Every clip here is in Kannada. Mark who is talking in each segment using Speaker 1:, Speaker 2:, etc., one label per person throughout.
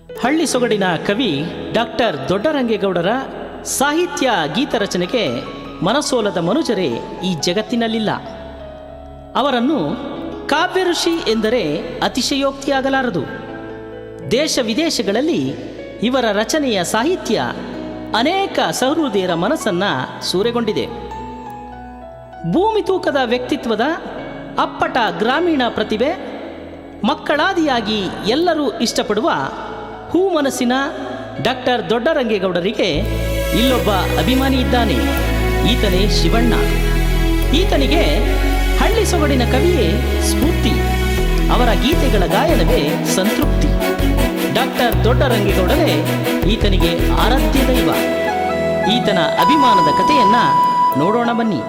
Speaker 1: ಹಳ್ಳಿ ಸೊಗಡಿನ ಕವಿ ಡಾಕ್ಟರ್ ದೊಡ್ಡರಂಗೇಗೌಡರ ಸಾಹಿತ್ಯ ಗೀತರಚನೆಗೆ ಮನಸೋಲದ ಮನುಜರೇ ಈ ಜಗತ್ತಿನಲ್ಲಿಲ್ಲ. ಅವರನ್ನು ಕಾವ್ಯ ಋಷಿ ಎಂದರೆ ಅತಿಶಯೋಕ್ತಿಯಾಗಲಾರದು. ದೇಶ ವಿದೇಶಗಳಲ್ಲಿ ಇವರ ರಚನೆಯ ಸಾಹಿತ್ಯ ಅನೇಕ ಸಹೃದಯರ ಮನಸ್ಸನ್ನು ಸೂರೆಗೊಂಡಿದೆ. ಭೂಮಿ ತೂಕದ ವ್ಯಕ್ತಿತ್ವದ ಅಪ್ಪಟ ಗ್ರಾಮೀಣ ಪ್ರತಿಭೆ, ಮಕ್ಕಳಾದಿಯಾಗಿ ಎಲ್ಲರೂ ಇಷ್ಟಪಡುವ ಹೂ ಮನಸ್ಸಿನ ಡಾಕ್ಟರ್ ದೊಡ್ಡರಂಗೇಗೌಡರಿಗೆ ಇಲ್ಲೊಬ್ಬ ಅಭಿಮಾನಿ ಇದ್ದಾನೆ. ಈತನೇ ಶಿವಣ್ಣ. ಈತನಿಗೆ ಹಳ್ಳಿ ಸೊಗಡಿನ ಕವಿಯೇ ಸ್ಫೂರ್ತಿ, ಅವರ ಗೀತೆಗಳ ಗಾಯನವೇ ಸಂತೃಪ್ತಿ. ಡಾಕ್ಟರ್ ದೊಡ್ಡರಂಗೇಗೌಡರೇ ಈತನಿಗೆ ಆರಾಧ್ಯ ದೈವ. ಈತನ ಅಭಿಮಾನದ ಕಥೆಯನ್ನ ನೋಡೋಣ ಬನ್ನಿ.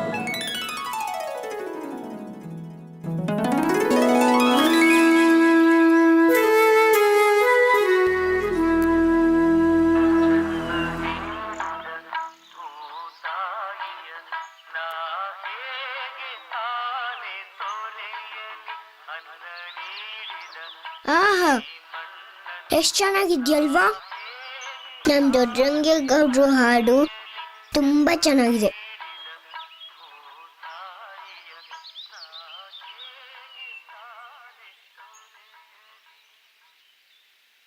Speaker 2: ಆಹಾ, ಎಷ್ಟು ಚೆನ್ನಾಗಿದ್ಯಲ್ವಾ? ನಮ್ಮ ದೊಡ್ಡರಂಗೇಗೌಡ್ರು ಹಾಡು ತುಂಬಾ ಚೆನ್ನಾಗಿದೆ.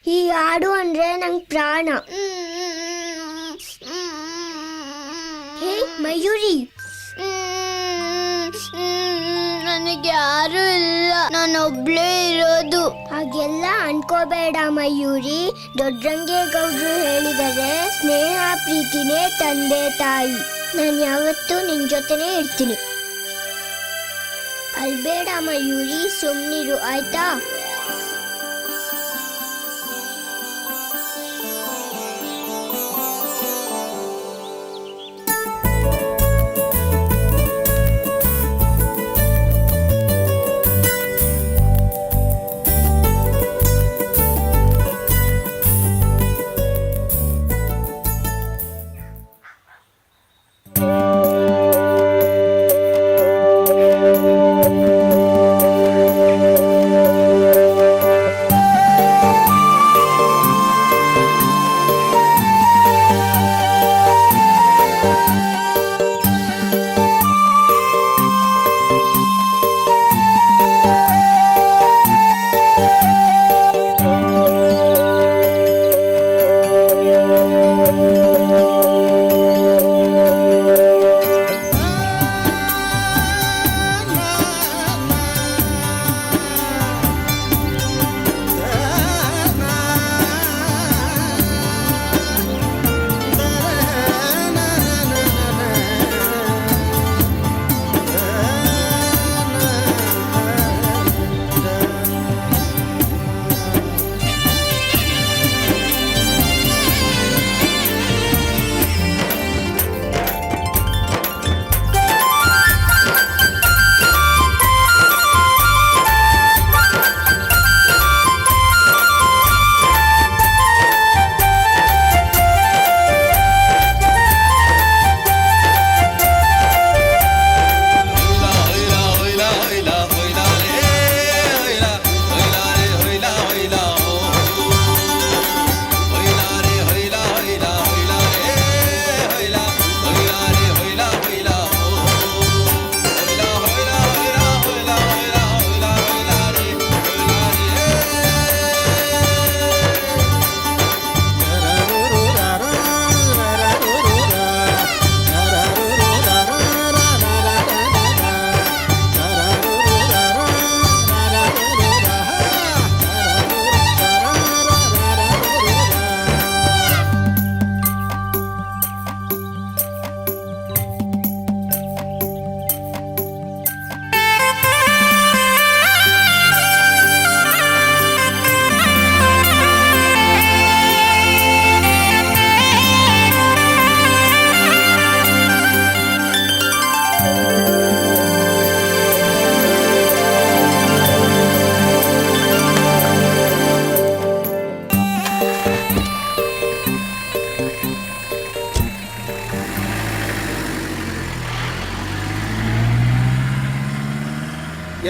Speaker 2: ಈ ಹಾಡು ಅಂದ್ರೆ ನಂಗೆ ಪ್ರಾಣ. ಹೇ ಮಯೂರಿ, ನನಗೆ ಯಾರು ಇಲ್ಲ, ನಾನೊಬ್ಳೇ ಇರೋದು. ಹಾಗೆಲ್ಲ ಅನ್ಕೋಬೇಡ ಮಯೂರಿ. ದೊಡ್ಡರಂಗೇಗೌಡ್ರು ಹೇಳಿದರೆ ಸ್ನೇಹ ಪ್ರೀತಿನೇ ತಂದೆ ತಾಯಿ. ನಾನು ಯಾವತ್ತೂ ನಿನ್ ಜೊತೆನೇ ಇರ್ತೀನಿ. ಅಲ್ಬೇಡ ಮಯೂರಿ, ಸುಮ್ನಿರು ಆಯ್ತಾ?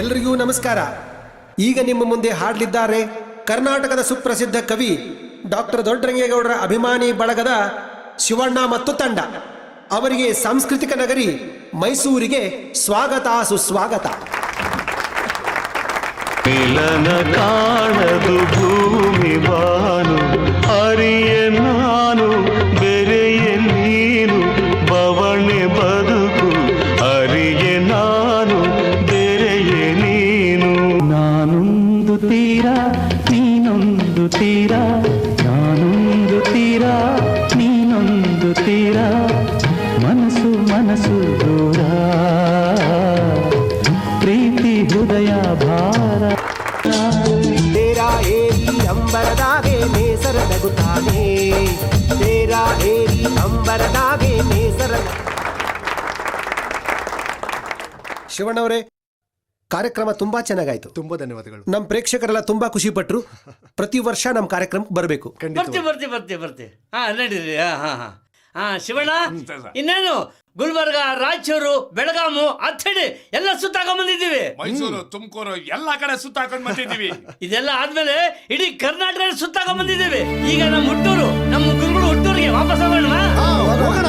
Speaker 3: ಎಲ್ರಿಗೂ ನಮಸ್ಕಾರ. ಈಗ ನಿಮ್ಮ ಮುಂದೆ ಹಾಡಲಿದ್ದಾರೆ ಕರ್ನಾಟಕದ ಸುಪ್ರಸಿದ್ಧ ಕವಿ ಡಾಕ್ಟರ್ ದೊಡ್ಡರಂಗೇಗೌಡರ ಅಭಿಮಾನಿ ಬಳಗದ ಶಿವಣ್ಣ ಮತ್ತು ತಂಡ ಅವರಿಗೆ ಸಾಂಸ್ಕೃತಿಕ ನಗರಿ ಮೈಸೂರಿಗೆ ಸ್ವಾಗತ ಸುಸ್ವಾಗತ.
Speaker 4: ಮಿಲನ ಕಾಣದು ಭೂಮಿ ಬಾನು, ಅರಿಯೆ ನಾನು ಬೆರೆಯೆ ನೀನು, ಬವಣೆ ಬದುಕು ಅರಿಯೆ ನಾನು ಬೆರೆಯೆ ನೀನು. ನಾನೊಂದು ತೀರ ನೀನೊಂದು ತೀರ, ನಾನೊಂದು ತೀರ ನೀನೊಂದು ತೀರ, ಮನಸ್ಸು ಮನಸ್ಸು ದೂರ, ಪ್ರೀತಿ ಹೃದಯ ಭಾರ.
Speaker 3: ತೇರ ಏರಿ ಅಂಬರದಾಗೆ ನೇಸರ ನಗುತ್ತಾನೆ, ತೇರ ಏರಿ ಅಂಬರದಾಗೆ ನೇಸರ. ಶಿವಣ್ಣವರೇ, ಕಾರ್ಯಕ್ರಮ ತುಂಬಾ ಚೆನ್ನಾಗಾಯ್ತು.
Speaker 5: ತುಂಬಾ ಧನ್ಯವಾದಗಳು.
Speaker 3: ನಮ್ಮ ಪ್ರೇಕ್ಷಕರೆಲ್ಲ ತುಂಬಾ ಖುಷಿ ಪಟ್ರು. ಪ್ರತಿ ವರ್ಷ ನಮ್ಮ ಕಾರ್ಯಕ್ರಮಕ್ಕೆ ಬರಬೇಕು.
Speaker 6: ಬರ್ತಿ ಹಾ ನಡೀರಿ. ಹಾ ಶಿವಣ್ಣ, ಇನ್ನೇನು ಗುಲ್ಬರ್ಗ, ರಾಯಚೂರು, ಬೆಳಗಾಮು, ಅಥಣಿ ಎಲ್ಲ ಸುತ್ತಾಕೊಂಡ್ ಬಂದಿದ್ದೀವಿ.
Speaker 7: ಮೈಸೂರು, ತುಮಕೂರು ಎಲ್ಲಾ ಕಡೆ ಸುತ್ತಾಕೊಂಡ್ ಬಂದಿದ್ದೀವಿ.
Speaker 6: ಇದೆಲ್ಲ ಆದ್ಮೇಲೆ ಇಡೀ ಕರ್ನಾಟಕ ಸುತ್ತಾಕೊಂಡ್ ಬಂದಿದ್ದೀವಿ. ಈಗ ನಮ್ಮ ಹುಟ್ಟೂರು, ನಮ್ಮ ಗುರುಗಳು ಹುಟ್ಟೂರಿಗೆ ವಾಪಸ್ ಹೋಗೋಣ.
Speaker 5: ಹೋಗೋಣ.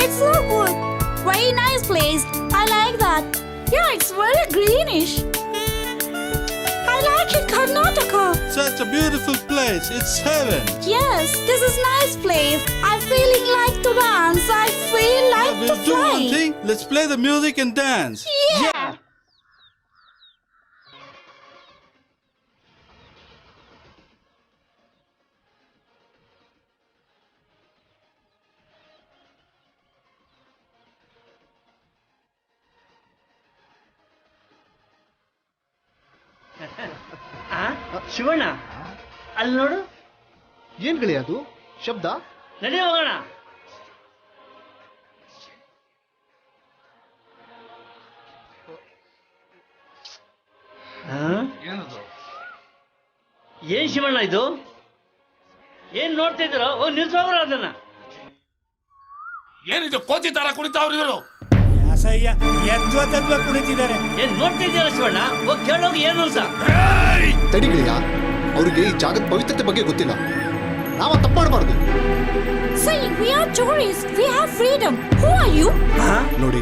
Speaker 8: It's so good. Very nice place. I like that. Yeah, it's very greenish. I like it, Karnataka.
Speaker 9: Such a beautiful place. It's heaven.
Speaker 8: Yes, this is nice place. I'm feeling like to dance. I feel like to
Speaker 9: We'll do one
Speaker 8: fly.
Speaker 9: thing. Let's play the music and dance.
Speaker 8: Yeah.
Speaker 6: Shivanna, ಅಲ್ಲಿ ನೋಡು.
Speaker 5: ಏನ್ ಗೆಳೆಯ ಅದು ಶಬ್ದ?
Speaker 6: ನಡಿ ಹೋಗೋಣ. ಏನ್ ಶಿವಣ್ಣ ಇದು? ಏನ್ ನೋಡ್ತಿದ್ದೀರೋ? ನಿಲ್ಸೋಗ್ರ ಅದನ್ನ.
Speaker 7: ಏನಿದು ಕೋತಿ ತರ ಕುಣಿತಾವ್ರು ಇವರು?
Speaker 9: ಕುಳಿತಿದ್ದಾರೆ.
Speaker 6: ಏನ್ ನೋಡ್ತಿದ್ದೀರ ಶಿವಣ್ಣ? ಕೇಳೋಗಿ ಏನು ಅಂತ.
Speaker 5: ತಡಿ ಗೆಳೆಯ, ಅವ್ರಿಗೆ ಈ ಜಾಗದ ಪವಿತ್ರತೆ ಬಗ್ಗೆ ಗೊತ್ತಿಲ್ಲ. ನಾವ ತಪ್ಪು ಮಾಡಬಾರ್ದು.
Speaker 8: See, we are tourists. We have freedom. Who are you?
Speaker 5: ನೋಡಿ,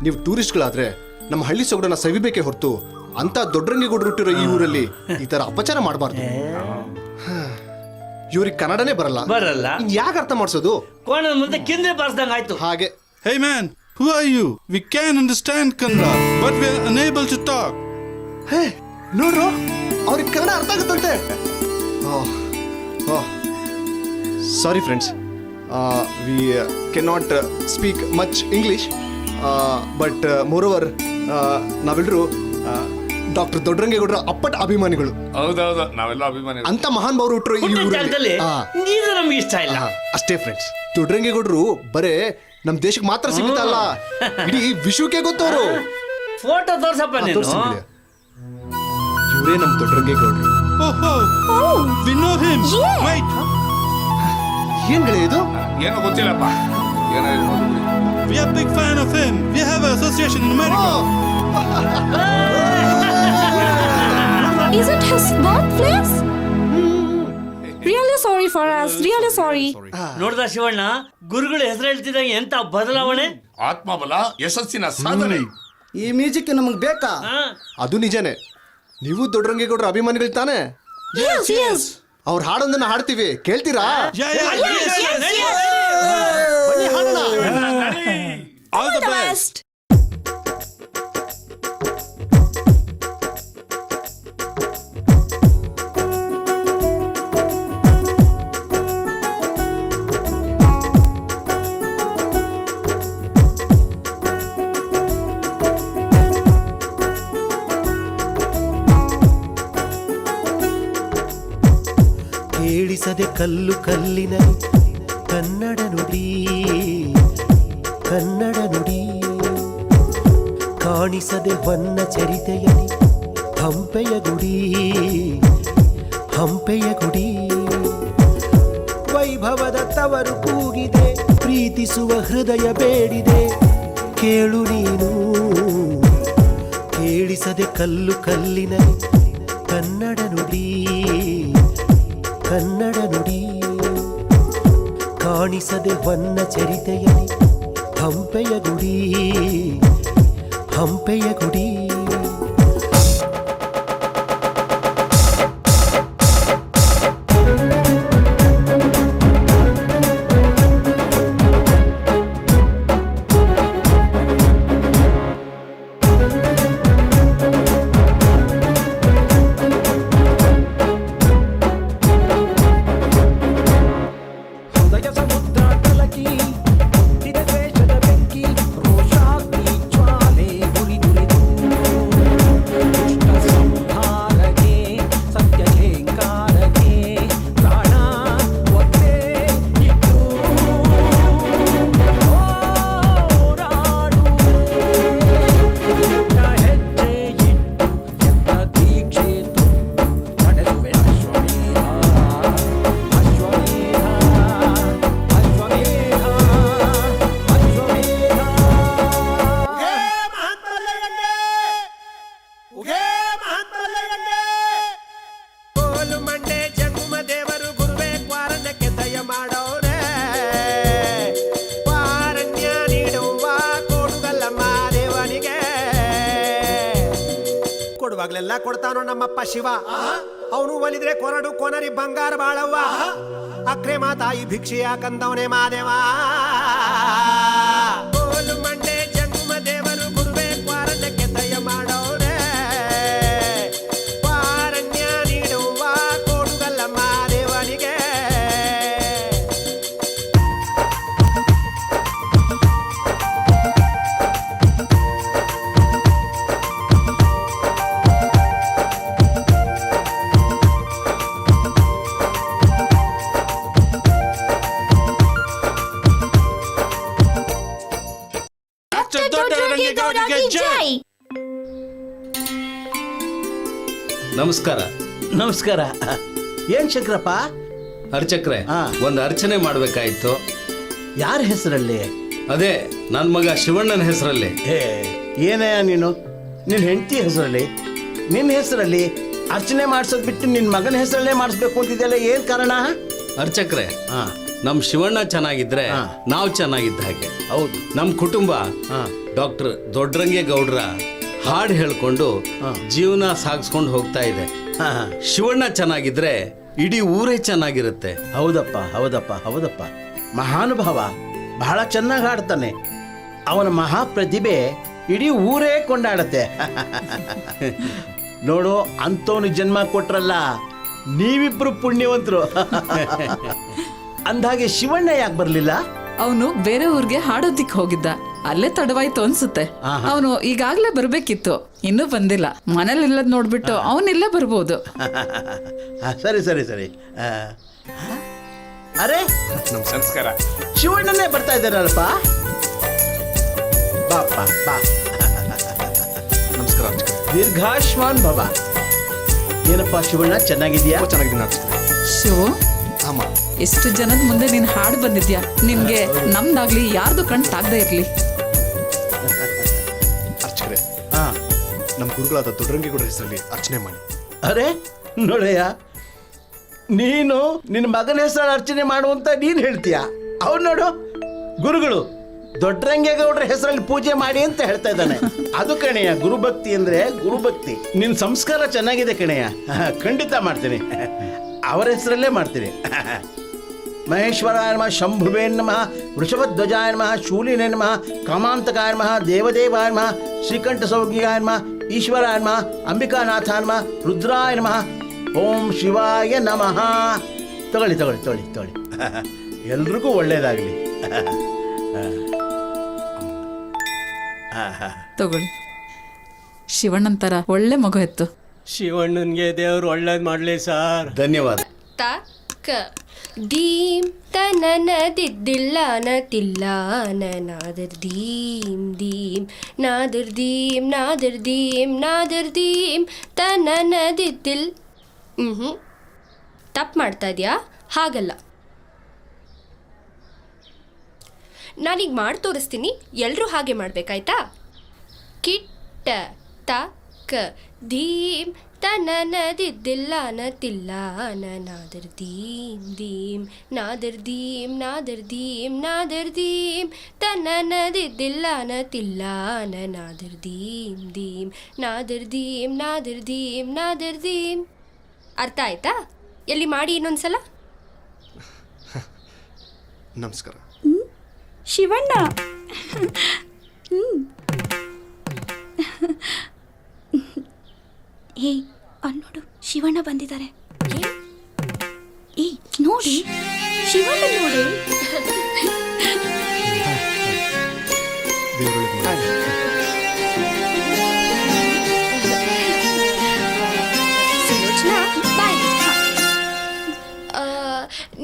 Speaker 5: ನೀವು ಟೂರಿಸ್ಟ್ಗಳಾದ್ರೆ ನಮ್ಮ ಹಳ್ಳಿ ಸೊಗಡನ್ನ ಸವಿಬೇಕೆ ಹೊರತು ಅಂತ ದೊಡ್ಡರಂಗೇಗೌಡರು ಹುಟ್ಟಿರೋ ಈ ಊರಲ್ಲಿ ಈ ತರ ಅಪಚಾರ ಮಾಡಬಾರ್ದು. ಇವ್ರಿಗೆ ಕನ್ನಡನೇ ಬರಲ್ಲ. ಯಾಕೆ ಅರ್ಥ ಮಾಡಿಸೋದು?
Speaker 6: ಕೋಣದ ಮುಂದೆ ಕಿಂದ್ರೆ ಬಾರಿಸ್ದಂಗ ಆಯ್ತು.
Speaker 5: ಹಾಗೆ.
Speaker 9: Hey man, who are you? We can understand Kannada, but we are unable to talk.
Speaker 5: ಹೇ ನೋಡ್ರು, ಅವ್ರಿಗೆ ಕನ್ನಡ ಅರ್ಥ ಆಗುತ್ತಂತೆ. Sorry friends, we can not speak much English, but more over ನಾವೆಲ್ಲರೂ ಡಾಕ್ಟರ್ ದೊಡ್ಡರಂಗೇಗೌಡರ ಅಪ್ಪಟ ಅಭಿಮಾನಿಗಳು.
Speaker 7: ಹೌದೌದು, ನಾವೆಲ್ಲ ಅಭಿಮಾನಿ.
Speaker 5: ಅಂತ ಮಹಾನ್ ಭಾವರು ಹುಟ್ಟರು ಈ ಊರಲ್ಲಿ.
Speaker 6: ನೀನು ನಮ್ಗೆ ಇಷ್ಟ ಇಲ್ಲ.
Speaker 5: ಅಷ್ಟೇ ಫ್ರೆಂಡ್ಸ್, ದೊಡ್ಡರಂಗೇಗೌಡರು ಬರೇ ನಮ್ ದೇಶಕ್ಕೆ ಮಾತ್ರ ಸೀಮಿತ ಅಲ್ಲ, ಇಡೀ ವಿಶ್ವಕ್ಕೆ ಗೊತ್ತವರು.
Speaker 6: ಫೋಟೋ ತೋರ್ಸಪ್ಪ ನೀನು.
Speaker 5: ಇವರೇ ನಮ್ ದೊಡ್ಡರಂಗೇಗೌಡರು.
Speaker 9: Oh, we know him.
Speaker 8: Yeah.
Speaker 9: Wait,
Speaker 5: ಏನ್ ಗೆಳೆಯ ಇದು?
Speaker 7: ಏನೋ ಗೊತ್ತಿಲ್ಲಪ್ಪ. ಏನೋ ಇರ್ಬೋದು ಬಿಡಿ.
Speaker 9: we are big fan of him. We have an association in America.
Speaker 8: Is it his birthplace? Really sorry for us. Really sorry.
Speaker 6: ನೋಡ್ದ ಶಿವಣ್ಣ, ಗುರುಗಳು ಹೆಸರು ಹೇಳ್ತಿದ್ದಂಗೆ ಎಂತ ಬದಲಾವಣೆ.
Speaker 7: ಆತ್ಮಬಲ, ಯಶಸ್ಸಿನ ಸಾಧನೆ.
Speaker 10: ಈ ಮ್ಯೂಸಿಕ್ ನಮಗ್ ಬೇಕಾ?
Speaker 5: ಅದು ನಿಜಾನೇ. ನೀವು ದೊಡ್ಡರಂಗೇಗೌಡರ ಅಭಿಮಾನಿಗಳು ತಾನೆ?
Speaker 8: Yes, yes.
Speaker 5: ಅವ್ರ ಹಾಡೊಂದನ್ನ ಹಾಡ್ತೀವಿ, ಕೇಳ್ತೀರಾ? ಬನ್ನಿ ಹಾಡೋಣ.
Speaker 9: All the best.
Speaker 3: ಕಾಣಿಸದೆ ಕಲ್ಲು ಕಲ್ಲಿನಲ್ಲಿ ಕನ್ನಡ ನುಡಿ ಕನ್ನಡ ನುಡಿ ಕಾಣಿಸದೆ ಹೊನ್ನ ಚರಿತೆಯಲ್ಲಿ ಹಂಪೆಯ ಗುಡಿ ಹಂಪೆಯ ಗುಡಿ ವೈಭವದ ತವರು ಕೂಗಿದೆ ಪ್ರೀತಿಸುವ ಹೃದಯ ಬೇಡಿದೆ ಕೇಳು ನೀನು ಕೇಳಿಸದೆ ಕಲ್ಲು ಕಲ್ಲಿನಲ್ಲಿ ಕನ್ನಡ ನುಡಿ ಕನ್ನಡ ನುಡಿ ಕಾಣಿಸದೆ ಹೊನ್ನ ಚರಿತೆಯಲ್ಲಿ ಹಂಪೆಯ ಗುಡಿ ಹಂಪೆಯ ಗುಡಿ ಕೊಡುವಾಗ್ಲೆಲ್ಲ ಕೊಡ್ತಾನೋ ನಮ್ಮಪ್ಪ ಶಿವ ಅವನು ಒಲಿದ್ರೆ ಕೊರಡು ಕೊನರಿ ಬಂಗಾರ ಬಾಳವ್ವ ಅಕ್ರೆ ಮಾತಾಯಿ ಭಿಕ್ಷೆ ಯಾಕಂದವನೇ ಮಾದೇವ ಕೋಲು ಮಂಡೆ ಜಂಗುಮ ದೇವರು ಗುರುವೆ ಕ್ವಾರಣ್ಯಕ್ಕೆ ದಯ ಮಾಡೋರೆ ಕ್ವಾರಣ್ಯ ನೀಡುವ ಕೊಡುಗಲ್ಲ ಮಾದೇವನಿಗೆ
Speaker 11: ನಮಸ್ಕಾರ.
Speaker 10: ನಮಸ್ಕಾರ. ಏನ್ ಶಂಕರಪ್ಪ?
Speaker 11: ಅರ್ಚಕ್ರೆ, ಒಂದು ಅರ್ಚನೆ ಮಾಡ್ಬೇಕಾಯ್ತು.
Speaker 10: ಯಾರ ಹೆಸರಲ್ಲಿ?
Speaker 11: ಅದೇ ನನ್ನ ಮಗ ಶಿವಣ್ಣನ ಹೆಸರಲ್ಲಿ.
Speaker 10: ಏನಯ್ಯ ನೀನು? ನಿನ್ನ ಹೆಂಡತಿ ಹೆಸರಲ್ಲಿ, ನಿನ್ನ ಹೆಸರಲ್ಲಿ ಅರ್ಚನೆ ಮಾಡಿಸೋದ್ ಬಿಟ್ಟು ನಿನ್ನ ಮಗನ ಹೆಸರಲ್ಲೇ ಮಾಡಿಸ್ಬೇಕು ಅಂತಿದೆಯಲ್ಲ, ಏನ್ ಕಾರಣ?
Speaker 11: ಅರ್ಚಕ್ರೆ, ನಮ್ ಶಿವಣ್ಣ ಚೆನ್ನಾಗಿದ್ರೆ ನಾವು ಚೆನ್ನಾಗಿದ್ದ ಹಾಗೆ.
Speaker 10: ಹೌದು.
Speaker 11: ನಮ್ ಕುಟುಂಬ ಡಾಕ್ಟರ್ ದೊಡ್ಡರಂಗೇಗೌಡ್ರ ಹಾಡು ಹೇಳ್ಕೊಂಡು ಜೀವನ ಸಾಗಿಸ್ಕೊಂಡು ಹೋಗ್ತಾ ಇದೆ. ಶಿವಣ್ಣ ಚೆನ್ನಾಗಿದ್ರೆ ಇಡೀ ಊರೇ ಚೆನ್ನಾಗಿರುತ್ತೆ.
Speaker 10: ಹೌದಪ್ಪ, ಹೌದಪ್ಪ, ಹೌದಪ್ಪ. ಮಹಾನುಭಾವ, ಬಹಳ ಚೆನ್ನಾಗಿ ಹಾಡ್ತಾನೆ. ಅವನ ಮಹಾಪ್ರತಿಭೆ ಇಡೀ ಊರೇ ಕೊಂಡಾಡತ್ತೆ. ನೋಡು, ಅಂತವನು ಜನ್ಮ ಕೊಟ್ರಲ್ಲ, ನೀವಿಬ್ರು ಪುಣ್ಯವಂತರು. ಅಂದಾಗೆ ಶಿವಣ್ಣ ಯಾಕೆ ಬರ್ಲಿಲ್ಲ?
Speaker 12: ಅವನು ಬೇರೆ ಊರಿಗೆ ಹಾಡೋದಿಕ್ ಹೋಗಿದ್ದ, ಅಲ್ಲೇ ತಡವಾಯ್ತು ಅನ್ಸುತ್ತೆ. ಅವನು ಈಗಾಗ್ಲೇ ಬರ್ಬೇಕಿತ್ತು, ಇನ್ನೂ ಬಂದಿಲ್ಲ. ಮನೇಲಿಲ್ಲದ್ ನೋಡ್ಬಿಟ್ಟು ಅವನಿಲ್ಲೇ ಬರ್ಬೋದು.
Speaker 10: ಸರಿ ಸರಿ ಸರಿ. ಅರೆ,
Speaker 7: ನಮಸ್ಕಾರ.
Speaker 10: ಶಿವಣ್ಣನೇ ಬರ್ತಾ ಇದ್ದಾರಲ್ಪ. ಬಾಪ ಬಾ.
Speaker 5: ನಮಸ್ಕಾರ.
Speaker 10: ದೀರ್ಘಾಶ್ವಾನ್ ಭವ. ಏನಪ್ಪ ಶಿವಣ್ಣ, ಚೆನ್ನಾಗಿದ್ಯಾ?
Speaker 5: ಚೆನ್ನಾಗಿದ್ದೀನಿ.
Speaker 12: ಶಿವು,
Speaker 5: ಅಮ್ಮ,
Speaker 12: ಎಷ್ಟು ಜನದ ಮುಂದೆ ನೀನ್ ಹಾಡು ಬಂದಿದ್ಯಾ. ನಿನ್ಗೆ ನಮ್ದಾಗ್ಲಿ ಯಾರ್ದು ಕಣ್ತಾಗ್ದೇ ಇರ್ಲಿ.
Speaker 5: ಅರ್ಚಕರೇ, ನಮ್ಮ ಗುರುಗಳಾದ ದೊಡ್ಡರಂಗೇಗೌಡರ ಹೆಸರಲ್ಲಿ ಅರ್ಚನೆ ಮಾಡಿ.
Speaker 10: ಅರೆ ನೋಡಯ್ಯ, ನೀನು ನಿನ್ನ ಮಗನ ಹೆಸರಲ್ಲಿ ಅರ್ಚನೆ ಮಾಡುವಂತ ನೀನು ಹೇಳ್ತೀಯ. ಅವ್ರು ನೋಡು, ಗುರುಗಳು ದೊಡ್ಡರಂಗೇಗೌಡರ ಹೆಸರಲ್ಲಿ ಪೂಜೆ ಮಾಡಿ ಅಂತ ಹೇಳ್ತಾ ಇದ್ದಾನೆ. ಅದು ಕಣಯ್ಯ ಗುರುಭಕ್ತಿ ಅಂದ್ರೆ, ಗುರುಭಕ್ತಿ. ನಿನ್ನ ಸಂಸ್ಕಾರ ಚೆನ್ನಾಗಿದೆ ಕಣಯ್ಯ, ಖಂಡಿತ ಮಾಡ್ತೀನಿ. ಅವರ ಹೆಸರಲ್ಲೇ ಮಾಡ್ತೀನಿ. ಮಹೇಶ್ವರಾಯ ನಮಃ, ಶಂಭುವೇ ನಮಃ, ವೃಷಭಧ್ವಜಾಯ ನಮಃ, ಶೂಲಿನೇ ನಮಃ, ಕಾಮಾಂತಕಾಯ ನಮಃ, ದೇವದೇವಾಯ ನಮಃ, ಶ್ರೀಕಂಠ ಸೌಜ್ಞಾಯ ನಮಃ, ಈಶ್ವರಾಯ ನಮಃ, ಅಂಬಿಕಾನಾಥಾಯ ನಮಃ, ರುದ್ರಾಯ ನಮಃ, ಓಂ ಶಿವಾಯ ನಮಃ. ತಗೊಳ್ಳಿ ತಗೊಳ್ಳಿ ತಗೊಳ್ಳಿ ತಗೊಳ್ಳಿ. ಎಲ್ರಿಗೂ ಒಳ್ಳೇದಾಗಲಿ.
Speaker 12: ತಗೊಳ್ಳಿ. ಶಿವಣ್ಣನ್ ತರ ಒಳ್ಳೆ ಮಗು ಎತ್ತು.
Speaker 6: ಶಿವಣ್ಣನ್ಗೆ ದೇವ್ರು ಒಳ್ಳೇದ್ ಮಾಡ್ಲಿ ಸರ್.
Speaker 11: ಧನ್ಯವಾದ.
Speaker 2: ದೀಂ ತನನದಿದ್ದಿಲ್ಲಾನ ತಿಲ್ಲಾನ ನಾದರ್ ದೀಂ ದೀಂ ನಾದರ್ ದೀಂ ನಾದರ್ ದೀಂ ನಾದರ್ ದೀಂ ತನನದಿದ್ದಿಲ್ ತಪ್ಪು ಮಾಡ್ತಾ ಇದೆಯಾ? ಹಾಗಲ್ಲ, ನಾನೀಗ ಮಾಡಿ ತೋರಿಸ್ತೀನಿ, ಎಲ್ಲರೂ ಹಾಗೆ ಮಾಡಬೇಕಾಯ್ತಾ? ಕಿಟ್ಟ ತಕ್ಕ ದೀಂ ತನನದಿದ್ದಿಲ್ಲಾನ ತಿಲ್ಲಾನ ನಾದರ್ ದೀಂ ದೀಂ ನಾದರ್ ದೀಂ ನಾದರ್ ದೀಂ ನಾದರ್ ದೀಂ ತನನದಿದ್ದಿಲ್ಲಾನ ತಿಲ್ಲಾನ ನಾದರ್ ದೀಂ ದೀಂ ನಾದರ್ ದೀಂ ನಾದರ್ ದೀಂ ನಾದರ್ ದೀಂ. ಅರ್ಥ ಆಯ್ತಾ? ಎಲ್ಲಿ ಮಾಡಿ ಇನ್ನೊಂದ್ಸಲ.
Speaker 5: ನಮಸ್ಕಾರ.
Speaker 8: ಶಿವಣ್ಣ, ಏಯ್ ಅಲ್ಲಿ ನೋಡು, ಶಿವಣ್ಣ ಬಂದಿದ್ದಾರೆ. ಏಯ್ ನೋಡಿ, ಶಿವಣ್ಣ ನೋಡಿ.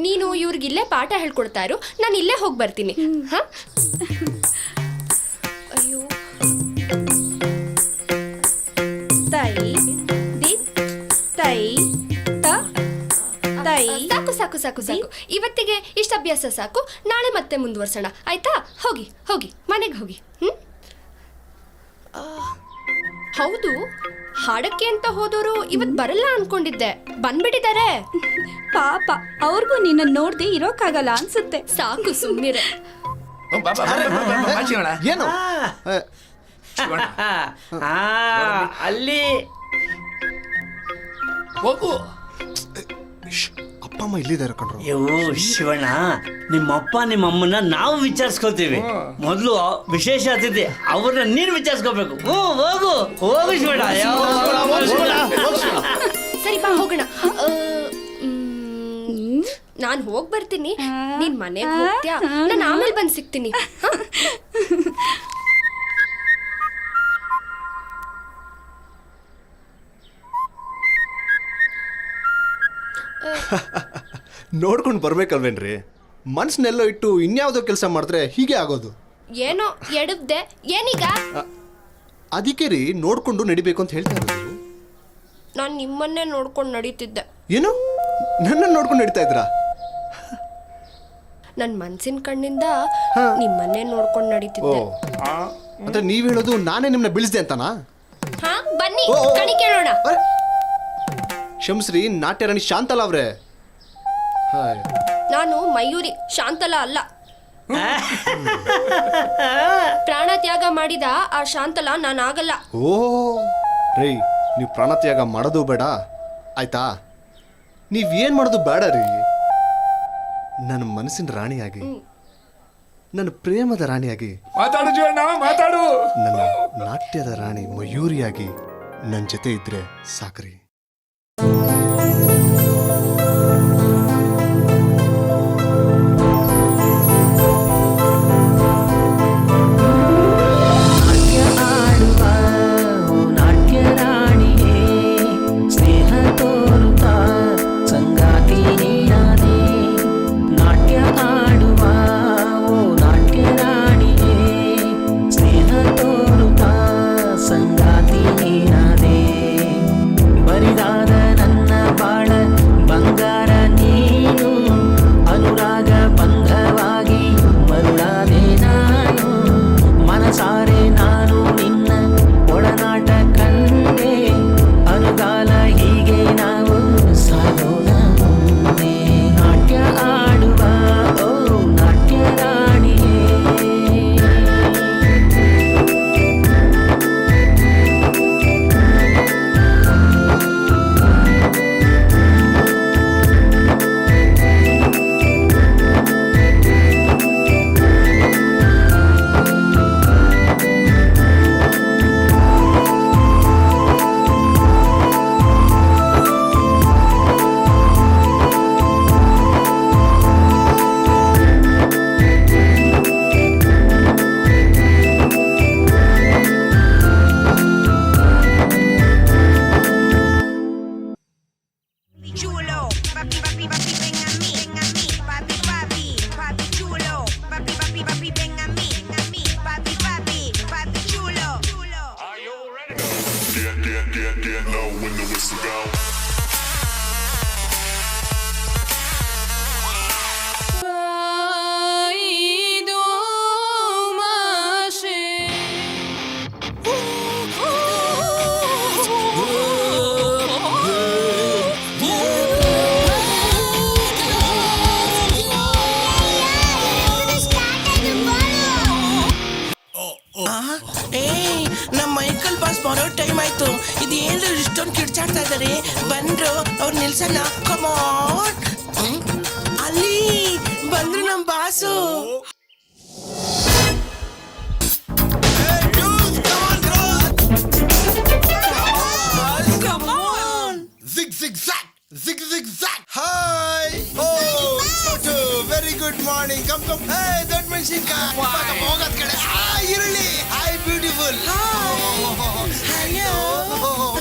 Speaker 2: ನೀನು ಇವ್ರಿಗಿಲ್ಲೇ ಪಾಠ ಹೇಳ್ಕೊಡ್ತಾ ಇರು, ನಾನು ಇಲ್ಲೇ ಹೋಗಿ ಬರ್ತೀನಿ. ಹಾಂ, ಅಯ್ಯೋ
Speaker 8: ತೈ ದಿ ತೈ ತ ತೈ.
Speaker 2: ಸಾಕು ಸಾಕು ಸಾಕು ಸಾಕು, ಇವತ್ತಿಗೆ ಇಷ್ಟ ಅಭ್ಯಾಸ ಸಾಕು. ನಾಳೆ ಮತ್ತೆ ಮುಂದುವರ್ಸೋಣ, ಆಯ್ತಾ? ಹೋಗಿ ಹೋಗಿ ಮನೆಗೆ ಹೋಗಿ. ಹೌದು, ಹಾಡಕ್ಕೆ ಅಂತ ಹೋದವರು ಇವತ್ತು ಬರಲ್ಲ ಅನ್ಕೊಂಡಿದ್ದೆ, ಬಂದ್ಬಿಟ್ಟಿದ್ದಾರೆ.
Speaker 8: ಪಾಪ, ಅವ್ರಿಗೂ ನಿನ್ನ ನೋಡ್ದೆ ಇರೋಕ್ಕಾಗಲ್ಲ ಅನ್ಸುತ್ತೆ.
Speaker 2: ಸಾಕು ಸುಮ್ಮನಿರೆ.
Speaker 5: ಏನು
Speaker 6: ಅಲ್ಲಿ
Speaker 7: ಹೋಗು.
Speaker 5: ಅಪ್ಪ ಅಮ್ಮ ಇಲ್ಲಿದ್ದಾರೆ ಕಣ್ರು.
Speaker 6: ಅಯ್ಯೋ ಶಿವಣ್ಣ, ನಿಮ್ಮಪ್ಪ ನಿಮ್ಮಮ್ಮನ ನಾವು ವಿಚಾರಿಸ್ಕೋತೀವಿ. ಮೊದಲು ವಿಶೇಷ ಅತಿಥಿ ಅವ್ರನ್ನ ನೀನು ವಿಚಾರಿಸ್ಕೋಬೇಕು. ಹೋಗು ಹೋಗು ಶಿವಣ್ಣ.
Speaker 2: ಸರಿ ಬಾ ಹೋಗೋಣ. ನಾನು ಹೋಗಿ ಬರ್ತೀನಿ, ನೀನ್ ಮನೆಗೆ ಹೋಗ್ತೀಯಾ? ನಾನು ಆಮೇಲೆ ಬಂದು ಸಿಗ್ತೀನಿ.
Speaker 5: ನೋಡ್ಕೊಂಡು ಬರ್ಬೇಕಲ್ವೇನ್ರಿ? ಮನ್ಸನ್ನೆಲ್ಲೋ ಇಟ್ಟು ಇನ್ಯಾವುದೋ ಕೆಲಸ ಮಾಡಿದ್ರೆ ಹೀಗೆ ಆಗೋದು.
Speaker 2: ಏನೋ ಎಡವ್ದೆ, ಏನೀಗ?
Speaker 5: ಅದಕ್ಕೆ ರೀ ನೋಡ್ಕೊಂಡು ನಡಿಬೇಕು ಅಂತ ಹೇಳ್ತಾ ಇರೋದು.
Speaker 2: ನಾನು ನಿಮ್ಮನ್ನೇ ನೋಡ್ಕೊಂಡು ನಡೀತಿದ್ದೆ.
Speaker 5: ಏನು, ನನ್ನ ನೋಡ್ಕೊಂಡು ನಡೀತಾ ಇದ್ರಾ?
Speaker 2: ನನ್ನ ಮನ್ಸಿನ ಕಣ್ಣಿಂದ ನಿಮ್ಮನ್ನೇ ನೋಡ್ಕೊಂಡು ನಡೀತಿದ್ದೆ.
Speaker 5: ಅಂದ್ರೆ ನೀವ್ ಹೇಳೋದು ನಾನೇ ನಿಮ್ನ ಬೀಳಿಸ್ದೆ ಅಂತನಾ?
Speaker 2: ಹಾ, ಬನ್ನಿ ಕಣಿ ಕೇಳೋಣ.
Speaker 5: ಕ್ಷಮಿಸ್ರಿ, ನಾಟ್ಯರಾಣಿ ಶಾಂತಲಾ ಅವ್ರೆ.
Speaker 2: ನಾನು ಮಯೂರಿ, ಶಾಂತಲಾ ಅಲ್ಲ. ಪ್ರಾಣ ತ್ಯಾಗ ಮಾಡಿದ ಆ ಶಾಂತಲಾ ನಾನಾಗಲ್ಲ.
Speaker 5: ಓ ರೈ, ನೀವು ಪ್ರಾಣತ್ಯಾಗ ಮಾಡೋದು ಬೇಡ ಆಯ್ತಾ? ನೀವೇನ್ ಮಾಡೋದು ಬೇಡ ರೀ. ನನ್ನ ಮನಸ್ಸಿನ ರಾಣಿಯಾಗಿ, ನನ್ನ ಪ್ರೇಮದ ರಾಣಿಯಾಗಿ,
Speaker 7: ಮಾತಾಡು ಜೀವಣ್ಣ, ಮಾತಾಡು.
Speaker 5: ನನ್ನ ನಾಟ್ಯದ ರಾಣಿ ಮಯೂರಿಯಾಗಿ ನನ್ನ ಜೊತೆ ಇದ್ರೆ ಸಾಕ್ರಿ.
Speaker 4: ಸಂಗಾತಿ ನೀನಾದೆ
Speaker 13: get low when the whistle go.
Speaker 14: ನಮ್ಮ ಮೈಕಲ್ ಬಾಸ್ ಬರೋ ಟೈಮ್ ಆಯ್ತು. ಇದು ಏನು ಇಷ್ಟೊಂದು ಕಿಡ್ಚಾಡ್ತಾ ಇದಾರೆ? ಬಂದ್ರು ಅವ್ರು ನಿಲ್ಸಲ್ಲ. ಕಮಾನ್, ಅಲ್ಲಿ ಬಂದ್ರು ನಮ್ಮ boss.
Speaker 10: Very good morning. Come come. ದೊಡ್ಡ ಮೆಣಸಿನ್ಕಾಯಿ ಹೋಗೋದ್ ಕಡೆ. ಈರುಳ್ಳಿ. Hi beautiful.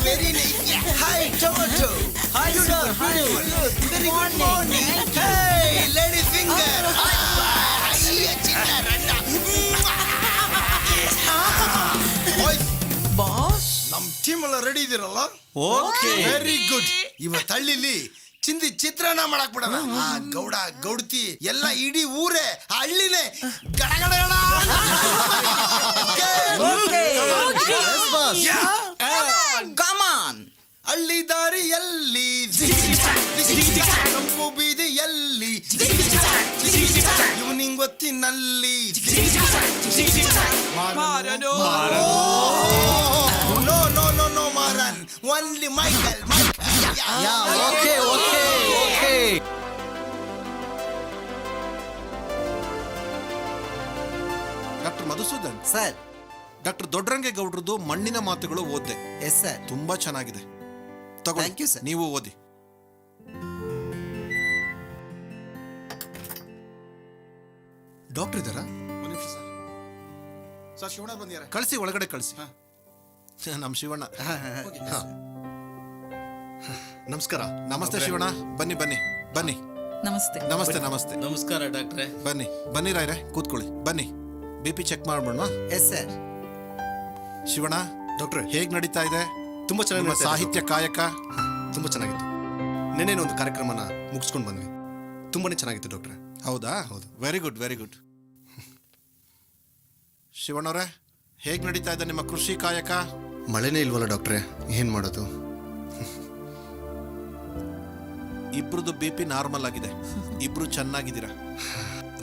Speaker 10: Very nice. Hi tomato. Hi sir. Very good morning. Hey lady finger. Boss, ನಮ್ ಟೀಮ್ ಎಲ್ಲ ರೆಡಿ ಇದೀರಲ್ಲ?
Speaker 6: ಓಕೆ.
Speaker 10: Very good. ಇವತ್ತು ಹಳ್ಳಿಲಿ ಚಿಂದಿ ಚಿತ್ರಾನ್ನ ಮಾಡಕ್ ಬಿಡೋಣ. ಆ ಗೌಡ ಗೌಡತಿ ಎಲ್ಲ ಇಡೀ ಊರೇ ಆ ಹಳ್ಳಿನೇ ಗಡಗಡ ಹಳ್ಳಿ ದಾರಿಯಲ್ಲಿ ಕಪ್ಪು ಬೀದಿಯಲ್ಲಿ ಇವನಿಂಗ್ ಗೊತ್ತಿನಲ್ಲಿ ನೋ ನೋ ನೋ ನೋ ಮಾರನ್ only Michael.
Speaker 5: Okay okay okay.
Speaker 15: Doctor Madhusudan
Speaker 10: sir,
Speaker 15: doctor ದೊಡ್ಡರಂಗೇಗೌಡ್ರದ್ದು ಮಣ್ಣಿನ ಮಾತುಗಳು ಓದ್ದೆ.
Speaker 10: Yes sir.
Speaker 15: ತುಂಬಾ ಚೆನ್ನಾಗಿದೆ.
Speaker 10: Thank you, sir.
Speaker 15: ನೀವು ಓದಿ.
Speaker 5: ಡಾಕ್ಟರ್ ಇದ್ದಾರಾ?
Speaker 15: ಒಂದು ನಿಮಿಷ ಸರ್. ಸರ್ ಶಿವಣ್ಣ ಬಂದಿದ್ದಾರೆ, ಕಳಿಸಿ ಒಳಗಡೆ ಕಳಿಸಿ. ನಮ್ಮ ಶಿವಣ್ಣ.
Speaker 5: ನಮಸ್ಕಾರ.
Speaker 15: ನಮಸ್ತೆ ಶಿವಣ್ಣ, ಬನ್ನಿ ಬನ್ನಿ ಬನ್ನಿ.
Speaker 12: ನಮಸ್ತೆ.
Speaker 15: ನಮಸ್ತೆ ನಮಸ್ತೆ.
Speaker 11: ನಮಸ್ಕಾರ ಡಾಕ್ಟ್ರೆ.
Speaker 15: ಬನ್ನಿ ಬನ್ನಿ ರಾಯ್ರೆ, ಕೂತ್ಕೊಳ್ಳಿ. ಬನ್ನಿ, BP ಚೆಕ್ ಮಾಡ್ಬೋಣ?
Speaker 10: Yes sir.
Speaker 15: ಶಿವಣ್ಣ
Speaker 5: ಡಾಕ್ಟ್ರೆ,
Speaker 15: ಹೇಗ್ ನಡೀತಾ ಇದೆ
Speaker 5: ತುಂಬಾ ಚೆನ್ನಾಗಿ
Speaker 15: ನಿಮ್ಮ ಸಾಹಿತ್ಯ ಕಾಯಕ?
Speaker 5: ತುಂಬಾ ಚೆನ್ನಾಗಿತ್ತು. ನೆನ್ನೆ ಒಂದು ಕಾರ್ಯಕ್ರಮನ ಮುಗಿಸ್ಕೊಂಡು ಬಂದ್ವಿ. ತುಂಬಾನೇ ಚೆನ್ನಾಗಿತ್ತು ಡಾಕ್ಟ್ರೆ.
Speaker 15: ಹೌದಾ? ಹೌದು. Very good very good. ಶಿವಣ್ಣವ್ರೆ, ಹೇಗ್ ನಡೀತಾ ಇದೆ ನಿಮ್ಮ ಕೃಷಿ ಕಾಯಕ?
Speaker 5: ಮಳೆನೇ ಇಲ್ವಲ್ಲ ಡಾಕ್ಟ್ರೆ, ಏನ್ ಮಾಡೋದು?
Speaker 15: ಇಬ್ರದ್ದು BP ನಾರ್ಮಲ್ ಆಗಿದೆ. ಇಬ್ರು ಚೆನ್ನಾಗಿದ್ದೀರಾ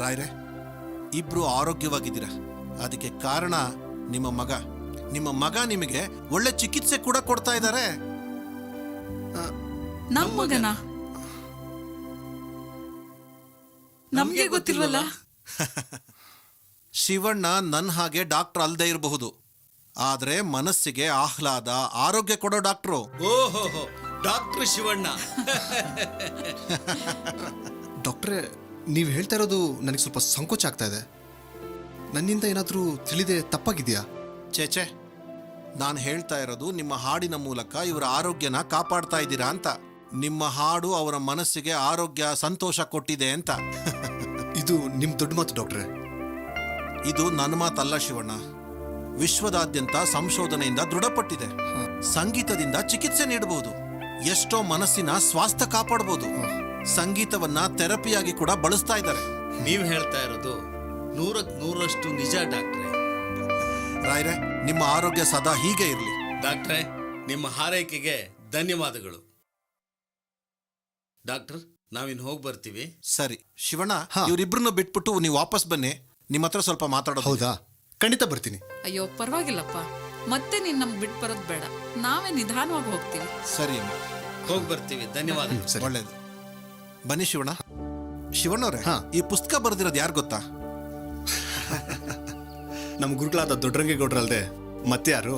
Speaker 15: ರಾಯ್ರೆ, ಇಬ್ರು ಆರೋಗ್ಯವಾಗಿದ್ದೀರಾ. ಅದಕ್ಕೆ ಕಾರಣ ನಿಮ್ಮ ಮಗ. ನಿಮ್ಮ ಮಗ ನಿಮಗೆ ಒಳ್ಳೆ ಚಿಕಿತ್ಸೆ ಕೂಡ ಕೊಡ್ತಾ ಇದ್ದಾರೆ.
Speaker 12: ನಮ್ಮ ಮಗನ ನಮ್ಗೆ ಗೊತ್ತಿಲ್ವಲ್ಲ.
Speaker 15: ಶಿವಣ್ಣ ನನ್ನ ಹಾಗೆ ಡಾಕ್ಟರ್ ಅಲ್ಲದೆ ಇರಬಹುದು, ಆದ್ರೆ ಮನಸ್ಸಿಗೆ ಆಹ್ಲಾದ ಆರೋಗ್ಯ ಕೊಡೋ ಡಾಕ್ಟ್ರು.
Speaker 11: ಓಹೋ, ಡಾಕ್ಟರ್ ಶಿವಣ್ಣ.
Speaker 5: ಡಾಕ್ಟ್ರೆ, ನೀವು ಹೇಳ್ತಾ ಇರೋದು ನನಗೆ ಸ್ವಲ್ಪ ಸಂಕೋಚ ಆಗ್ತಾ ಇದೆ. ನನ್ನಿಂದ ಏನಾದರೂ ತಿಳಿದೆ ತಪ್ಪಾಗಿದೆಯಾ?
Speaker 15: ಚೇಚೆ, ನಾನು ಹೇಳ್ತಾ ಇರೋದು ನಿಮ್ಮ ಹಾಡಿನ ಮೂಲಕ ಇವರ ಆರೋಗ್ಯನ ಕಾಪಾಡ್ತಾ ಇದ್ದೀರಾ ಅಂತ. ನಿಮ್ಮ ಹಾಡು ಅವರ ಮನಸ್ಸಿಗೆ ಆರೋಗ್ಯ ಸಂತೋಷ ಕೊಟ್ಟಿದೆ ಅಂತ.
Speaker 5: ಇದು ನಿಮ್ ದೊಡ್ಡ ಮಾತು ಡಾಕ್ಟ್ರೆ.
Speaker 15: ಇದು ನನ್ನ ಮಾತಲ್ಲ ಶಿವಣ್ಣ, ವಿಶ್ವದಾದ್ಯಂತ ಸಂಶೋಧನೆಯಿಂದ ದೃಢಪಟ್ಟಿದೆ. ಸಂಗೀತದಿಂದ ಚಿಕಿತ್ಸೆ ನೀಡಬಹುದು, ಎಷ್ಟೋ ಮನಸ್ಸಿನ ಸ್ವಾಸ್ಥ್ಯ ಕಾಪಾಡಬಹುದು. ಸಂಗೀತವನ್ನ ಥೆರಪಿಯಾಗಿ ಕೂಡ ಬಳಸ್ತಾ ಇದ್ದಾರೆ.
Speaker 11: ನೀವ್ ಹೇಳ್ತಾ ಇರೋದು 100% ನಿಜ ಡಾಕ್ಟ್ರೆ.
Speaker 15: ರಾಯ್ರೆ, ನಿಮ್ಮ ಆರೋಗ್ಯ ಸದಾ ಹೀಗೆ ಇರಲಿ.
Speaker 11: ಡಾಕ್ಟ್ರೆ, ನಿಮ್ಮ ಹಾರೈಕೆಗೆ ಧನ್ಯವಾದಗಳು. ಡಾಕ್ಟರ್, ನಾವಿನ್ ಹೋಗಿ ಬರ್ತೀವಿ.
Speaker 15: ಸರಿ ಶಿವಣ್ಣ, ಇವರಿಬ್ರನ್ನು ಬಿಟ್ಬಿಟ್ಟು ನೀವು ವಾಪಸ್ ಬನ್ನಿ. ನಿಮ್ಮ ಹತ್ರ ಸ್ವಲ್ಪ ಮಾತಾಡೋದು.
Speaker 5: ಹೌದಾ? ಖಂಡಿತ ಬರ್ತೀನಿ.
Speaker 12: ಅಯ್ಯೋ ಪರವಾಗಿಲ್ಲಪ್ಪ, ಮತ್ತೆ ನೀನ್ ನಮ್ಗೆ ಬಿಟ್ಟು ಬರೋದು ಬೇಡ. ನಾವೇ ನಿಧಾನವಾಗಿ ಹೋಗ್ತೀವಿ.
Speaker 15: ಸರಿ ಅಮ್ಮ,
Speaker 11: ಹೋಗಿ ಬರ್ತೀವಿ. ಧನ್ಯವಾದ.
Speaker 15: ಒಳ್ಳೇದು. ಬನ್ನಿ ಶಿವಣ್ಣ. ಶಿವಣ್ಣವ್ರೆ, ಈ ಪುಸ್ತಕ ಬರೆದಿರೋದು ಯಾರು ಗೊತ್ತಾ?
Speaker 5: ನಮ್ಮ ಗುರುಗಳಾದ ದೊಡ್ಡರಂಗೇಗೌಡ್ರಲ್ದೆ ಮತ್ತೆ ಯಾರು?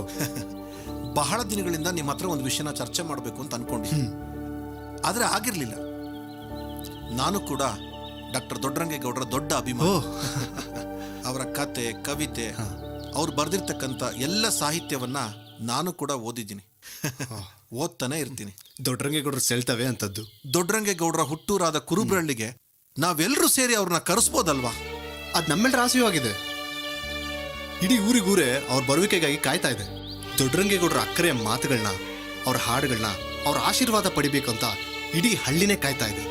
Speaker 15: ಬಹಳ ದಿನಗಳಿಂದ ನಿಮ್ಮ ಹತ್ರ ಒಂದು ವಿಷಯನ ಚರ್ಚೆ ಮಾಡಬೇಕು ಅಂತ ಅನ್ಕೊಂಡಿದ್ದೀನಿ, ಆದ್ರೆ ಆಗಿರ್ಲಿಲ್ಲ. ನಾನು ಕೂಡ ಡಾಕ್ಟರ್ ದೊಡ್ಡರಂಗೇಗೌಡರ ದೊಡ್ಡ ಅಭಿಮಾನಿ. ಅವರ ಕತೆ, ಕವಿತೆ, ಅವ್ರು ಬರೆದಿರ್ತಕ್ಕಂಥ ಎಲ್ಲ ಸಾಹಿತ್ಯವನ್ನ ನಾನು ಕೂಡ ಓದಿದ್ದೀನಿ, ಓದ್ತಾನೆ ಇರ್ತೀನಿ.
Speaker 5: ದೊಡ್ಡರಂಗೇಗೌಡರು ಸೆಳ್ತವೆ ಅಂತದ್ದು.
Speaker 15: ದೊಡ್ಡರಂಗೇಗೌಡರ ಹುಟ್ಟೂರಾದ ಕುರುಬ್ರಳ್ಳಿಗೆ ನಾವೆಲ್ಲರೂ ಸೇರಿ ಅವ್ರನ್ನ ಕರೆಸ್ಬೋದಲ್ವಾ?
Speaker 5: ಅದು ನಮ್ಮೆಲ್ಲರ ಆಸೆಯಾಗಿದೆ. ಇಡೀ ಊರಿಗೂರೇ ಅವ್ರ ಬರುವಿಕೆಗಾಗಿ ಕಾಯ್ತಾ ಇದೆ. ದೊಡ್ಡರಂಗೇಗೌಡರ ಅಕ್ಕರೆಯ ಮಾತುಗಳನ್ನ ಅವ್ರ ಹಾಡುಗಳನ್ನ ಅವ್ರ ಆಶೀರ್ವಾದ ಪಡಿಬೇಕು ಅಂತ ಇಡೀ ಹಳ್ಳಿನೇ ಕಾಯ್ತಾ ಇದೆ.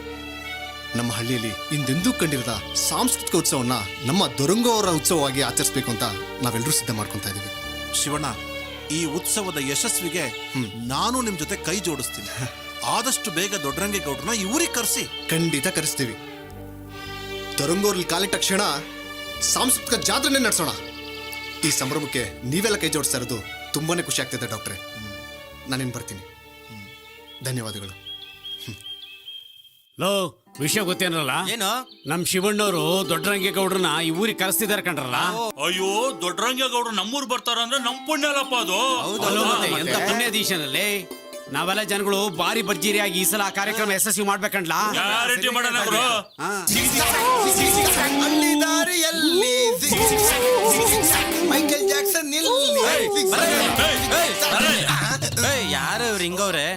Speaker 5: ನಮ್ಮ ಹಳ್ಳಿಯಲ್ಲಿ ಹಿಂದೆಂದೂ ಕಂಡಿರದ ಸಾಂಸ್ಕೃತಿಕ ಉತ್ಸವನ್ನ ನಮ್ಮ ದೊರಂಗೋ ಅವರ ಉತ್ಸವವಾಗಿ ಆಚರಿಸಬೇಕು ಅಂತ ನಾವೆಲ್ಲರೂ ಸಿದ್ಧ ಮಾಡ್ಕೊತಾ ಇದೀವಿ.
Speaker 15: ಶಿವಣ್ಣ, ಈ ಉತ್ಸವದ ಯಶಸ್ವಿಗೆ ನಾನು ನಿಮ್ ಜೊತೆ ಕೈ ಜೋಡಿಸ್ತೀನಿ. ಆದಷ್ಟು ಬೇಗ ದೊಡ್ಡರಂಗೇಗೌಡ್ರನ್ನ ಈ ಊರಿಗೆ ಕರೆಸಿ.
Speaker 5: ಖಂಡಿತ ಕರೆಸ್ತೀವಿ. ದೊರಂಗೋರ್ಲಿ ಕಾಲಿಟ್ಟ ಕ್ಷಣ ಸಾಂಸ್ಕೃತಿಕ ಜಾತ್ರೆನೇ ನಡೆಸೋಣ. ಈ ಸಂಭ್ರಮಕ್ಕೆ ನೀವೆಲ್ಲ ಕೈ ಜೋಡಿಸ್ತಾ ಇರೋದು ತುಂಬಾನೇ ಖುಷಿ ಆಗ್ತಿದೆ ಡಾಕ್ಟ್ರೆ. ನಾನೇನು ಬರ್ತೀನಿ. ಧನ್ಯವಾದಗಳು.
Speaker 16: ಲೋ, ವಿಷಯ ಗೊತ್ತೇನಲ್ಲ? ಏನು? ನಮ್ ಶಿವಣ್ಣವರು ದೊಡ್ಡರಂಗೇಗೌಡ್ರನ್ನ ಈ ಊರಿಗೆ ಕರೆಸ್ತಿದಾರೆ ಕಂಡ್ರಲ್ಲ.
Speaker 17: ಅಯ್ಯೋ, ದೊಡ್ಡರಂಗೇಗೌಡ್ರು ನಮ್ಮೂರ್ ಬರ್ತಾರ ಅಂದ್ರೆ ನಮ್ ಪುಣ್ಯಲ್ಲಪ್ಪ ಅದು.
Speaker 16: ಎಂತ ಪುಣ್ಯದೀಶನಲ್ಲಿ ನಾವೆಲ್ಲ ಜನಗಳು ಭಾರಿ ಭರ್ಜರಿಯಾಗಿ ಈ ಸಲ ಆ ಕಾರ್ಯಕ್ರಮ ಯಶಸ್ವಿ ಮಾಡ್ಬೇಕಂಡ್ಲ.
Speaker 17: ಗ್ಯಾರಂಟಿ ಮಾಡೋಣ ಗುರು.
Speaker 14: ಮೈಕಲ್ ಜಾಕ್ಸನ್
Speaker 6: ಯಾರು ಹಿಂಗವ್ರೆ?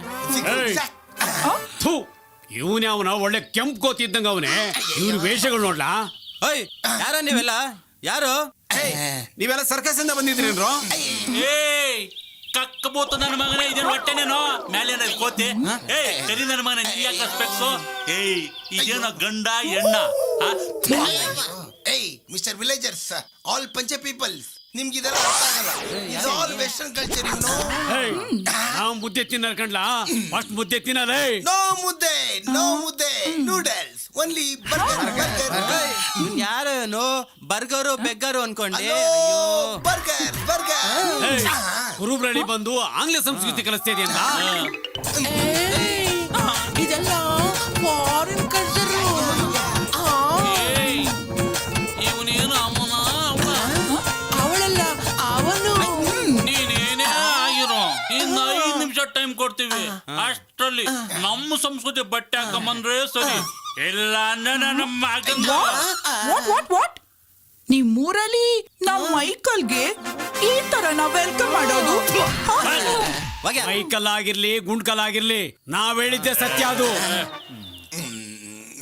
Speaker 16: ಇವನೇ ಅವನ ಒಳ್ಳೆ ಕೆಂಪು ಕೋತಿದ್ದಂಗ ಅವನೇ. ಇವ್ರ ವೇಷಗಳು ನೋಡ್ಲಾ?
Speaker 6: ಯಾರ ನೀವೆಲ್ಲ? ಯಾರು
Speaker 16: ನೀವೆಲ್ಲ ಸರ್ಕಸ್ ಇಂದ ಬಂದಿದ್ರೇನ್ರು?
Speaker 17: ಕಕ್ಕಬೋತ ನನ್ನ ಮಗನೇ, ಇದೇನು ಹೊಟ್ಟೆನೇನೋ ಮೇಲೆ ಕೋತಿ. ಸರಿ ನನ್ನ ಮಗನ, ನೀ ಯಾಕೆ ಸ್ಪೆಕ್ಸು? ಇದೇನೋ ಗಂಡ ಹೆಣ್ಣ?
Speaker 14: Mister villagers, all panche peoples, ನಿಮ್ಗೆ ಇದೆಲ್ಲ ಅರ್ಥ ಆಗಲ್ಲ. It's all western culture, you know.
Speaker 16: ನಾವು ಮುದ್ದೆ ತಿನ್ನರ್ ಕಂಡ್ಲಾ? ಫಸ್ಟ್ ಮುದ್ದೆ ತಿನ್ನಲೇ.
Speaker 14: No mudde, no mudde, noodles, only burger.
Speaker 6: ಯಾರು ಬರ್ಗರು ಬೆಗ್ಗರು ಅನ್ಕೊಂಡೆ.
Speaker 14: Burger burger.
Speaker 16: ಕುರುಬ್ರಳ್ಳಿ ಬಂದು ಆಂಗ್ಲ ಸಂಸ್ಕೃತಿ ಕಲಿಸ್ತಾ ಇದೆಯಂತ.
Speaker 14: ಇದೆಲ್ಲ ಫಾರಿನ್ ಕಲ್ಚರ್.
Speaker 17: ಇವನೇನು ಅಮ್ಮನ
Speaker 14: ಅವಳಲ್ಲ, ಅವನು.
Speaker 17: ನೀನೇನೇ ಆಗಿರೋ, ಇನ್ನು 5 ನಿಮಿಷ ಟೈಮ್ ಕೊಡ್ತೀವಿ. ಅಷ್ಟರಲ್ಲಿ ನಮ್ಮ ಸಂಸ್ಕೃತಿ ಬಟ್ಟೆ ಹಾಕಂಬಂದ್ರೆ ಸರಿ, ಇಲ್ಲ ಅಂದ್ರೆ ನನ್ನ ಮಗನ್.
Speaker 8: ವಾಟ್ ನಿಮ್ಮೂರಲ್ಲಿ ನಾವು ಮೈಕಲ್ಗೆ ಈ ತರ ನಾವು ವೆಲ್ಕಮ್ ಮಾಡೋದು?
Speaker 16: ಮೈಕಲ್ ಆಗಿರ್ಲಿ ಗುಂಡ್ಕಲ್ ಆಗಿರ್ಲಿ, ನಾವ್ ಹೇಳಿದ್ದೆ ಸತ್ಯ ಅದು.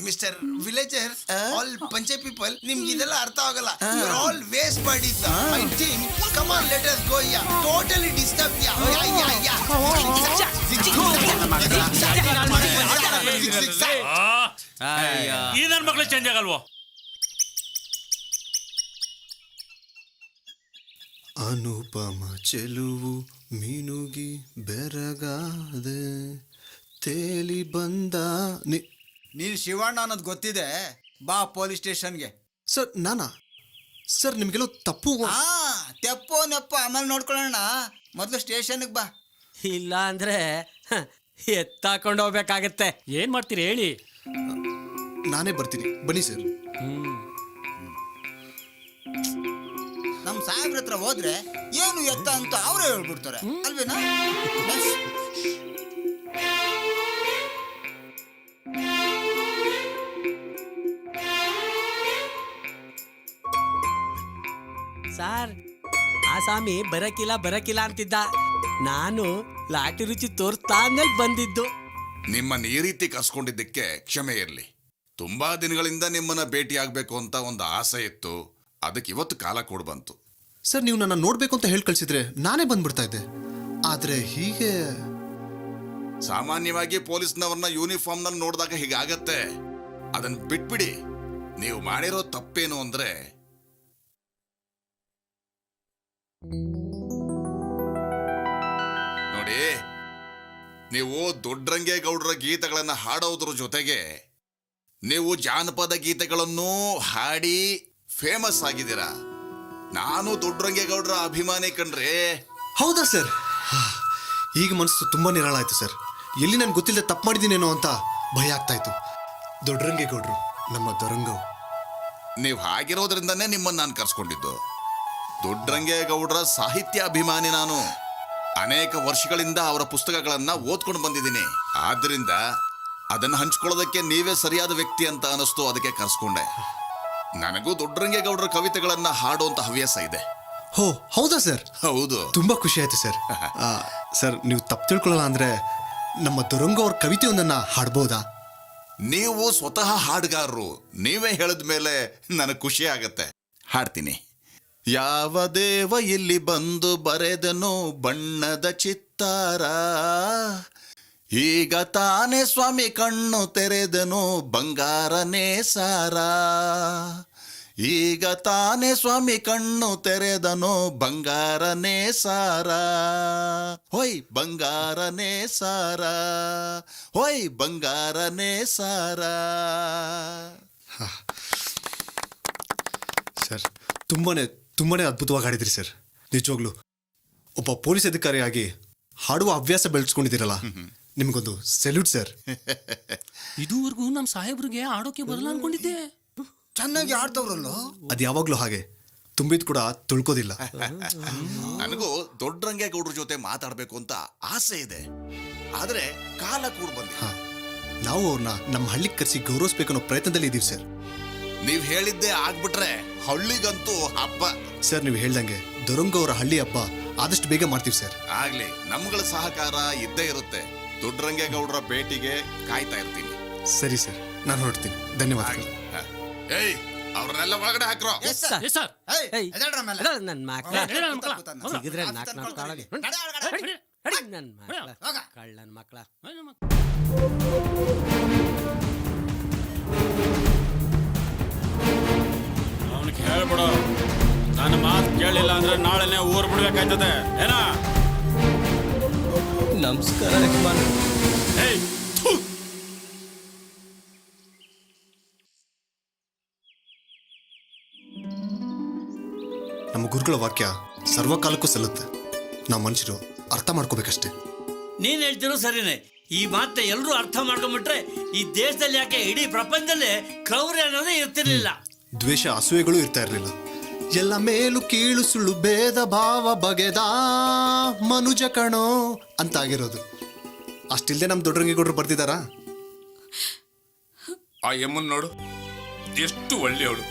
Speaker 14: Mister villagers, all panche people, ನಿಮ್ಗೆ ಇದೆಲ್ಲ ಅರ್ಥ ಆಗಲ್ಲ. You are all waste bodies. My team, come on, let us go. Yeah totally disturb.
Speaker 17: ಈ ನನ್ನ ಮಕ್ಳು ಚೇಂಜ್ ಆಗಲ್ವೋ?
Speaker 5: ಅನುಪಮ ಚೆಲುವು ಮೀನುಗಿ ಬೆರಗಾದೆ ತೇಲಿ ಬಂದ.
Speaker 18: ನೀನ್ ಶಿವಣ್ಣ ಅನ್ನೋದು ಗೊತ್ತಿದೆ, ಬಾ ಪೊಲೀಸ್ ಸ್ಟೇಷನ್ಗೆ.
Speaker 5: ಸರ್ ನಾನಾ? ಸರ್ ನಿಮ್ಗೆಲ್ಲೋ ತಪ್ಪು.
Speaker 18: ತೆಪ್ಪೋ ನೆಪ್ಪೋ ಆಮೇಲೆ ನೋಡ್ಕೊಳ್ಳೋಣ, ಮೊದಲು ಸ್ಟೇಷನ್ಗೆ ಬಾ.
Speaker 6: ಇಲ್ಲ ಅಂದ್ರೆ ಎತ್ತಾಕೊಂಡು ಹೋಗ್ಬೇಕಾಗತ್ತೆ.
Speaker 1: ಏನ್ ಮಾಡ್ತೀರಿ ಹೇಳಿ?
Speaker 5: ನಾನೇ ಬರ್ತೀನಿ, ಬನ್ನಿ ಸರ್.
Speaker 18: ನಮ್ ಸಾಹೇಬ್ರ ಹತ್ರ ಹೋದ್ರೆ ಏನು ಎತ್ತ ಅಂತ ಅವರೇ ಹೇಳ್ಬಿಡ್ತಾರೆ ಅಲ್ವೇನಾ?
Speaker 6: ಸಾರ್, ಆ ಸ್ವಾಮಿ ಬರಕಿಲ್ಲ ಅಂತಿದ್ದ. ನಾನು ಲಾಟಿ ರುಚಿ ತೋರಿಸ್ತಾ ಅಂದೇಳಿ ಬಂದಿದ್ದು.
Speaker 19: ನಿಮ್ಮನ್ನ ಈ ರೀತಿ ಕರ್ಸ್ಕೊಂಡಿದ್ದಕ್ಕೆ ಕ್ಷಮೆ ಇರಲಿ. ತುಂಬಾ ದಿನಗಳಿಂದ ನಿಮ್ಮನ್ನ ಭೇಟಿ ಆಗ್ಬೇಕು ಅಂತ ಒಂದು ಆಸೆ ಇತ್ತು, ಅದಕ್ಕೆ ಇವತ್ತು ಕಾಲ ಕೂಡ ಬಂತು.
Speaker 5: ಸರ್ ನೀವು ನನ್ನ ನೋಡ್ಬೇಕು ಅಂತ ಹೇಳಿ ಕಳ್ಸಿದ್ರೆ ನಾನೇ ಬಂದ್ಬಿಡ್ತಾ ಇದ್ದೆ. ಆದ್ರೆ ಹೀಗೆ
Speaker 19: ಸಾಮಾನ್ಯವಾಗಿ ಪೊಲೀಸ್ನವ್ರನ್ನ ಯೂನಿಫಾರ್ಮ್ ನಲ್ಲಿ ನೋಡಿದಾಗ ಹೀಗಾಗತ್ತೆ. ಅದನ್ನ ಬಿಟ್ಬಿಡಿ. ನೀವು ಮಾಡಿರೋ ತಪ್ಪೇನು ಅಂದ್ರೆ, ನೋಡಿ, ನೀವು ದೊಡ್ಡರಂಗೇಗೌಡರ ಗೀತೆಗಳನ್ನ ಹಾಡೋದ್ರ ಜೊತೆಗೆ ನೀವು ಜಾನಪದ ಗೀತೆಗಳನ್ನು ಹಾಡಿ ಫೇಮಸ್ ಆಗಿದ್ದೀರಾ. ನಾನು ದೊಡ್ಡರಂಗೇಗೌಡರ ಅಭಿಮಾನಿ ಕಣ್ರೆ.
Speaker 5: ಹೌದಾ ಸರ್? ಈಗ ಮನಸ್ಸು ತುಂಬಾ ನಿರಾಳ ಆಯ್ತು ಸರ್. ಎಲ್ಲಿ ನನ್ಗೆ ಗೊತ್ತಿಲ್ಲದೆ ತಪ್ಪು ಮಾಡಿದ್ದೀನೇನೋ ಅಂತ ಭಯ ಆಗ್ತಾ ಇತ್ತು. ದೊಡ್ಡರಂಗೇಗೌಡರು ನಮ್ಮ ದೊರಂಗವ್.
Speaker 19: ನೀವು ಹಾಗಿರೋದ್ರಿಂದನೇ ನಿಮ್ಮನ್ನು ನಾನು ಕರ್ಸ್ಕೊಂಡಿದ್ದು. ದೊಡ್ಡರಂಗೇಗೌಡರ ಸಾಹಿತ್ಯ ಅಭಿಮಾನಿ ನಾನು. ಅನೇಕ ವರ್ಷಗಳಿಂದ ಅವರ ಪುಸ್ತಕಗಳನ್ನ ಓದ್ಕೊಂಡು ಬಂದಿದ್ದೀನಿ. ಆದ್ರಿಂದ ಅದನ್ನು ಹಂಚ್ಕೊಳ್ಳೋದಕ್ಕೆ ನೀವೇ ಸರಿಯಾದ ವ್ಯಕ್ತಿ ಅಂತ ಅನಿಸ್ತು, ಅದಕ್ಕೆ ಕರ್ಸ್ಕೊಂಡೆ. ನನಗೂ ದೊಡ್ಡರಂಗೇಗೌಡರ ಕವಿತೆಗಳನ್ನ ಹಾಡುವಂತ ಹವ್ಯಾಸ ಇದೆ.
Speaker 5: ಹೋ ಹೌದಾ ಸರ್?
Speaker 19: ಹೌದು.
Speaker 5: ತುಂಬಾ ಖುಷಿ ಆಯ್ತು ಸರ್. ಸರ್ ನೀವು ತಪ್ಪು ತಿಳ್ಕೊಳ್ಳಲ್ಲ ಅಂದ್ರೆ ನಮ್ಮ ದೊರಂಗ ಅವ್ರ ಕವಿತೆಯೊಂದನ್ನ ಹಾಡ್ಬೋದಾ?
Speaker 19: ನೀವು ಸ್ವತಃ ಹಾಡುಗಾರರು, ನೀವೇ ಹೇಳಿದ ಮೇಲೆ ನನಗೆ ಖುಷಿ ಆಗತ್ತೆ. ಹಾಡ್ತೀನಿ. ಯಾವ ದೇವ ಇಲ್ಲಿ ಬಂದು ಬರೆದನು ಬಣ್ಣದ ಚಿತ್ತಾರ, ಈಗ ತಾನೇ ಸ್ವಾಮಿ ಕಣ್ಣು ತೆರೆದನು ಬಂಗಾರನೇ ಸಾರ, ಈಗ ತಾನೇ ಸ್ವಾಮಿ ಕಣ್ಣು ತೆರೆದನು ಬಂಗಾರನೇ ಸಾರ, ಹೊಯ್ ಬಂಗಾರನೇ ಸಾರ, ಹೊಯ್ ಬಂಗಾರನೇ ಸಾರ.
Speaker 5: ಸರ್ ತುಂಬಾನೇ ಅದ್ಭುತವಾಗಿ ಹಾಡಿದ್ರಿ ಸರ್. ನಿಜವಾಗ್ಲು ಒಬ್ಬ ಪೊಲೀಸ್ ಅಧಿಕಾರಿಯಾಗಿ ಹಾಡುವ ಹವ್ಯಾಸ ಬೆಳೆಸ್ಕೊಂಡಿದ್ದೀರಲ್ಲ, ನಿಮಗೊಂದು ಸೆಲ್ಯೂಟ್ ಸರ್.
Speaker 16: ಇದುವರೆಗೂ ನಮ್ಮ ಸಾಹೇಬ್ರಿಗೆ ಆಡೋಕೆ ಬರಲ್ಲ ಅನ್ಕೊಂಡಿದ್ದೆ.
Speaker 18: ಚೆನ್ನಾಗಿ ಆಡ್ತವ್ರಲ್ಲೋ.
Speaker 5: ಅದು ಯಾವಾಗ್ಲೂ ಹಾಗೆ, ತುಂಬಿದ್ ಕೂಡ ತುಳ್ಕೋದಿಲ್ಲ.
Speaker 19: ನನಗೂ ದೊಡ್ಡರಂಗೇಗೌಡ್ರ ಜೊತೆ ಮಾತಾಡ್ಬೇಕು ಅಂತ ಆಸೆ ಇದೆ, ಆದ್ರೆ ಕಾಲ ಕೂಡ ಬಂದಿಲ್ಲ.
Speaker 5: ನಾವು ಅವ್ರನ್ನ ನಮ್ಮ ಹಳ್ಳಿಗೆ ಕರೆಸಿ ಗೌರವಿಸ್ಬೇಕು ಅನ್ನೋ ಪ್ರಯತ್ನದಲ್ಲಿ ಇದೀವಿ ಸರ್.
Speaker 19: ನೀವ್ ಹೇಳಿದ್ದೆ ಆಗ್ಬಿಟ್ರೆ ಹಳ್ಳಿಗಂತೂ ಹಬ್ಬ.
Speaker 5: ಸರ್ ನೀವು ಹೇಳ್ದಂಗೆ ದೊರಂಗ ಅವರ ಹಳ್ಳಿ ಹಬ್ಬ ಆದಷ್ಟು ಬೇಗ ಮಾಡ್ತೀವಿ ಸರ್.
Speaker 19: ಆಗ್ಲಿ, ನಮ್ಗಳ ಸಹಕಾರ ಇದ್ದೇ ಇರುತ್ತೆ. ದೊಡ್ಡರಂಗೇಗೌಡ್ರ ಭೇಟಿಗೆ ಕಾಯ್ತಾ ಇರ್ತೀನಿ.
Speaker 5: ಸರಿ ಸರ್, ನಾನು ಹೊರಡ್ತೀನಿ. ಧನ್ಯವಾದಗಳು.
Speaker 19: ಏಯ್, ಅವ್ರನ್ನೆಲ್ಲ ಒಳಗಡೆ ಹಾಕ್ರೋ.
Speaker 18: ನನ್ ಮಕ್ಳ ಸಿಗಿದ್ರೆ ನಾಲ್ಕು ನನ್ ಮಕ್ಳ ಕಳ್ಳನ್ ಮಕ್ಳ.
Speaker 17: ಅವನಿಗೆ ಹೇಳ್ಬಿಡು, ನನ್ನ ಮಾತು ಕೇಳಿಲ್ಲ ಅಂದ್ರೆ ನಾಳೆನೆ ಊರ್ ಬಿಡ್ಬೇಕಾಯ್ತದೆ ಏನ.
Speaker 6: ನಮಸ್ಕಾರ ಯಜಮಾನ್.
Speaker 5: ನಮ್ಮ ಗುರುಗಳ ವಾಕ್ಯ ಸರ್ವಕಾಲಕ್ಕೂ ಸಲ್ಲುತ್ತೆ. ನಾವು ಮನುಷ್ಯರು ಅರ್ಥ ಮಾಡ್ಕೋಬೇಕಷ್ಟೇ.
Speaker 6: ನೀನ್ ಹೇಳ್ತಿರೋ ಸರಿನೇ. ಈ ಮಾತನ್ನ ಎಲ್ಲರೂ ಅರ್ಥ ಮಾಡ್ಕೊಂಡ್ಬಿಟ್ರೆ ಈ ದೇಶದಲ್ಲಿ ಯಾಕೆ ಇಡೀ ಪ್ರಪಂಚದಲ್ಲೇ ಕ್ರೌರ್ಯ ಅನ್ನೋದೇ ಇರ್ತಿರ್ಲಿಲ್ಲ.
Speaker 5: ದ್ವೇಷ ಅಸೂಯೆಗಳು ಇರ್ತಾ ಇರಲಿಲ್ಲ. ಎಲ್ಲ ಮೇಲು ಕೀಳು ಸುಳ್ಳು ಭೇದ ಭಾವ ಬಗೆದ ಮನುಜ ಕಣೋ ಅಂತ ಆಗಿರೋದು. ಅಷ್ಟಿಲ್ದೆ ನಮ್ಮ ದೊಡ್ಡರಂಗೇಗೌಡರು ಬರ್ತಿದಾರಾ?
Speaker 7: ಆ ಯಮ್ಮನ್ ನೋಡು, ಎಷ್ಟು ಒಳ್ಳೆಯವಳು.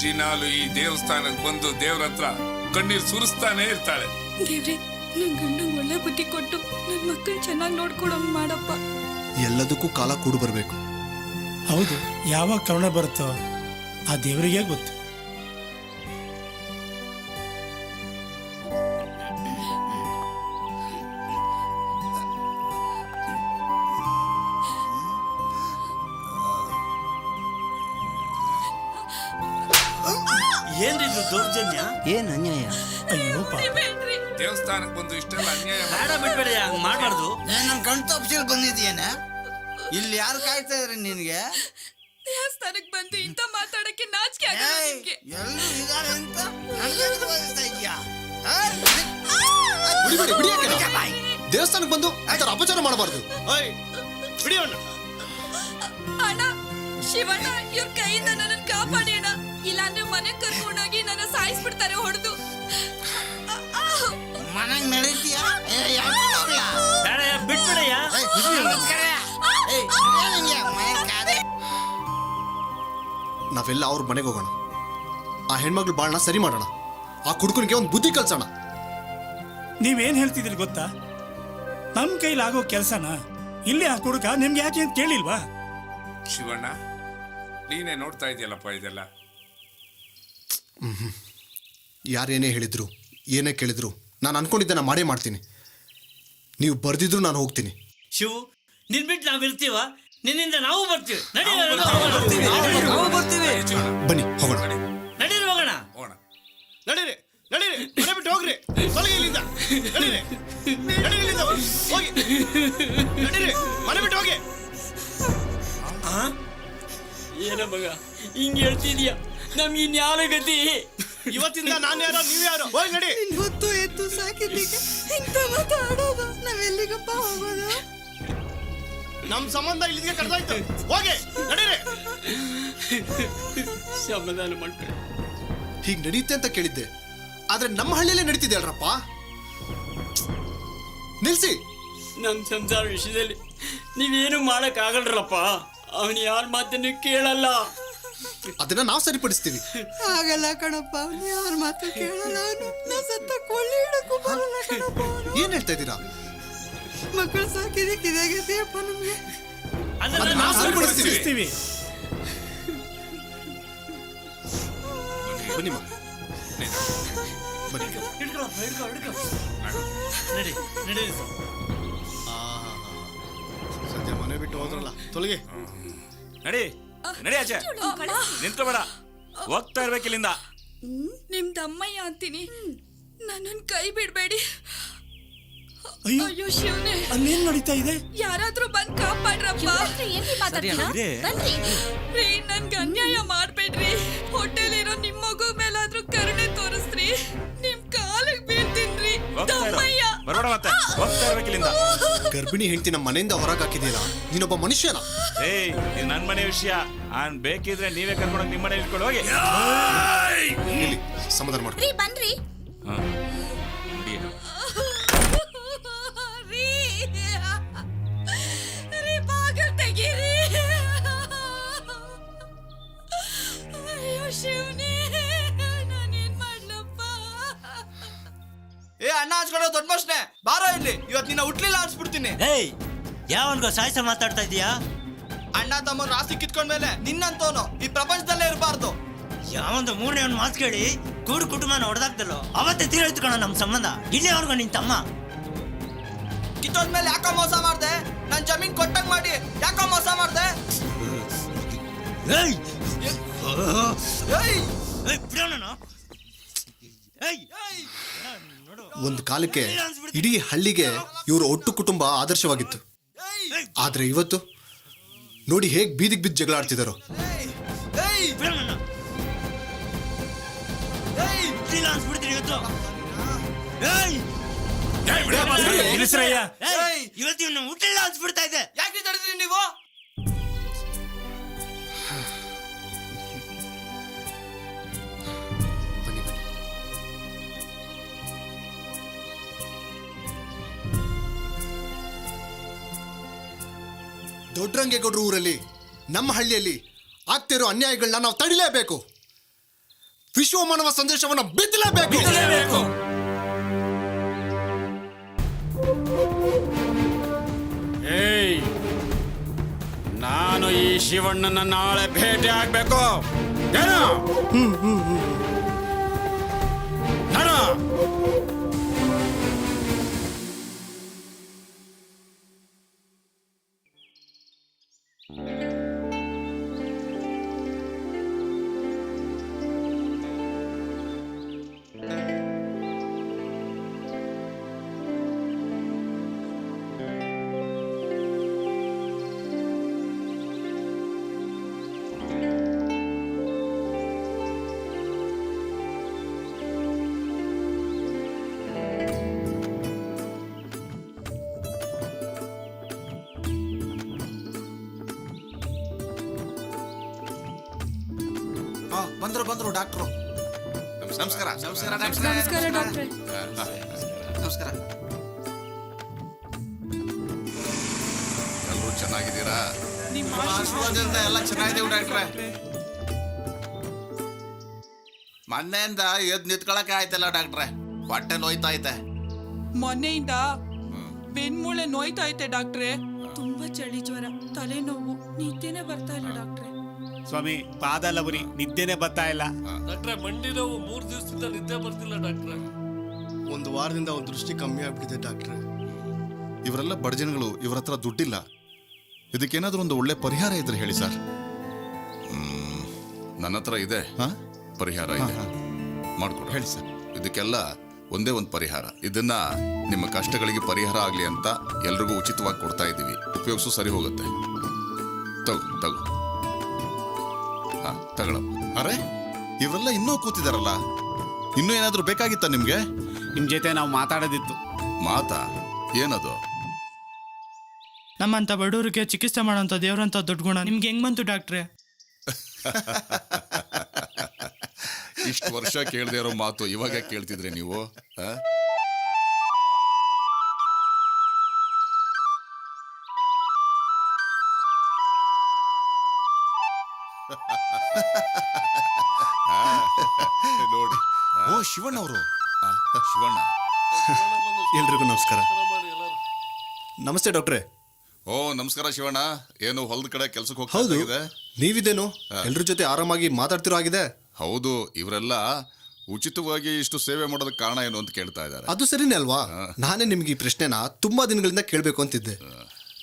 Speaker 7: ಜಿನಾಲು ಈ ದೇವಸ್ಥಾನಕ್ಕೆ ಬಂದು ದೇವ್ರ ಹತ್ರ ಕಣ್ಣೀರು ಸುರಿಸ್ತಾನೆ ಇರ್ತಾಳೆ.
Speaker 8: ದೇವ್ರೆ, ನನ್ ಗಂಡ ಒಳ್ಳೆ ಬುದ್ಧಿ ಕೊಟ್ಟು ನನ್ ಮಕ್ಕಳು ಚೆನ್ನಾಗಿ ನೋಡ್ಕೊಡಂಗ್ ಮಾಡಪ್ಪ.
Speaker 5: ಎಲ್ಲದಕ್ಕೂ ಕಾಲ ಕೂಡು ಬರಬೇಕು.
Speaker 20: ಹೌದು, ಯಾವಾಗ ಕರುಣೆ ಬರುತ್ತೋ ಆ ದೇವರಿಗೆ ಗೊತ್ತು.
Speaker 6: ಏನ್ರಿದು ದೌರ್ಜನ್ಯ?
Speaker 18: ಏನ್ ಅನ್ಯಾಯ?
Speaker 20: ಅಯ್ಯೋ
Speaker 7: ದೇವಸ್ಥಾನಕ್ಕೆ ಬಂದು ಇಷ್ಟೆಲ್ಲ ಅನ್ಯಾಯ
Speaker 6: ಬೇಡ ಬಿಟ್ಬೇಡಿ, ಹಂಗ್ ಮಾಡ್ಬಾರ್ದು.
Speaker 18: ನನ್ ಕಣ್ ತಪ್ಪಿಸಿ ಬಂದಿದ್ಯೇನ? ಇಲ್ಲಿ ಯಾರು ಕಾಯ್ತಾ ಇದ್ರಿ ನಿನ್ಗೆ?
Speaker 8: ದೇವಸ್ಥಾನಕ್ಕೆ ಬಂದು ಇಂತ ಮಾತಾಡಕ್ಕೆ ನಾಚಿಕೆ ಆಗಲ್ಲ ನಿಮ್ಗೆ?
Speaker 18: ಎಲ್ಲರೂ ಇದಾರೆ ಅಂತ ನನಗೆ ತೋರಿಸ್ತಾ ಇದ್ಯಾ?
Speaker 5: ದೇವಸ್ಥಾನಕ್ಕೆ ಬಂದು ಅಪಚಾರ ಮಾಡಬಾರ್ದು.
Speaker 8: ಅಣ್ಣ, ಶಿವಣ್ಣ, ಇವ್ರ ಕೈಯಿಂದ ನನ್ನ ಕಾಪಾಡಿ ಅಣ್ಣ. ಇಲ್ಲಾಂದ್ರೆ ಮನೆಗ್ ಕರ್ಕೊಂಡೋಗಿ ನನ್ನ ಸಾಯಿಸ್ಬಿಡ್ತಾರೆ ಹೊಡೆದು.
Speaker 18: ಮನೆಗ್ ನಡೀತೀಯಾ?
Speaker 6: ಬೇಡ, ಬಿಟ್ಬಿಡಯ್ಯ.
Speaker 5: ನಾವೆಲ್ಲ ಅವ್ರ ಮನೆಗೆ ಹೋಗೋಣ. ಆ ಹೆಣ್ಮಕ್ಳು ಬಾಳ್ನ ಸರಿ ಮಾಡೋಣ. ಆ ಕುಡುಕನಿಗೆ ಒಂದು ಬುದ್ಧಿ ಕಲ್ಸೋಣ.
Speaker 20: ನೀವೇನ್ ಹೇಳ್ತಿದ್ರಿ ಗೊತ್ತಾ? ನಮ್ ಕೈಲಾಗೋ ಕೆಲ್ಸನ ಇಲ್ಲಿ ಆ ಕುಡುಕ ನಿಮ್ಗೆ ಯಾಕೆ ಅಂತ ಕೇಳಿಲ್ವಾ?
Speaker 7: ಶಿವಣ್ಣ, ನೀನೇ ನೋಡ್ತಾ ಇದೆಯಲ್ಲಪ್ಪ ಇದೆಲ್ಲ.
Speaker 5: ಯಾರೇನೇ ಹೇಳಿದ್ರು, ಏನೇ ಕೇಳಿದ್ರು, ನಾನು ಅನ್ಕೊಂಡಿದ್ದೆ ನಾನು ಮಾಡೇ ಮಾಡ್ತೀನಿ. ನೀವು ಬರ್ದಿದ್ರು ನಾನು ಹೋಗ್ತೀನಿ.
Speaker 6: ಶಿವು, ನಿನ್ ಬಿಟ್ಟು ನಾವ್ ಇರ್ತೀವ? ನಿನ್ನಿಂದ ನಾವು ಬರ್ತೀವಿ.
Speaker 5: ಬನ್ನಿ ಹೋಗೋಣ.
Speaker 6: ನಡೀರಿ ಹೋಗೋಣ.
Speaker 10: ನಡೀರಿ ನಡೀರಿ, ಮನೆ ಬಿಟ್ಟು ಹೋಗ್ರಿ. ತೊಲಗಿ ಇಲ್ಲಿಂದ. ನಡೀರಿ ನಡೀರಿ, ಇಲ್ಲಿಂದ ಹೋಗಿ. ನಡೀರಿ, ಮನೆ ಬಿಟ್ಟು ಹೋಗಿ.
Speaker 6: ಏನ ಮಗ ಹಿಂಗ್ ಹೇಳ್ತಿದ್ಯಾ? ನಮ್ಗೆ ಇನ್ಯಾರ ಗತಿ?
Speaker 10: ಇವತ್ತಿಂದ ನಾನು ಯಾರೋ ನೀವು ಯಾರೋ. ಹೋಗಿ ನಡಿ.
Speaker 8: ಹೊತ್ತು ಎತ್ತು ಸಾಕಿದ್ದೀಗ ಇಂಥ ಮಾತಾಡೋದು ನಾವೆಲ್ಲಿಗಪ್ಪ ಹೋಗೋದು?
Speaker 10: ನಮ್ ಸಂಬಂಧ ಇಲ್ಲಿಗೆ ಕಡ್ದಾಯ್ತು. ಹೋಗಿ ನಡೀರಿ.
Speaker 6: ಸಮಾಧಾನ ಮಾಡ್ಕೊಳ್ಳಿ.
Speaker 5: ಹೀಗೆ ನಡೀತೆ ಅಂತ ಕೇಳಿದ್ದೆ, ಆದ್ರೆ ನಮ್ಮ ಹಳ್ಳಿಯಲ್ಲೇ ನಡೀತಿದೆ ಅಲ್ರಪ್ಪ. ನಿಲ್ಸಿ.
Speaker 6: ನಮ್ ಸಂಸಾರ ವಿಷಯದಲ್ಲಿ ನೀವೇನು ಮಾಡಕ್ ಆಗಲ್ರಪ್ಪ. ಅವನು ಯಾರ ಮಾತನ್ನು ಕೇಳಲ್ಲ.
Speaker 5: ಅದನ್ನ ನಾವು ಸರಿಪಡಿಸ್ತೀವಿ.
Speaker 8: ಆಗಲ್ಲ ಕಣಪ್ಪ, ಯಾರ ಮಾತು ಕೇಳಲ್ಲ. ನಾ ಸತ್ತ ಕೊಳ್ಳಿ ಹಿಡಕ್ಕೂ ಬರಲ್ಲ ಕಣಪ್ಪ.
Speaker 5: ಏನ್ ಹೇಳ್ತಾ ಇದ್ದೀರಾ?
Speaker 8: ಮಕ್ಕಳು ಸಾಕಿದಕ್ಕೆ ಇದಾಗೈತೆಯಪ್ಪ ನಮ್ಗೆ.
Speaker 5: ಅದನ್ನ ನಾವು ಸರಿಪಡಿಸ್ತೀವಿ. ಬನ್ನಿಮ್ಮ.
Speaker 7: ಪ್ರಶ್ನೆ ಇದೆ.
Speaker 6: ನಡಿ ನಡಿ
Speaker 5: ಸದ್ಯ ಮನೆ ಬಿಟ್ಟು ಹೋದ್ರಲ್ಲ ತೊಲಗಿ.
Speaker 21: ನಡಿ ನಡಿ ಆಚೆ ನಿಂತ್ಕೋಬೇಡ, ಹೋಗ್ತಾ ಇರ್ಬೇಕಿಲ್ಲಿಂದ.
Speaker 8: ನಿಮ್ದಮ್ಮಯ್ಯ ಅಂತೀನಿ, ನನ್ನನ್ ಕೈ ಬಿಡ್ಬೇಡಿ.
Speaker 20: ಅಯ್ಯೋ
Speaker 8: ಅಯ್ಯೋ ಶಿವನೇ,
Speaker 20: ಅಲ್ಲೇನ್ ನಡೀತಾ ಇದೆ?
Speaker 8: ಯಾರಾದ್ರೂ ಬಂದ್ ಕಾಪಾಡ್ರಪ್ಪ. ರೀ, ನನ್ಗೆ ಅನ್ಯಾಯ ಮಾಡ್ಬೇಡ್ರಿ. ಹೊಟ್ಟೆಲಿರೋ ನಿಮ್ ಮಗು ಮೇಲಾದ್ರೂ ಕರುಣೆ ತೋರಿಸ್ರಿ. ನಿಮ್ ಕಾಲಿಗೆ ಬೀಳ್ತೀನ್ರಿ. ದಮ್ಮಯ್ಯ
Speaker 21: ಬರೋಣ ಮತ್ತೆ, ಹೋಗ್ತಾ ಇರ್ಬೇಕಿಲ್ಲಿಂದ.
Speaker 5: ಗರ್ಭಿಣಿ ಹೆಂಡತಿ ನಮ್ಮ ಮನೆಯಿಂದ ಹೊರಗೆ ಹಾಕಿದೀಯಲ್ಲ, ನೀನೊಬ್ಬ ಮನುಷ್ಯನ?
Speaker 21: ಏಯ್, ಇದು ನನ್ ಮನೆ ವಿಷಯ. ಬೇಕಿದ್ರೆ ನೀವೇ ಕರ್ಕೊಂಡೋಗಿ ನಿಮ್ಮ ಮನೆ ಇಟ್ಕೊಂಡು ಹೋಗಿ.
Speaker 5: ಇಲ್ಲಿ ಸಮಾಧಾನ ಮಾಡ್ಕೊ.
Speaker 8: ರೀ ಬನ್ರಿ. ರೀ ಬಾಗಿಲು ತೆಗೀರಿ. ಅಯ್ಯೋ ಶಿವನೇ, ನಾನೇನ್ ಮಾಡ್ಲಪ್ಪ?
Speaker 22: ಏ ಅಣ್ಣ ಹಚ್ಕೊಡೋ ದೊಡ್ಡ ಮಸ್ನೆ, ಬಾರೋ ಇಲ್ಲಿ. ಇವತ್ತು ನಿನ್ನ ಹುಟ್ಲಿಲ್ಲ ಅನ್ಸ್ಬಿಡ್ತೀನಿ.
Speaker 6: ಏಯ್, ಯಾವನ್ಗೋ ಸಾಯ್ಸ ಮಾತಾಡ್ತಾ ಇದೀಯಾ?
Speaker 22: ಅಣ್ಣ ತಮ್ಮ ರಾಸ್ತಿ ಕಿತ್ಕೊಂಡ್ಮೇಲೆ ನಿನ್ನಂತವನು ಈ ಪ್ರಪಂಚದಲ್ಲೇ ಇರಬಾರ್ದು.
Speaker 6: ಯಾವಂದು ಮೂರನೇ ಒಂದು ಮಾತು ಕೇಳಿ ಕೂಡು ಕುಟುಂಬನ ಹೊಡೆದಾಕ್ದಲ್ಲೋ ಅವತ್ತೇ ತೀರೋಯ್ತು ಕಣ ನಮ್ಮ ಸಂಬಂಧ. ಇಲ್ಲೇ ಅವ್ರಿಗ ನಿನ್ ತಮ್ಮ
Speaker 22: ಕಿತ್ತೋದ್ಮೇಲೆ ಯಾಕೋ ಮೋಸ ಮಾಡ್ದೆ? ನನ್ ಜಮೀನ್ ಕೊಟ್ಟಂಗ್ ಮಾಡಿ ಯಾಕೋ ಮೋಸ ಮಾಡ್ದೆ?
Speaker 6: ಏಯ್
Speaker 22: ಏಯ್
Speaker 5: ಒಂದು ಕಾಲಕ್ಕೆ ಇಡೀ ಹಳ್ಳಿಗೆ ಇವರು ಒಟ್ಟು ಕುಟುಂಬ ಆದರ್ಶವಾಗಿತ್ತು. ಆದ್ರೆ ಇವತ್ತು ನೋಡಿ ಹೇಗ್ ಬೀದಿಗೆ ಬಿದ್ದು ಜಗಳ ಆಡ್ತಿದಾರೋ.
Speaker 6: ಇವತ್ತು ಹುಟ್ಟಿಲ್ಲ ಅನ್ಸ್ಬಿಡ್ತಾ ಇದೆ.
Speaker 22: ಯಾಕೆ ತಡೆದ್ರಿ ನೀವು?
Speaker 5: ದೊಡ್ಡರಂಗೇಗೌಡರು ಊರಲ್ಲಿ, ನಮ್ಮ ಹಳ್ಳಿಯಲ್ಲಿ ಆಗ್ತಿರೋ ಅನ್ಯಾಯಗಳನ್ನ ನಾವು ತಡಿಲೇಬೇಕು. ವಿಶ್ವಮಾನವ ಸಂದೇಶವನ್ನ ಬಿತ್ತಲೇಬೇಕು.
Speaker 16: ಏಯ್, ನಾನು ಈ ಶಿವಣ್ಣನ ನಾಳೆ ಭೇಟಿ ಆಗ್ಬೇಕು. ಏನು ನಡ.
Speaker 15: ಬಂದ್ರು ಡಾಕ್ಟ್ರು.
Speaker 19: ನಮಸ್ಕಾರ.
Speaker 2: ನಮಸ್ಕಾರ ಡಾಕ್ಟ್ರೆ.
Speaker 19: ನಮಸ್ಕಾರ. ಎಲ್ಲರೂ ಚೆನ್ನಾಗಿದ್ದೀರಾ?
Speaker 22: ನಿಮ್ಮ ಆಶೀರ್ವಾದದಿಂದ ಎಲ್ಲ ಚೆನ್ನಾಗಿದ್ದೀವಿ ಡಾಕ್ಟ್ರೆ.
Speaker 19: ಮೊನ್ನೆಯಿಂದ ಎದ್ದು ನಿಂತ್ಕೊಳಕ್ಕೆ ಆಯ್ತಲ್ಲ ಡಾಕ್ಟ್ರೆ, ಹೊಟ್ಟೆ ನೋಯ್ತಾ ಐತೆ.
Speaker 14: ಮೊನ್ನೆಯಿಂದ ಬೆನ್ಮೂಳೆ ನೋಯ್ತಾ ಐತೆ ಡಾಕ್ಟ್ರೆ. ತುಂಬಾ ಚಳಿ ಜ್ವರ, ತಲೆನೋವು, ನಿದ್ದೆನೆ ಬರ್ತಾ ಇಲ್ಲ ಡಾಕ್ಟ್ರೆ.
Speaker 16: ಸ್ವಾಮಿ ಪಾದ ಲವರಿ, ನಿದ್ದೆನೆ ಬರ್ತಾ ಇಲ್ಲ
Speaker 17: ಡಾಕ್ಟ್ರೆ. ಮಂಡಿ ನೋವು 3 ದಿವಸದಿಂದ ನಿದ್ದೆ ಬರ್ತಿಲ್ಲ ಡಾಕ್ಟ್ರೆ.
Speaker 5: ಒಂದು ವಾರದಿಂದ ಒಂದು ದೃಷ್ಟಿ ಕಮ್ಮಿ ಆಗ್ಬಿಟ್ಟಿದೆ ಡಾಕ್ಟ್ರೆ.
Speaker 19: ಇವರೆಲ್ಲ ಬಡಜನಗಳು, ಇವ್ರ ಹತ್ರ ದುಡ್ಡಿಲ್ಲ. ಇದಕ್ಕೇನಾದ್ರೂ ಒಂದು ಒಳ್ಳೆ ಪರಿಹಾರ ಇದ್ರೆ ಹೇಳಿ ಸರ್. ನನ್ನ ಹತ್ರ ಇದೆ ಪರಿಹಾರ ಇದೆ, ಮಾಡ್ಕೊಡು. ಹೇಳಿ ಸರ್. ಇದಕ್ಕೆಲ್ಲ ಒಂದೇ ಒಂದು ಪರಿಹಾರ. ಇದನ್ನ ನಿಮ್ಮ ಕಷ್ಟಗಳಿಗೆ ಪರಿಹಾರ ಆಗ್ಲಿ ಅಂತ ಎಲ್ರಿಗೂ ಉಚಿತವಾಗಿ ಕೊಡ್ತಾ ಇದ್ದೀವಿ. ಉಪಯೋಗಿಸು, ಸರಿ ಹೋಗುತ್ತೆ. ತಗೋ ತಗೊಳ. ಅರೆ, ಇವರೆಲ್ಲ ಇನ್ನೂ ಕೂತಿದಾರಲ್ಲ, ಇನ್ನೂ ಏನಾದ್ರೂ ಬೇಕಾಗಿತ್ತ ನಿಮ್ಗೆ?
Speaker 16: ನಿಮ್ ಜೊತೆ ನಾವು ಮಾತಾಡೋದಿತ್ತು.
Speaker 19: ಮಾತಾ? ಏನದು?
Speaker 23: ನಮ್ಮಂತ ಬಡವರಿಗೆ ಚಿಕಿತ್ಸೆ ಮಾಡೋಂಥ ದೇವ್ರಂತ ದೊಡ್ಡ ಗುಣ ನಿಮ್ಗೆ ಹೆಂಗ್ ಬಂತು ಡಾಕ್ಟ್ರೆ?
Speaker 19: ಇಷ್ಟು ವರ್ಷ ಕೇಳದೆ ಇರೋ ಮಾತು ಇವಾಗ ಕೇಳ್ತಿದ್ರೆ ನೀವು? ನೋಡಿ. ಓ ಶಿವಣ್ಣ ಅವರು. ಶಿವಣ್ಣ,
Speaker 5: ಎಲ್ರಿಗೂ ನಮಸ್ಕಾರ. ನಮಸ್ತೆ ಡಾಕ್ಟ್ರೆ.
Speaker 19: ಓ ನಮಸ್ಕಾರ ಶಿವಣ್ಣ. ಏನು ಹೊಲದ ಕಡೆ ಕೆಲ್ಸಕ್ಕೆ ಹೋಗ್ತಾ
Speaker 5: ಹೌದು.
Speaker 19: ಇದೆ?
Speaker 5: ನೀವಿದೇನು ಎಲ್ರ ಜೊತೆ ಆರಾಮಾಗಿ ಮಾತಾಡ್ತಿರೋ ಆಗಿದೆ?
Speaker 19: ಹೌದು. ಇವರೆಲ್ಲ ಉಚಿತವಾಗಿ ಇಷ್ಟು ಸೇವೆ ಮಾಡೋದಕ್ಕೆ ಕಾರಣ ಏನು ಅಂತ ಕೇಳ್ತಾ ಇದ್ದಾರೆ.
Speaker 5: ಅದು ಸರಿನೇ ಅಲ್ವಾ? ನಾನೇ ನಿಮ್ಗೆ ಈ ಪ್ರಶ್ನೆನ ತುಂಬಾ ದಿನಗಳಿಂದ ಕೇಳಬೇಕು ಅಂತಿದ್ದೆ.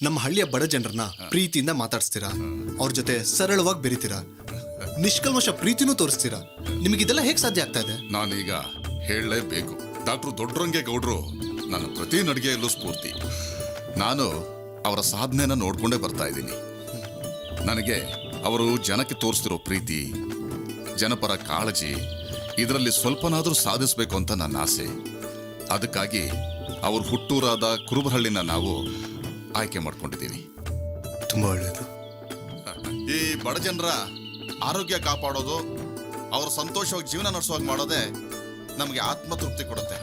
Speaker 5: ನಮ್ಮ ಹಳ್ಳಿಯ ಬಡ ಜನರನ್ನ ಪ್ರೀತಿಯಿಂದ ಮಾತಾಡಿಸ್ತೀರಾ, ಅವ್ರ ಜೊತೆ ಸರಳವಾಗಿ ಬೆರಿತೀರಾ, ನಿಷ್ಕಲ್ಮಶ ಪ್ರೀತಿನೂ ತೋರಿಸ್ತೀರಾ. ನಿಮಗೆ ಇದೆಲ್ಲ ಹೇಗೆ ಸಾಧ್ಯ ಆಗ್ತಾ ಇದೆ?
Speaker 19: ನಾನೀಗ ಹೇಳಲೇಬೇಕು. ಡಾಕ್ಟರ್ ದೊಡ್ಡರಂಗೇಗೌಡರು ನನ್ನ ಪ್ರತಿ ನಡಿಗೆಯಲ್ಲೂ ಸ್ಫೂರ್ತಿ. ನಾನು ಅವರ ಸಾಧನೆನ ನೋಡ್ಕೊಂಡೇ ಬರ್ತಾ ಇದ್ದೀನಿ. ನನಗೆ ಅವರು ಜನಕ್ಕೆ ತೋರಿಸ್ತಿರೋ ಪ್ರೀತಿ, ಜನಪರ ಕಾಳಜಿ, ಇದರಲ್ಲಿ ಸ್ವಲ್ಪನಾದರೂ ಸಾಧಿಸಬೇಕು ಅಂತ ನನ್ನ ಆಸೆ. ಅದಕ್ಕಾಗಿ ಅವ್ರ ಹುಟ್ಟೂರಾದ ಕುರುಬರಹಳ್ಳಿನ ನಾವು ಆಯ್ಕೆ ಮಾಡ್ಕೊಂಡಿದ್ದೀವಿ.
Speaker 5: ತುಂಬಾ ಒಳ್ಳೆಯದು.
Speaker 19: ಈ ಬಡ ಜನರ ಆರೋಗ್ಯ ಕಾಪಾಡೋದು, ಅವ್ರ ಸಂತೋಷವಾಗಿ ಜೀವನ ನಡೆಸುವಾಗ ಮಾಡೋದೇ ನಮಗೆ ಆತ್ಮತೃಪ್ತಿ ಕೊಡುತ್ತೆ.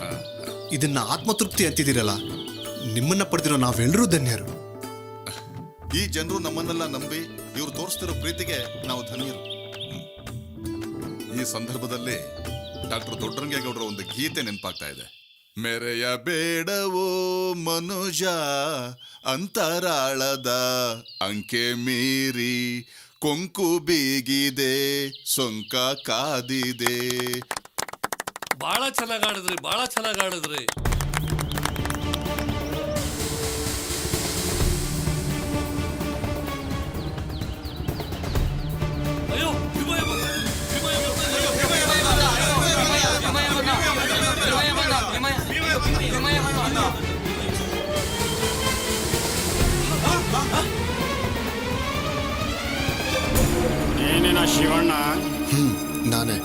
Speaker 5: ಇದನ್ನ ಆತ್ಮತೃಪ್ತಿ ಅಂತಿದ್ದೀರಲ್ಲ, ನಿಮ್ಮನ್ನ ಪಡೆದಿರೋ ನಾವೆಲ್ಲರೂ ಧನ್ಯರು.
Speaker 19: ಈ ಜನರು ನಮ್ಮನ್ನೆಲ್ಲ ನಂಬಿ ಇವ್ರು ತೋರಿಸ್ತಿರೋ ಪ್ರೀತಿಗೆ ನಾವು ಧನ್ಯರು. ಈ ಸಂದರ್ಭದಲ್ಲಿ ಡಾಕ್ಟರ್ ದೊಡ್ಡರಂಗೇಗೌಡರ ಒಂದು ಗೀತೆ ನೆನಪಾಗ್ತಾ ಇದೆ. ಮೆರೆಯ ಬೇಡವೋ ಮನುಜ ಅಂತರಾಳದ ಅಂಕೆ ಮೀರಿ, ಕೊಂಕು ಬೀಗಿದೆ ಸೊಂಕ ಕಾದಿದೆ.
Speaker 3: ಬಹಳ ಚೆನ್ನಾಗಿ ಆಡಿದ್ರಿ, ಬಹಳ ಚೆನ್ನಾಗಿ ಆಡಿದ್ರಿ. ಅಯ್ಯೋ
Speaker 16: ಏನೇನ ಶಿವಣ್ಣ?
Speaker 5: ನಾನೇ.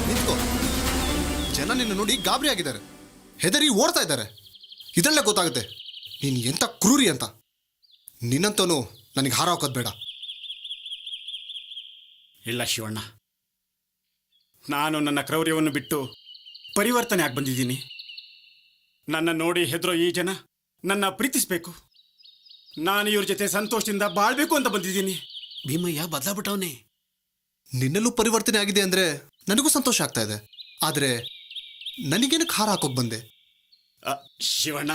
Speaker 5: ನಿಂತ್ಕೋ. ಜನ ನಿನ್ನ ನೋಡಿ ಗಾಬರಿ ಆಗಿದ್ದಾರೆ, ಹೆದರಿ ಓಡ್ತಾ ಇದ್ದಾರೆ. ಇದರಲ್ಲೇ ಗೊತ್ತಾಗುತ್ತೆ ನೀನು ಎಂತ ಕ್ರೂರಿ ಅಂತ. ನಿನ್ನಂತವನು ನನಗೆ ಹಾರ ಹಾಕೋದು ಬೇಡ.
Speaker 16: ಇಲ್ಲ ಶಿವಣ್ಣ, ನಾನು ನನ್ನ ಕ್ರೌರ್ಯವನ್ನು ಬಿಟ್ಟು ಪರಿವರ್ತನೆ ಆಗಿ ಬಂದಿದ್ದೀನಿ. ನನ್ನ ನೋಡಿ ಹೆದರೋ ಈ ಜನ ನನ್ನ ಪ್ರೀತಿಸಬೇಕು, ನಾನು ಇವ್ರ ಜೊತೆ ಸಂತೋಷದಿಂದ ಬಾಳ್ಬೇಕು ಅಂತ ಬಂದಿದ್ದೀನಿ. ಭೀಮಯ್ಯ ಬದಲಾಗ್ಬಿಟ್ಟವನೇ.
Speaker 5: ನಿನ್ನಲ್ಲೂ ಪರಿವರ್ತನೆ ಆಗಿದೆ ಅಂದ್ರೆ ನನಗೂ ಸಂತೋಷ ಆಗ್ತಾ ಇದೆ. ಆದರೆ ನನಗೇನಕ್ಕೆ ಹಾರ ಹಾಕೋಕ್ ಬಂದೆ?
Speaker 16: ಶಿವಣ್ಣ,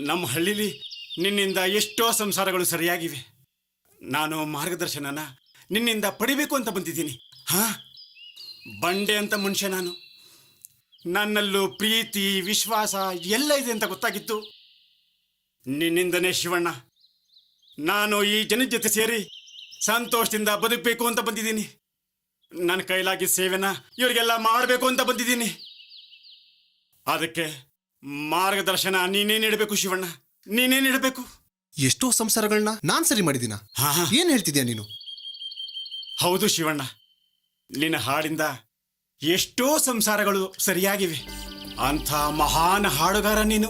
Speaker 16: ನಮ್ಮ ಹಳ್ಳಿಲಿ ನಿನ್ನಿಂದ ಎಷ್ಟೋ ಸಂಸಾರಗಳು ಸರಿಯಾಗಿವೆ. ನಾನು ಮಾರ್ಗದರ್ಶನನ ನಿನ್ನಿಂದ ಪಡಿಬೇಕು ಅಂತ ಬಂದಿದ್ದೀನಿ. ಹಾ, ಬಂಡೆ ಅಂತ ಮನುಷ್ಯ ನಾನು. ನನ್ನಲ್ಲೂ ಪ್ರೀತಿ ವಿಶ್ವಾಸ ಎಲ್ಲ ಇದೆ ಅಂತ ಗೊತ್ತಾಗಿತ್ತು ನಿನ್ನಿಂದನೇ ಶಿವಣ್ಣ. ನಾನು ಈ ಜನದ ಜೊತೆ ಸೇರಿ ಸಂತೋಷದಿಂದ ಬದುಕಬೇಕು ಅಂತ ಬಂದಿದ್ದೀನಿ. ನನ್ನ ಕೈಲಾಗಿ ಸೇವೆನ ಇವರಿಗೆಲ್ಲ ಮಾಡಬೇಕು ಅಂತ ಬಂದಿದ್ದೀನಿ. ಅದಕ್ಕೆ ಮಾರ್ಗದರ್ಶನ ನೀನೇ ನೀಡಬೇಕು ಶಿವಣ್ಣ, ನೀನೇ ನೀಡಬೇಕು.
Speaker 5: ಎಷ್ಟೋ ಸಂಸಾರಗಳನ್ನ ನಾನ್ ಸರಿ ಮಾಡಿದೀನ? ಏನ್ ಹೇಳ್ತಿದ್ಯಾ ನೀನು?
Speaker 16: ಹೌದು ಶಿವಣ್ಣ, ನಿನ್ನ ಹಾಡಿಂದ ಎಷ್ಟೋ ಸಂಸಾರಗಳು ಸರಿಯಾಗಿವೆ. ಅಂಥ ಮಹಾನ್ ಹಾಡುಗಾರ ನೀನು.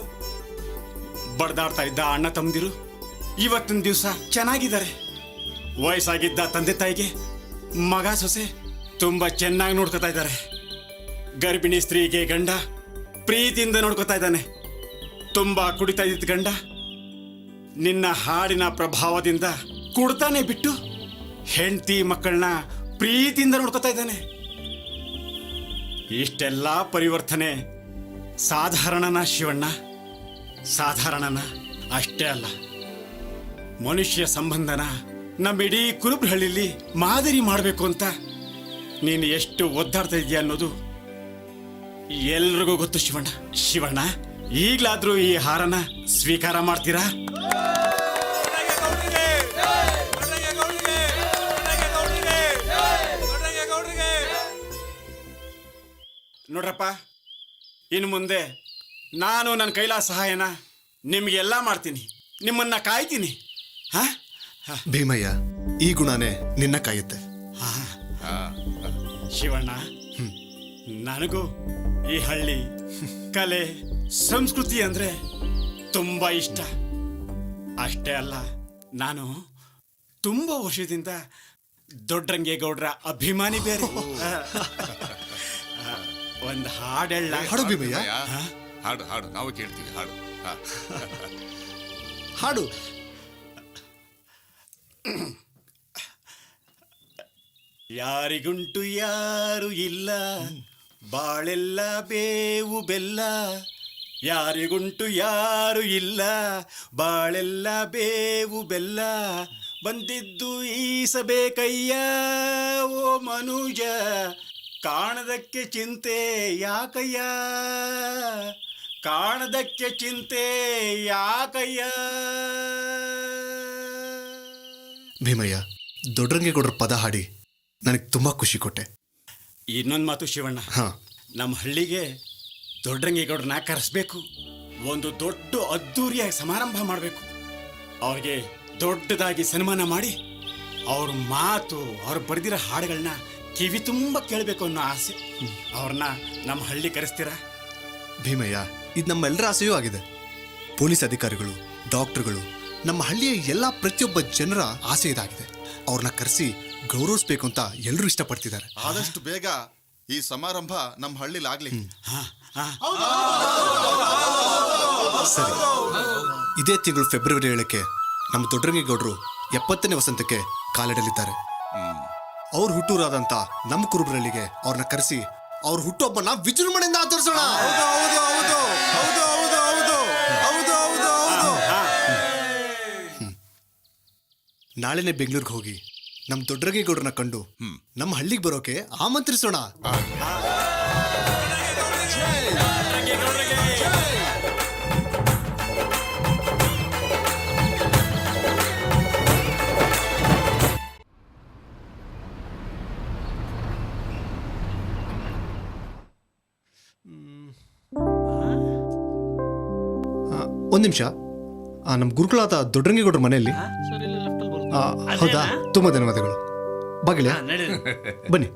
Speaker 16: ಬಡ್ದಾಡ್ತಾ ಇದ್ದ ಅಣ್ಣ ತಮ್ಮದಿರು ಇವತ್ತಿನ ದಿವಸ ಚೆನ್ನಾಗಿದ್ದಾರೆ. ವಯಸ್ಸಾಗಿದ್ದ ತಂದೆ ತಾಯಿಗೆ ಮಗ ಸೊಸೆ ತುಂಬಾ ಚೆನ್ನಾಗಿ ನೋಡ್ಕೊತಾ ಇದ್ದಾರೆ. ಗರ್ಭಿಣಿ ಸ್ತ್ರೀಗೆ ಗಂಡ ಪ್ರೀತಿಯಿಂದ ನೋಡ್ಕೊತಾ ಇದ್ದಾನೆ. ತುಂಬಾ ಕುಡಿತಾ ಇದ್ದ ಗಂಡ ನಿನ್ನ ಹಾಡಿನ ಪ್ರಭಾವದಿಂದ ಕುಡ್ತಾನೆ ಬಿಟ್ಟು ಹೆಂಡತಿ ಮಕ್ಕಳನ್ನ ಪ್ರೀತಿಯಿಂದ ನೋಡ್ಕೊತಾ ಇದ್ದಾನೆ. ಇಷ್ಟೆಲ್ಲ ಪರಿವರ್ತನೆ ಸಾಧಾರಣನ ಶಿವಣ್ಣ? ಸಾಧಾರಣನ? ಅಷ್ಟೇ ಅಲ್ಲ, ಮನುಷ್ಯ ಸಂಬಂಧನ ನಮ್ಮಿಡೀ ಕುರುಬ್ರಹಳ್ಳಿಲಿ ಮಾದರಿ ಮಾಡಬೇಕು ಅಂತ ನೀನು ಎಷ್ಟು ಒದ್ದಾಡ್ತಾ ಇದೆಯಾ ಅನ್ನೋದು ಎಲ್ರಿಗೂ ಗೊತ್ತು ಶಿವಣ್ಣ. ಶಿವಣ್ಣ, ಈಗಲಾದ್ರೂ ಈ ಹಾರನ ಸ್ವೀಕಾರ ಮಾಡ್ತೀರಾ? ನೋಡ್ರಪ್ಪ, ಇನ್ನು ಮುಂದೆ ನಾನು ನನ್ನ ಕೈಲಾದ ಸಹಾಯನ ನಿಮಗೆಲ್ಲ ಮಾಡ್ತೀನಿ, ನಿಮ್ಮನ್ನ ಕಾಯ್ತೀನಿ. ಹಾ
Speaker 5: ಭೀಮಯ್ಯ, ಈ ಗುಣನೇ ನಿನ್ನ ಕಾಯುತ್ತೆ.
Speaker 16: ಶಿವಣ್ಣ, ನನಗೂ ಈ ಹಳ್ಳಿ ಕಲೆ ಸಂಸ್ಕೃತಿ ಅಂದ್ರೆ ತುಂಬಾ ಇಷ್ಟ. ಅಷ್ಟೇ ಅಲ್ಲ, ನಾನು ತುಂಬಾ ವರ್ಷದಿಂದ ದೊಡ್ಡರಂಗೇಗೌಡರ ಅಭಿಮಾನಿ ಬೇರೆ. ಒಂದು ಹಾಡೆಲ್ಲ
Speaker 5: ಹಾಡು ಭೀಮಯ್ಯ.
Speaker 19: ಹಾಡು ಹಾಡು, ನಾವು ಕೇಳ್ತೀವಿ. ಹಾಡು
Speaker 5: ಹಾಡು.
Speaker 16: ಯಾರಿಗುಂಟು ಯಾರು ಇಲ್ಲ ಬಾಳೆಲ್ಲ ಬೇವು ಬೆಲ್ಲ ಯಾರಿಗುಂಟು ಯಾರು ಇಲ್ಲ, ಬಾಳೆಲ್ಲ ಬೇವು ಬೆಲ್ಲ ಬಂದಿದ್ದು ಈಸಬೇಕಯ್ಯ. ಓ ಮನುಜ ಕಾಣದಕ್ಕೆ ಚಿಂತೆ ಯಾಕಯ್ಯ, ಕಾಣದಕ್ಕೆ ಚಿಂತೆ ಯಾಕಯ್ಯ.
Speaker 5: ಭೀಮಯ್ಯ, ದೊಡ್ಡರಂಗೇಗೌಡರ ಪದ ಹಾಡಿ ನನಗೆ ತುಂಬಾ ಖುಷಿ ಕೊಟ್ಟೆ.
Speaker 16: ಇನ್ನೊಂದು ಮಾತು ಶಿವಣ್ಣ, ನಮ್ಮ ಹಳ್ಳಿಗೆ ದೊಡ್ಡರಂಗೇಗೌಡರನ್ನ ಕರೆಸ್ಬೇಕು. ಒಂದು ದೊಡ್ಡ ಅದ್ದೂರಿಯ ಸಮಾರಂಭ ಮಾಡಬೇಕು. ಅವ್ರಿಗೆ ದೊಡ್ಡದಾಗಿ ಸನ್ಮಾನ ಮಾಡಿ ಅವ್ರ ಮಾತು, ಅವ್ರು ಬರೆದಿರೋ ಹಾಡುಗಳನ್ನ ಕಿವಿ ತುಂಬ ಕೇಳಬೇಕು ಅನ್ನೋ ಆಸೆ. ಅವ್ರನ್ನ ನಮ್ಮ ಹಳ್ಳಿ ಕರೆಸ್ತೀರಾ?
Speaker 5: ಭೀಮಯ್ಯ, ಇದು ನಮ್ಮೆಲ್ಲರ ಆಸೆಯೂ ಆಗಿದೆ. ಪೊಲೀಸ್ ಅಧಿಕಾರಿಗಳು, ಡಾಕ್ಟರ್ಗಳು, ನಮ್ಮ ಹಳ್ಳಿಯ ಎಲ್ಲ ಪ್ರತಿಯೊಬ್ಬ ಜನರ ಆಸೆ ಇದಾಗಿದೆ. ಅವ್ರನ್ನ ಕರೆಸಿ ಗೌರವಿಸ್ಬೇಕು ಅಂತ ಎಲ್ಲರೂ ಇಷ್ಟಪಡ್ತಿದ್ದಾರೆ.
Speaker 19: ಆದಷ್ಟು ಬೇಗ ಈ ಸಮಾರಂಭ ನಮ್ಮ ಹಳ್ಳಿಲಿ ಆಗ್ಲಿ.
Speaker 5: ಸರಿ, ಇದೇ ತಿಂಗಳು ಫೆಬ್ರವರಿ 7ಕ್ಕೆ ನಮ್ಮ ದೊಡ್ಡರಂಗೇಗೌಡರು 70ನೇ ವಸಂತಕ್ಕೆ ಕಾಲಿಡಲಿದ್ದಾರೆ. ಅವ್ರ ಹುಟ್ಟೂರಾದಂತ ನಮ್ಮ ಕುರುಬರಳ್ಳಿಗೆ ಅವ್ರನ್ನ ಕರೆಸಿ ಅವ್ರ ಹುಟ್ಟುಹಬ್ಬನ ವಿಜೃಂಭಣೆಯಿಂದ ಆಚರಿಸೋಣ. ನಾಳೆನೆ ಬೆಂಗಳೂರಿಗೆ ಹೋಗಿ ನಮ್ಮ ದೊಡ್ಡರಂಗೇಗೌಡರನ್ನ ಕಂಡು ನಮ್ಮ ಹಳ್ಳಿಗೆ ಬರೋಕೆ ಆಮಂತ್ರಿಸೋಣ. ಒಂದು ನಿಮಿಷ, ನಮ್ಮ ಗುರುಗಳಾದ ದೊಡ್ಡರಂಗೇಗೌಡರ ಮನೆಯಲ್ಲಿ. ಹೌದಾ? ತುಂಬಾ ಧನ್ಯವಾದಗಳು. ಬಾಗಿಲ ಬನ್ನಿ.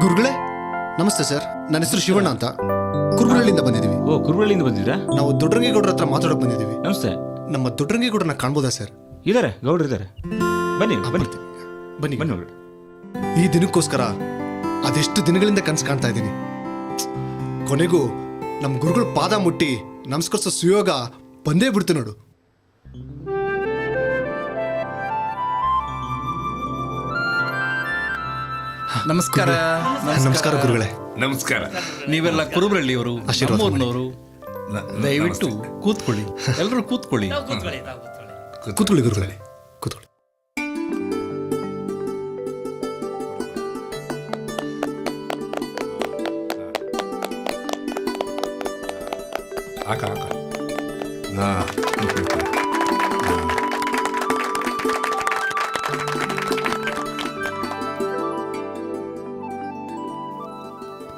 Speaker 5: ಗುರುಗಳೇ ನಮಸ್ತೆ ಸರ್. ನನ್ನ ಹೆಸರು ಶಿವಣ್ಣ ಅಂತ, ಕುರುಬರಳ್ಳಿಯಿಂದ ಬಂದಿದ್ದೀವಿ.
Speaker 4: ಓ, ಕುರುಬರಳ್ಳಿಯಿಂದ ಬಂದಿದ್ದೀರಾ?
Speaker 5: ನಾವು ದೊಡ್ಡರಂಗೇಗೌಡರ ಹತ್ರ ಮಾತಾಡೋಕೆ ಬಂದಿದ್ದೀವಿ.
Speaker 4: ನಮಸ್ತೆ.
Speaker 5: ನಮ್ಮ ದೊಡ್ಡರಂಗೇಗೌಡರನ್ನ ಕಾಣ್ಬೋದಾ ಸರ್?
Speaker 4: ಇದಾರೆ, ಗೌಡ್ರು ಇದ್ದಾರೆ. ಬನ್ನಿ ಬನ್ನಿ
Speaker 5: ಬನ್ನಿ
Speaker 4: ಬನ್ನಿ.
Speaker 5: ಈ ದಿನಕ್ಕೋಸ್ಕರ ಅದೆಷ್ಟು ದಿನಗಳಿಂದ ಕನಸು ಕಾಣ್ತಾ ಇದ್ದೀನಿ. ಕೊನೆಗೂ ನಮ್ಮ ಗುರುಗಳ ಪಾದ ಮುಟ್ಟಿ ನಮಸ್ಕರಿಸೋ ಸುಯೋಗ ಬಂದೇ ಬಿಡ್ತು ನೋಡು.
Speaker 9: ನಮಸ್ಕಾರ.
Speaker 5: ನಮಸ್ಕಾರ ಗುರುಗಳೇ.
Speaker 21: ನಮಸ್ಕಾರ.
Speaker 9: ನೀವೆಲ್ಲ ಕುರುಬರಳ್ಳಿಯವರು, ನಮ್ಮೂರಿನವರು. ದಯವಿಟ್ಟು ಕೂತ್ಕೊಳ್ಳಿ, ಎಲ್ಲರೂ ಕೂತ್ಕೊಳ್ಳಿ.
Speaker 5: ಕೂತ್ಕೊಳ್ಳಿ ಗುರುಗಳೇ, ಕೂತ್ಕೊಳ್ಳಿ.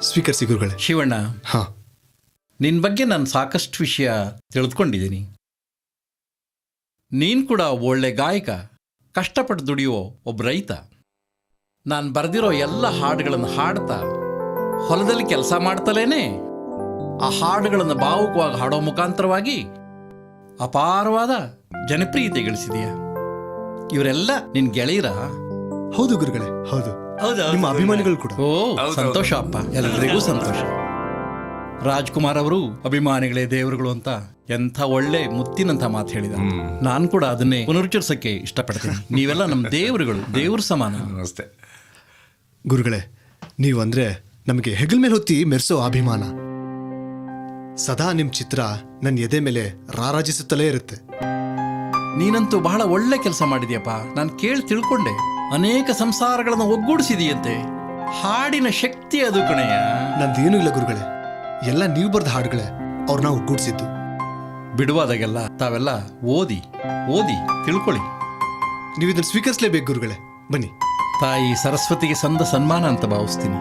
Speaker 5: ಸ್ವೀಕರಿಸಿ ಗುರುಗಳೇ.
Speaker 9: ಶಿವಣ್ಣ, ನಿನ್ನ ಬಗ್ಗೆ ನಾನು ಸಾಕಷ್ಟು ವಿಷಯ ತಿಳಿದುಕೊಂಡಿದ್ದೀನಿ. ನೀನು ಕೂಡ ಒಳ್ಳೆ ಗಾಯಕ, ಕಷ್ಟಪಟ್ಟು ದುಡಿಯೋ ಒಬ್ಬ ರೈತ. ನಾನು ಬರೆದಿರೋ ಎಲ್ಲ ಹಾಡುಗಳನ್ನು ಹಾಡ್ತಾ ಹೊಲದಲ್ಲಿ ಕೆಲಸ ಮಾಡ್ತಲೇನೆ ಆ ಹಾಡುಗಳನ್ನು ಭಾವುಕವಾಗಿ ಹಾಡೋ ಮುಖಾಂತರವಾಗಿ ಅಪಾರವಾದ ಜನಪ್ರಿಯತೆ ಗಳಿಸಿದೆಯಾ. ಇವರೆಲ್ಲ ನಿನ್ ಗೆಳೆಯರ?
Speaker 5: ಹೌದು ಗುರುಗಳೇ, ಹೌದು. ನಿಮ್ಮ ಅಭಿಮಾನಿಗಳು ಕೂಡ.
Speaker 9: ಓ, ಸಂತೋಷ ಅಪ್ಪ, ಎಲ್ರಿಗೂ ಸಂತೋಷ. ರಾಜ್ಕುಮಾರ್ ಅವರು ಅಭಿಮಾನಿಗಳೇ ದೇವರುಗಳು ಅಂತ ಎಂಥ ಒಳ್ಳೆ ಮುತ್ತಿನಂತ ಮಾತು ಹೇಳಿದ. ನಾನು ಕೂಡ ಅದನ್ನೇ ಪುನರುಚ್ಚರಿಸಕ್ಕೆ ಇಷ್ಟಪಡ್ತೀನಿ. ನೀವೆಲ್ಲ ನಮ್ಮ ದೇವರುಗಳು, ದೇವ್ರ ಸಮಾನ.
Speaker 21: ಅಷ್ಟೇ
Speaker 5: ಗುರುಗಳೇ, ನೀವು ಅಂದ್ರೆ ನಮಗೆ ಹೆಗಲ ಮೇಲೆ ಹೊತ್ತಿ ಮೆರೆಸೋ ಅಭಿಮಾನ. ಸದಾ ನಿಮ್ ಚಿತ್ರ ನನ್ನ ಎದೆ ಮೇಲೆ ರಾರಾಜಿಸುತ್ತಲೇ ಇರುತ್ತೆ.
Speaker 9: ನೀನಂತೂ ಬಹಳ ಒಳ್ಳೆ ಕೆಲಸ ಮಾಡಿದ್ಯಪ್ಪ. ನಾನು ಕೇಳಿ ತಿಳ್ಕೊಂಡೆ, ಅನೇಕ ಸಂಸಾರಗಳನ್ನು ಒಗ್ಗೂಡಿಸಿದೆಯಂತೆ. ಹಾಡಿನ ಶಕ್ತಿ ಅದು ಕಣೆಯ.
Speaker 5: ನಂದೇನು ಇಲ್ಲ ಗುರುಗಳೇ, ಎಲ್ಲ ನೀವು ಬರೆದ ಹಾಡುಗಳೇ ಅವ್ರನ್ನ ಒಗ್ಗೂಡಿಸಿದ್ದು.
Speaker 9: ಬಿಡುವಾದಾಗೆಲ್ಲ ತಾವೆಲ್ಲ ಓದಿ ಓದಿ ತಿಳ್ಕೊಳ್ಳಿ.
Speaker 5: ನೀವು ಇದನ್ನು ಸ್ವೀಕರಿಸಲೇಬೇಕು ಗುರುಗಳೇ. ಬನ್ನಿ.
Speaker 9: ತಾಯಿ ಸರಸ್ವತಿಗೆ ಸಂದ ಸನ್ಮಾನ ಅಂತ ಭಾವಿಸ್ತೀನಿ.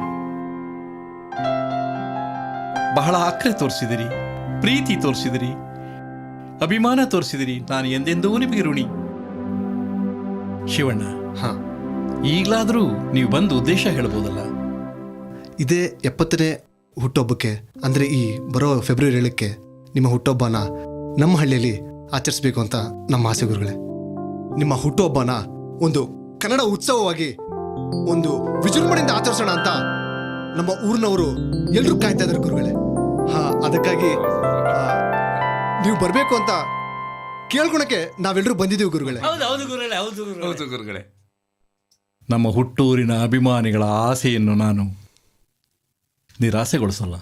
Speaker 9: ಬಹಳ ಅಕ್ರೆ ತೋರಿಸಿದಿರಿ, ಪ್ರೀತಿ ತೋರಿಸಿದಿರಿ, ಅಭಿಮಾನ ತೋರಿಸಿದಿರಿ. ನಾನು ಎಂದೆಂದೂ ನಿಮಗೆ ಋಣಿ. ಶಿವಣ್ಣ, ಈಗಲಾದರೂ ನೀವು ಬಂದು ಉದ್ದೇಶ ಹೇಳ್ಬೋದಲ್ಲ?
Speaker 5: ಇದೇ 70ನೇ ಹುಟ್ಟುಹಬ್ಬಕ್ಕೆ, ಅಂದರೆ ಈ ಬರೋ ಫೆಬ್ರವರಿ 7ಕ್ಕೆ ನಿಮ್ಮ ಹುಟ್ಟುಹಬ್ಬನ ನಮ್ಮ ಹಳ್ಳಿಯಲ್ಲಿ ಆಚರಿಸಬೇಕು ಅಂತ ನಮ್ಮ ಆಸೆ ಗುರುಗಳೇ. ನಿಮ್ಮ ಹುಟ್ಟುಹಬ್ಬನ ಒಂದು ಕನ್ನಡ ಉತ್ಸವವಾಗಿ ಒಂದು ವಿಜೃಂಭಣೆಯಿಂದ ಆಚರಿಸೋಣ ಅಂತ ನಮ್ಮ ಊರಿನವರು ಎಲ್ಲರೂ ಕಾಯ್ತಾ ಇದ್ದಾರೆ ಗುರುಗಳೇ. ಅದಕ್ಕಾಗಿ ನೀವು ಬರಬೇಕು ಅಂತ ಕೇಳ್ಕೊಳಕ್ಕೆ ನಾವೆಲ್ಲರೂ ಬಂದಿದ್ದೀವಿ ಗುರುಗಳೇ.
Speaker 6: ಹೌದು ಗುರುಗಳೇ, ಹೌದು
Speaker 21: ಹೌದು ಗುರುಗಳೇ.
Speaker 9: ನಮ್ಮ ಹುಟ್ಟೂರಿನ ಅಭಿಮಾನಿಗಳ ಆಸೆಯನ್ನು ನಾನು ನಿರಾಸೆಗೊಳಿಸಲ್ಲ.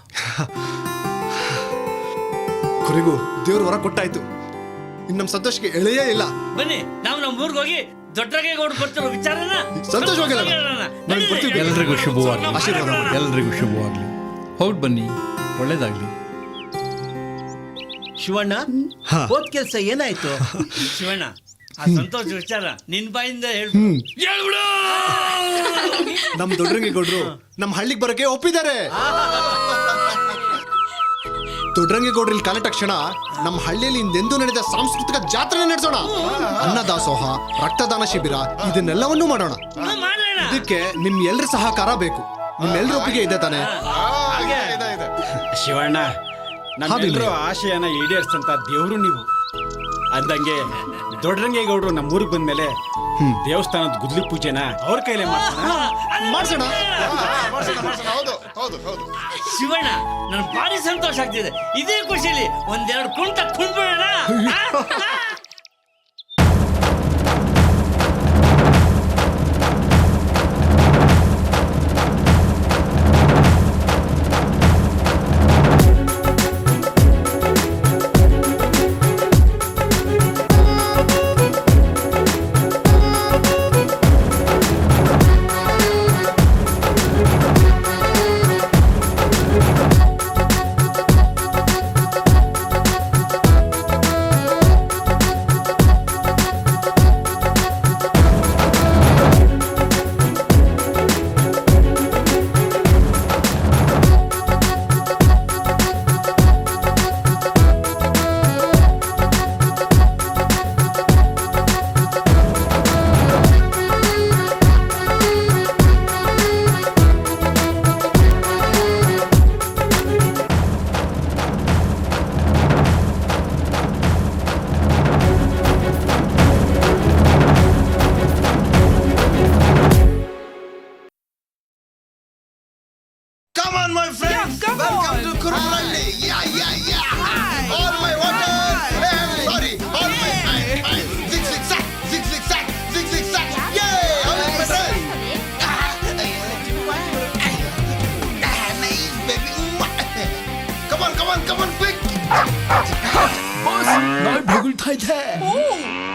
Speaker 5: ಕೊನೆಗೂ ದೇವ್ರ ಹೊರ ಕೊಟ್ಟಾಯ್ತು. ಇನ್ನು ನಮ್ಮ ಸಂತೋಷಕ್ಕೆ ಎಳೆಯೇ ಇಲ್ಲ.
Speaker 6: ಬನ್ನಿ ನಾವು ನಮ್ಮ ಊರಿಗೆ ಹೋಗಿ ದೊಡ್ಡರಂಗೇಗೌಡ ಬರ್ತಿರೋ ವಿಚಾರನ
Speaker 5: ಸಂತೋಷವಾಗಿಲ್ಲ.
Speaker 9: ಎಲ್ರಿಗೂ ಶುಭವಾಗಲಿ. ಎಲ್ರಿಗೂ ಶುಭವಾಗಲಿ. ಹೋಗಿ ಬನ್ನಿ, ಒಳ್ಳೇದಾಗ್ಲಿ.
Speaker 10: ಶಿವಣ್ಣ, ಹೋದ್ ಕೆಲ್ಸ ಏನಾಯ್ತು?
Speaker 6: ಶಿವಣ್ಣ, ಆ ಸಂತೋಷ ವಿಚಾರ ನಿನ್ ಬಾಯಿಂದ ಹೇಳು.
Speaker 5: ನಮ್ ದೊಡ್ಡರಂಗೇಗೌಡರು ನಮ್ಮ ಹಳ್ಳಿಗೆ ಬರೋಕೆ ಒಪ್ಪಿದ್ದಾರೆ. ದೊಡ್ಡರಂಗೇಗೌಡರು ಇಲ್ಲಿ ಕಾಲಿಟ್ಟ ಕ್ಷಣ ನಮ್ಮ ಹಳ್ಳಿಯಲ್ಲಿ ಹಿಂದೆಂದೂ ನಡೆದ ಸಾಂಸ್ಕೃತಿಕ ಜಾತ್ರೆ ನಡೆಸೋಣ. ಅನ್ನದಾಸೋಹ, ರಕ್ತದಾನ ಶಿಬಿರ ಇದನ್ನೆಲ್ಲವನ್ನೂ ಮಾಡೋಣ. ಇದಕ್ಕೆ ನಿಮ್ ಎಲ್ರ ಸಹಕಾರ ಬೇಕು. ನಿಮ್ಮೆಲ್ಲರ ಒಪ್ಪಿಗೆ ಇದೆ ತಾನೆ?
Speaker 16: ಶಿವಣ್ಣ, ನಮ್ಮೆಲ್ಲರೂ ಆಶಯನ ಈಡೇರಿಸಂತ ದೇವ್ರು ನೀವು. ಅಂದಂಗೆ ದೊಡ್ಡರಂಗೇಗೌಡರು ನಮ್ಮ ಊರಿಗೆ ಬಂದ್ಮೇಲೆ ದೇವಸ್ಥಾನದ ಗುದ್ಲಿ ಪೂಜೆನ ಅವ್ರ ಕೈಲೇ
Speaker 5: ಮಾಡ್ಸೋಣ.
Speaker 6: ಶಿವಣ್ಣ, ನನ್ ಭಾರಿ ಸಂತೋಷ ಆಗ್ತಿದೆ. ಇದೇ ಖುಷಿಲಿ ಒಂದೆರಡು ಕುಂಟ ಕುಣ್ಬಿಡೋಣ.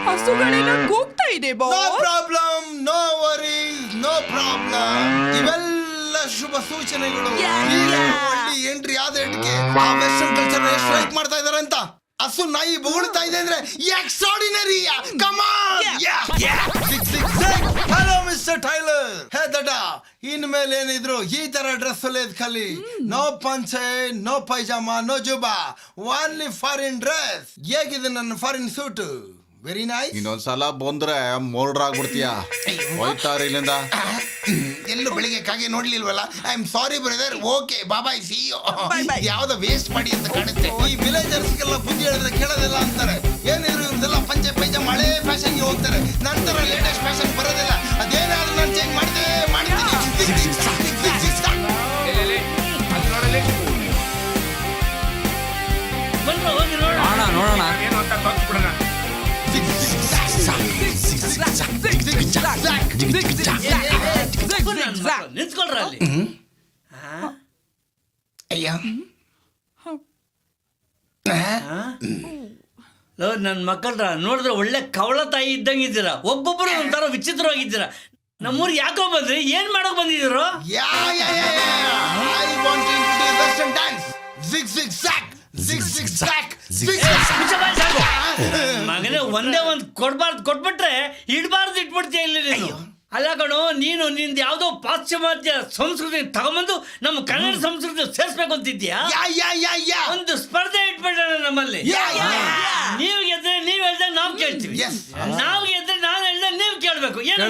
Speaker 14: ಹಸುಗಳೆಲ್ಲ ಕೂಗ್ತಾ ಇದೆ.
Speaker 18: No problem, no worry, no problem. ಇವೆಲ್ಲ ಶುಭ ಸೂಚನೆಗಳು. ಒಳ್ಳೆ ಎಂಟ್ರಿ ಆದ ಇಟ್ಗೆ ಆ ವೆಸ್ಟರ್ನ್ ಕಲ್ಚರ್ ಎಷ್ಟು ಲೈಕ್ ಮಾಡ್ತಾ ಇದಾರೆ ಅಂತ. ಹಸು ನಾಯಿ ಬೊಗಳ್ತಾ ಇದೆ ಅಂದ್ರೆ extraordinary. Come on. Hello mister tailor. Hey ದಡ್ಡ, ಇನ್ಮೇಲೆ ಏನಿದ್ರು ಈ ತರ ಡ್ರೆಸ್ ಹೊಲಿಯೋದ್ ಕಲಿ. ನೋ ಪಂಚೆ, ನೋ ಪೈಜಾಮಾ, ನೋ ಜುಬಾ, ಓನ್ಲಿ ಫಾರಿನ್ ಡ್ರೆಸ್. ಹೇಗಿದೆ ನನ್ನ ಫಾರಿನ್ ಸೂಟ್? Very nice.
Speaker 19: ಇನ್ನೊಂದ್ಸಲ ಬಂದ್ರೆ ಮೋಲ್ಡ್ರಾಗ್ಬಿಡ್ತೀಯ. ಹೋಯ್ತಾರ ಇಲ್ಲಿಂದ.
Speaker 18: ಎಲ್ಲೂ ಬೆಳಿಗ್ಗೆ ಕಾಗೆ ನೋಡ್ಲಿಲ್ವಲ್ಲ. I am sorry brother. Okay, ಬಾಬಾಯ್, ಸಿ ಯು. ಯಾವ್ದೋ ವೇಸ್ಟ್ ಮಾಡಿ ಅಂತ ಕಾಣುತ್ತೆ. ಈ ವಿಲೇಜರ್ಸ್ಗೆಲ್ಲ ಬುದ್ಧಿ ಹೇಳಿದ್ರೆ ಕೇಳೋದಿಲ್ಲ ಅಂತಾರೆ. ಏನಿದ್ರು ಇವ್ರದೆಲ್ಲ ಪಂಚೆ ಪೈಜಾಮ ಹಳೆ ಫ್ಯಾಷನ್ಗೆ ಹೋಗ್ತಾರೆ. ನಂತರ ಲೇಟೆಸ್ಟ್ ಫ್ಯಾಷನ್ ಬರೋದಿಲ್ಲ. ಅದೇನಾದ್ರೂ ನಾನು ಚೇಂಜ್ ಮಾಡ್ತೀನಿ.
Speaker 21: ನೋಡೋಣ ಏನು ಅಂತ ತೋರಿಸ್ಬಿಡೋಣ.
Speaker 6: ನಿಂತ್ಕೊಳ್ರ ಅಲ್ಲಿ.
Speaker 18: ಅಯ್ಯ,
Speaker 6: ನನ್ ಮಕ್ಕಳ್ರ ನೋಡಿದ್ರೆ ಒಳ್ಳೆ ಕವಳ ತಾಯಿ ಇದ್ದಂಗಿದ್ದೀರಾ. ಒಬ್ಬೊಬ್ಬರು ಒಂಥರ ವಿಚಿತ್ರವಾಗಿದ್ದೀರಾ. ನಮ್ಮೂರಿಗೆ ಯಾಕೋ ಬಂದ್ರಿ? ಏನ್ ಮಾಡಕ್ ಬಂದಿದ್ರು? ಮಗನೇ, ಒಂದೇ ಒಂದ್ ಕೊಟ್ಬಿಟ್ರೆ ಇಡ್ಬಾರ್ದು ಇಟ್ಬಿಡ್ತೀಯ ಇಲ್ಲಿ ನೀನು. ಅಲ್ಲ ಕಣೋ, ನೀನು ನಿಂದ ಯಾವ್ದೋ ಪಾಶ್ಚಿಮಾತ್ಯ ಸಂಸ್ಕೃತಿ ತಗೊಂಬಂದು ನಮ್ಮ ಕನ್ನಡ ಸಂಸ್ಕೃತಿ ಸೇರ್ಸ್ಬೇಕು ಅಂತಿದ್ಯಾ? ಒಂದು ಸ್ಪರ್ಧೆ ಇಟ್ಬಿಟ್ಟ ನಮ್ಮಲ್ಲಿ. ನೀವು ಗೆದ್ರೆ ನೀವ್ ಹೇಳ್ದೆ ನಾವ್ ಕೇಳ್ತೀವಿ, ನಾವ್ ಗೆದ್ರೆ ನಾನ್ ಹೇಳ್ದೆ ನೀವ್ ಕೇಳ್ಬೇಕು. ಏನು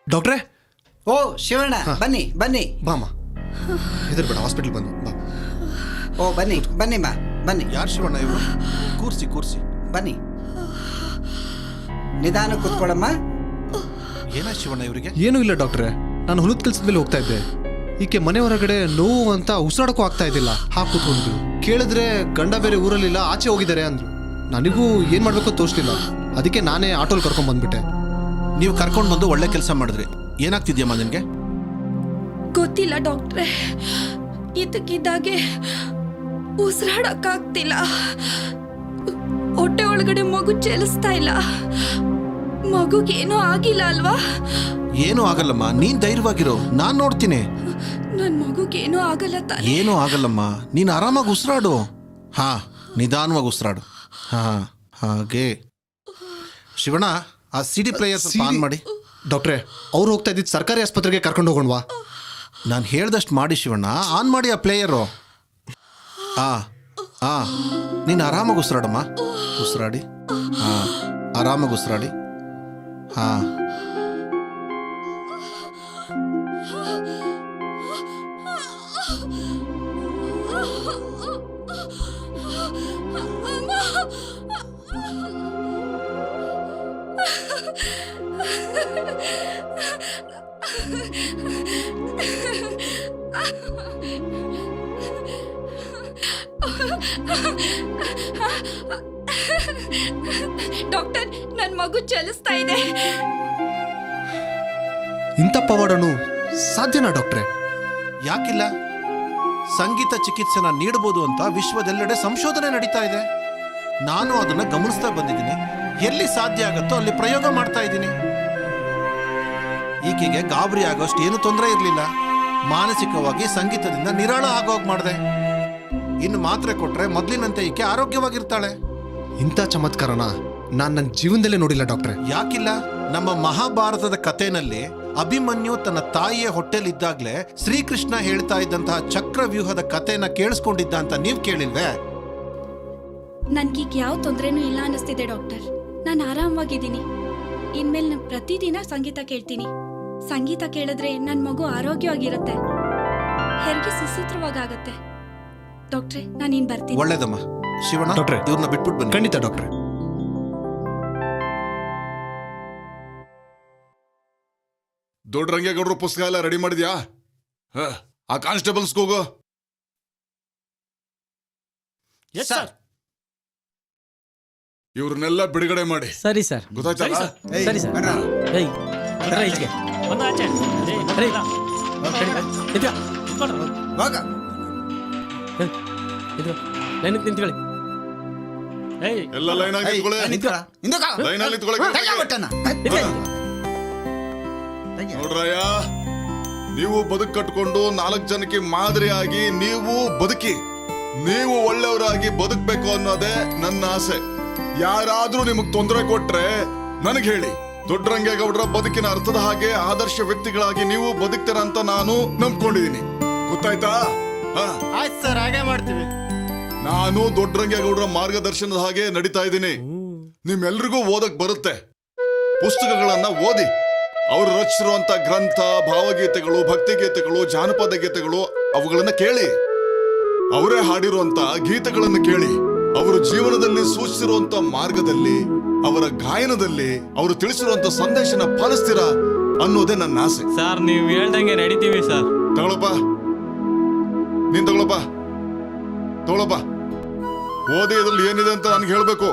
Speaker 5: ಡಾಕ್ಟ್ರೆ?
Speaker 18: ಓ ಶಿವಣ್ಣ, ಬನ್ನಿ ಬನ್ನಿ.
Speaker 5: ಬಾಮ, ಹೆದರ್ಬೇಡ, ಹಾಸ್ಪಿಟಲ್ ಬಂದು ಬಾ.
Speaker 18: ಓ ಬನ್ನಿ ಬನ್ನಿ ಮಾ, ಬನ್ನಿ.
Speaker 15: ಯಾರು ಶಿವಣ್ಣ ಇವರು? ಕೂರ್ಸಿ ಕೂರ್ಸಿ.
Speaker 18: ಬನ್ನಿ, ನಿಧಾನ ಕೂತ್ಕೊಳ್ಳಮ್ಮ.
Speaker 15: ಏನಾಯ್ತು ಶಿವಣ್ಣ ಇವರಿಗೆ?
Speaker 5: ಏನೂ ಇಲ್ಲ ಡಾಕ್ಟ್ರೆ, ನಾನು ಹುಲದ ಕೆಲಸದ ಮೇಲೆ ಹೋಗ್ತಾ ಇದ್ದೆ.
Speaker 11: ಈಕೆ ಮನೆ ಹೊರಗಡೆ ನೋವು ಅಂತ ಉಸಿರಾಡಕ್ಕೂ ಆಗ್ತಾ ಇದ್ದಿಲ್ಲ ಹಾಕಿ ಕೂತ್ಕೊಂಡಿದ್ವಿ. ಕೇಳಿದ್ರೆ ಗಂಡ ಬೇರೆ ಊರಲ್ಲಿಲ್ಲ, ಆಚೆ ಹೋಗಿದ್ದಾರೆ ಅಂದ್ರು. ನನಗೂ ಏನು ಮಾಡಬೇಕು ತೋರಿಸ್ಲಿಲ್ಲ. ಅದಕ್ಕೆ ನಾನೇ ಆಟೋಲ್ ಕರ್ಕೊಂಡ್ ಬಂದ್ಬಿಟ್ಟೆ.
Speaker 15: ನೀವು ಕರ್ಕೊಂಡು ಬಂದು ಒಳ್ಳೆ ಕೆಲಸ ಮಾಡಿದ್ರಿ. ಏನಾಗ್ತಿದ್ಯಮ್ಮ ನಿನಗೆ?
Speaker 8: ಗೊತ್ತಿಲ್ಲ ಡಾಕ್ಟ್ರೆ, ಇದಕ್ಕಿದ್ದಾಗೆ ಉಸಿರಾಡಕ್ಕಾಗ್ತಿಲ್ಲ. ಹೊಟ್ಟೆ ಒಳಗಡೆ ಮಗು ಚಲಿಸ್ತಾ ಇಲ್ಲ. ಮಗುಗೇನೂ ಆಗಿಲ್ಲ ಅಲ್ವಾ?
Speaker 15: ಏನೂ ಆಗಲ್ಲಮ್ಮ, ನೀನ್ ಧೈರ್ಯವಾಗಿರೋ, ನಾನ್ ನೋಡ್ತೀನಿ.
Speaker 8: ನನ್ ಮಗುಗೇನೂ ಆಗಲ್ಲ ತಾನೆ?
Speaker 15: ಏನೂ ಆಗಲ್ಲಮ್ಮ, ನೀನ್ ಆರಾಮಾಗಿ ಉಸಿರಾಡು. ಹಾ, ನಿಧಾನವಾಗಿ ಉಸಿರಾಡು. ಹಾ, ಹಾಗೆ. ಶಿವಣ್ಣ, ಆ CD ಪ್ಲೇಯರ್ ಆನ್ ಮಾಡಿ.
Speaker 11: ಡಾಕ್ಟ್ರೆ, ಅವ್ರು ಹೋಗ್ತಾ ಇದ್ದಿದ್ದು ಸರ್ಕಾರಿ ಆಸ್ಪತ್ರೆಗೆ ಕರ್ಕೊಂಡು ಹೋಗೋಣವಾ?
Speaker 15: ನಾನು ಹೇಳ್ದಷ್ಟು ಮಾಡಿ ಶಿವಣ್ಣ, ಆನ್ ಮಾಡಿ ಆ ಪ್ಲೇಯರು. ನೀನು ಆರಾಮಾಗಿ ಉಸಿರಾಡಮ್ಮ. ಉಸಿರಾಡಿ. ಆರಾಮಾಗಿ ಉಸಿರಾಡಿ.
Speaker 8: ಡಾಕ್ಟರ್, ನನ್ ಮಗು ಚಲಿಸ್ತಾ ಇದೆ.
Speaker 11: ಇಂಥ ಪವಾಡನು ಸಾಧ್ಯನಾ ಡಾಕ್ಟ್ರೆ?
Speaker 15: ಯಾಕಿಲ್ಲ? ಸಂಗೀತ ಚಿಕಿತ್ಸೆನ ನೀಡಬಹುದು ಅಂತ ವಿಶ್ವದೆಲ್ಲೆಡೆ ಸಂಶೋಧನೆ ನಡೀತಾ ಇದೆ. ನಾನು ಅದನ್ನ ಗಮನಿಸ್ತಾ ಬಂದಿದ್ದೀನಿ. ಎಲ್ಲಿ ಸಾಧ್ಯ ಆಗತ್ತೋ ಅಲ್ಲಿ ಪ್ರಯೋಗ ಮಾಡ್ತಾ ಇದ್ದೀನಿ. ಈಕೆಗೆ ಗಾಬರಿ ಆಗೋಷ್ಟು ಏನು ತೊಂದರೆ ಇರಲಿಲ್ಲ. ಮಾನಸಿಕವಾಗಿ ಸಂಗೀತದಿಂದ ನಿರಾಳ ಆಗೋಗ್ ಮಾಡಿದೆ. ಇನ್ನು ಮಾತ್ರೆ ಕೊಟ್ರೆ ಮೊದಲಿನಂತೆ ಈಕೆ ಆರೋಗ್ಯವಾಗಿರ್ತಾಳೆ.
Speaker 11: ಇಂಥ ಚಮತ್ಕಾರನ ನಾನು ನನ್ನ ಜೀವನದಲ್ಲೇ ನೋಡಿಲ್ಲ ಡಾಕ್ಟ್ರೆ.
Speaker 15: ಯಾಕಿಲ್ಲ? ನಮ್ಮ ಮಹಾಭಾರತದ ಕಥೆನಲ್ಲಿ ಅಭಿಮನ್ಯು ತನ್ನ ತಾಯಿಯ ಹೊಟ್ಟೆಲಿದ್ದಾಗ್ಲೇ ಶ್ರೀಕೃಷ್ಣ ಹೇಳ್ತಾ ಇದ್ದಂತಹ ಚಕ್ರವ್ಯೂಹದ ಕಥೆನ ಕೇಳಿಸ್ಕೊಂಡಿದ್ದ ಅಂತ ನೀವ್ ಕೇಳಿಲ್ವೇ?
Speaker 8: ನನ್ಗೀಗ ಯಾವ ತೊಂದರೆನೂ ಇಲ್ಲ ಅನ್ನಿಸ್ತಿದೆ ಡಾಕ್ಟರ್. ನಾನು ಆರಾಮವಾಗಿದ್ದೀನಿ. ಇನ್ಮೇಲೆ ನಾನು ಪ್ರತಿದಿನ ಸಂಗೀತ ಕೇಳ್ತೀನಿ. ಸಂಗೀತ ಕೇಳಿದ್ರೆ ನನ್ನ ಮಗು ಆರೋಗ್ಯವಾಗಿರುತ್ತೆ, ಹೆರಿಗೆ ಸುಸೂತ್ರವಾಗತ್ತೆ. ಡಾಕ್ಟ್ರೆ, ನಾನು ಇನ್ ಬರ್ತೀನಿ.
Speaker 15: ಒಳ್ಳೇದಮ್ಮ. ಶಿವಣ್ಣ,
Speaker 11: ಡಾಕ್ಟ್ರೆ,
Speaker 15: ಇವ್ರನ್ನ ಬಿಟ್ಬಿಟ್ಟು ಬನ್ನಿ.
Speaker 11: ಖಂಡಿತ ಡಾಕ್ಟ್ರೆ.
Speaker 19: ದೊಡ್ಡರಂಗೇಗೌಡರು ಪುಸ್ತಕ ಎಲ್ಲ ರೆಡಿ ಮಾಡಿದ್ಯಾ? ಆ ಕಾನ್ಸ್ಟೇಬಲ್ಸ್ ಹೋಗು. ಇವ್ರನ್ನೆಲ್ಲ ಬಿಡುಗಡೆ ಮಾಡಿ.
Speaker 1: ಸರಿ ಸರ್.
Speaker 19: ಗೊತ್ತಾಯ್ತಲ್ಲ?
Speaker 1: ಸರಿ ಸರ್. ನಿಂತ್ಕೊಳ್ಳಿ.
Speaker 19: ಎಲ್ಲ ಲೈನ್ ಆಗಿ ನಿಂತ್ಕೊಳ್ಳಿ. ಲೈನ್ ಅಲ್ಲಿ ನಿಂತ್ಕೊಳ್ಳಿ. ನೋಡ್ರಯ್ಯ, ನೀವು ಬದುಕು ಕಟ್ಕೊಂಡು 4 ಜನಕ್ಕೆ ಮಾದರಿಯಾಗಿ ನೀವು ಬದುಕಿ, ನೀವು ಒಳ್ಳೆಯವರಾಗಿ ಬದುಕಬೇಕು ಅನ್ನೋದೇ ನನ್ನ ಆಸೆ. ಯಾರಾದ್ರೂ ನಿಮಗ್ ತೊಂದರೆ ಕೊಟ್ರೆ ನನಗೆ ಹೇಳಿ. ದೊಡ್ಡರಂಗೇಗೌಡರ ಬದುಕಿನ ಅರ್ಥದ ಹಾಗೆ ಆದರ್ಶ ವ್ಯಕ್ತಿಗಳಾಗಿ ನೀವು ಬದುಕ್ತೀರ ಅಂತ ನಾನು ನಂಬ್ಕೊಂಡಿದ್ದೀನಿ. ಗೊತ್ತಾಯ್ತಾ?
Speaker 22: ಆಯ್ತು ಸರ್, ಹಾಗೆ ಮಾಡ್ತೀವಿ.
Speaker 19: ನಾನು ದೊಡ್ಡರಂಗೇಗೌಡರ ಮಾರ್ಗದರ್ಶನದ ಹಾಗೆ ನಡೀತಾ ಇದ್ದೀನಿ. ನಿಮ್ಮೆಲ್ರಿಗೂ ಓದಕ್ ಬರುತ್ತೆ. ಪುಸ್ತಕಗಳನ್ನ ಓದಿ. ಅವರು ರಚಿಸಿರುವಂತ ಗ್ರಂಥ, ಭಾವಗೀತೆಗಳು, ಭಕ್ತಿಗೀತೆಗಳು, ಜಾನಪದ ಗೀತೆಗಳು ಅವುಗಳನ್ನ ಕೇಳಿ. ಅವರೇ ಹಾಡಿರುವಂತ ಗೀತೆಗಳನ್ನು ಕೇಳಿ. ಅವರು ಜೀವನದಲ್ಲಿ ಸೂಚಿಸಿರುವಂತ ಮಾರ್ಗದಲ್ಲಿ, ಅವರ ಗಾಯನದಲ್ಲಿ ಅವರು ತಿಳಿಸಿರುವಂತ ಸಂದೇಶನ ಪಾಲಿಸ್ತೀರಾ ಅನ್ನೋದೇ ನನ್ನ ಆಸೆ.
Speaker 22: ಸರ್, ನೀವು ಹೇಳ್ದಂಗೆ ನಡೀತೀವಿ ಸರ್.
Speaker 19: ತಗೊಳಪ್ಪ, ನೀನ್ ತಗೊಳಪ್ಪ. ಓದಿ ಇದ್ರಲ್ಲಿ ಏನಿದೆ ಅಂತ ನನ್ಗೆ ಹೇಳ್ಬೇಕು.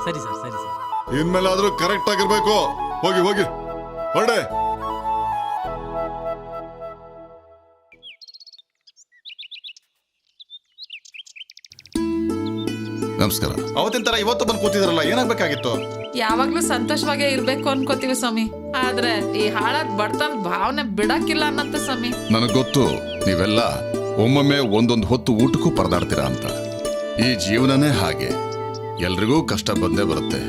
Speaker 1: ಸರಿ ಸರ್, ಸರಿ ಸರ್.
Speaker 19: ಇನ್ಮೇಲಾದ್ರೂ ಕರೆಕ್ಟ್ ಆಗಿರ್ಬೇಕು. ಹೋಗಿ ಹೊರಡೆ. ನಮಸ್ಕಾರ. ಅವತ್ತಿನ ತರ ಇವತ್ತು ಬಂದು ಕೂತಿದ್ರಲ್ಲ, ಏನಾಗ್ಬೇಕಾಗಿತ್ತು?
Speaker 12: ಯಾವಾಗ್ಲೂ ಸಂತೋಷವಾಗೇ ಇರ್ಬೇಕು ಅನ್ಕೋತೀವಿ ಸ್ವಾಮಿ. ಆದ್ರೆ ಈ ಹಾಳಾದ್ ಬಡತನ ಭಾವನೆ ಬಿಡಕ್ಕಿಲ್ಲ ಅನ್ನತ್ತೆ ಸ್ವಾಮಿ.
Speaker 19: ನನಗ್ ಗೊತ್ತು, ನೀವೆಲ್ಲ ಒಮ್ಮೊಮ್ಮೆ ಒಂದೊಂದು ಹೊತ್ತು ಊಟಕ್ಕೂ ಪರದಾಡ್ತೀರಾ ಅಂತ. ಈ ಜೀವನನೇ ಹಾಗೆ, ಎಲ್ರಿಗೂ ಕಷ್ಟ ಬಂದೇ ಬರುತ್ತೆ.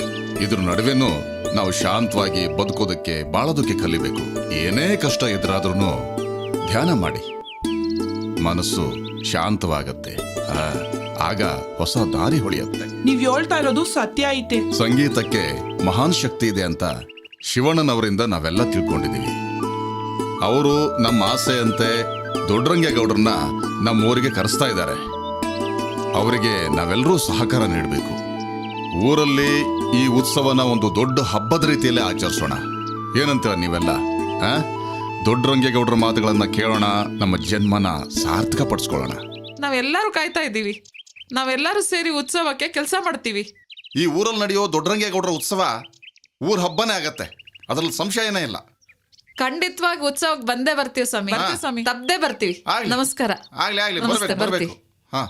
Speaker 19: ಇದ್ರ ನಡುವೆನೂ ನಾವು ಶಾಂತವಾಗಿ ಬದುಕೋದಕ್ಕೆ, ಬಾಳೋದಕ್ಕೆ ಕಲಿಬೇಕು. ಏನೇ ಕಷ್ಟ ಎದುರಾದ್ರೂ ಧ್ಯಾನ ಮಾಡಿ, ಮನಸ್ಸು ಶಾಂತವಾಗತ್ತೆ. ಆಗ ಹೊಸ ದಾರಿ ಹೊಳೆಯುತ್ತೆ.
Speaker 13: ನೀವ್ ಹೇಳ್ತಾ ಇರೋದು ಸತ್ಯ ಐತೆ.
Speaker 19: ಸಂಗೀತಕ್ಕೆ ಮಹಾನ್ ಶಕ್ತಿ ಇದೆ ಅಂತ ಶಿವಣ್ಣನವರಿಂದ ನಾವೆಲ್ಲ ತಿಳ್ಕೊಂಡಿದ್ದೀವಿ. ಅವರು ನಮ್ಮ ಆಸೆಯಂತೆ ದೊಡ್ಡರಂಗೇಗೌಡರನ್ನ ನಮ್ಮ ಊರಿಗೆ ಕರೆಸ್ತಾ ಇದ್ದಾರೆ. ಅವರಿಗೆ ನಾವೆಲ್ಲರೂ ಸಹಕಾರ ನೀಡಬೇಕು. ಊರಲ್ಲಿ ಈ ಉತ್ಸವನ ಒಂದು ದೊಡ್ಡ ಹಬ್ಬದ ರೀತಿಯಲ್ಲೇ ಆಚರಿಸೋಣ. ಏನಂತೀರ ನೀವೆಲ್ಲ? ದೊಡ್ಡರಂಗೇಗೌಡರ ಮಾತುಗಳನ್ನ ಕೇಳೋಣ, ನಮ್ಮ ಜನ್ಮನ ಸಾರ್ಥಕ ಪಡಿಸ್ಕೊಳ್ಳೋಣ.
Speaker 12: ನಾವೆಲ್ಲರೂ ಕಾಯ್ತಾ ಇದ್ದೀವಿ. ನಾವೆಲ್ಲರೂ ಸೇರಿ ಉತ್ಸವಕ್ಕೆ ಕೆಲಸ ಮಾಡ್ತೀವಿ.
Speaker 19: ಈ ಊರಲ್ಲಿ ನಡೆಯೋ ದೊಡ್ಡರಂಗೇಗೌಡರ ಉತ್ಸವ ಊರ ಹಬ್ಬನೇ ಆಗತ್ತೆ, ಅದ್ರಲ್ಲಿ ಸಂಶಯನೇ ಇಲ್ಲ.
Speaker 12: ಖಂಡಿತವಾಗಿ ಉತ್ಸವಕ್ಕೆ ಬಂದೇ ಬರ್ತೀವಿ ಸ್ವಾಮಿ, ತಪ್ಪದೇ ಬರ್ತೀವಿ. ನಮಸ್ಕಾರ.
Speaker 19: ಆಗ್ಲಿ
Speaker 12: ನಮಸ್ತೆ,
Speaker 19: ಬರ್ಬೇಕು. ಹಾ,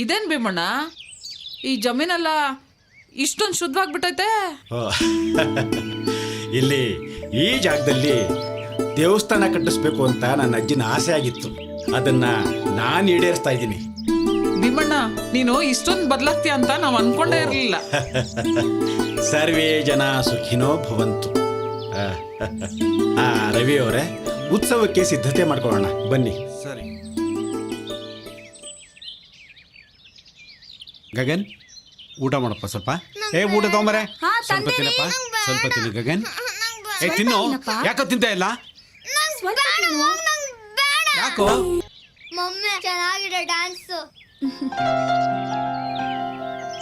Speaker 12: ಇದೇನ್ ಭೀಮಣ್ಣ, ಈ ಜಮೀನೆಲ್ಲ ಇಷ್ಟೊಂದು ಶುದ್ಧವಾಗ್ಬಿಟ್ಟೈತೆ?
Speaker 16: ಇಲ್ಲಿ ಈ ಜಾಗದಲ್ಲಿ ದೇವಸ್ಥಾನ ಕಟ್ಟಿಸ್ಬೇಕು ಅಂತ ನನ್ನ ಅಜ್ಜಿನ ಆಸೆ ಆಗಿತ್ತು. ಅದನ್ನ ನಾನು ಈಡೇರಿಸ್ತಾ ಇದ್ದೀನಿ.
Speaker 12: ಭೀಮಣ್ಣ, ನೀನು ಇಷ್ಟೊಂದು ಬದಲಾಗ್ತೀಯ ಅಂತ ನಾವು ಅನ್ಕೊಂಡೇ ಇರಲಿಲ್ಲ.
Speaker 16: ಸರ್ವೇ ಜನ ಸುಖಿನೋ ಭವಂತು. ರವಿ ಅವರೇ, ಉತ್ಸವಕ್ಕೆ ಸಿದ್ಧತೆ ಮಾಡ್ಕೊಳ್ಳೋಣ ಬನ್ನಿ.
Speaker 21: ಸರಿ.
Speaker 16: ಗಗನ್, ಊಟ ಮಾಡಪ್ಪ ಸ್ವಲ್ಪ. ಊಟ ತಗೊಂಬರೆ. ಸ್ವಲ್ಪ ತಿನ್ನಪ್ಪ, ಸ್ವಲ್ಪ ತಿನ್ನು ಗಗನ್. ತಿನ್ನು. ಯಾಕೋ ತಿಂತ ಇಲ್ಲ? ಯಾಕೋ?
Speaker 8: ಚೆನ್ನಾಗಿದೆ ಡ್ಯಾನ್ಸ್.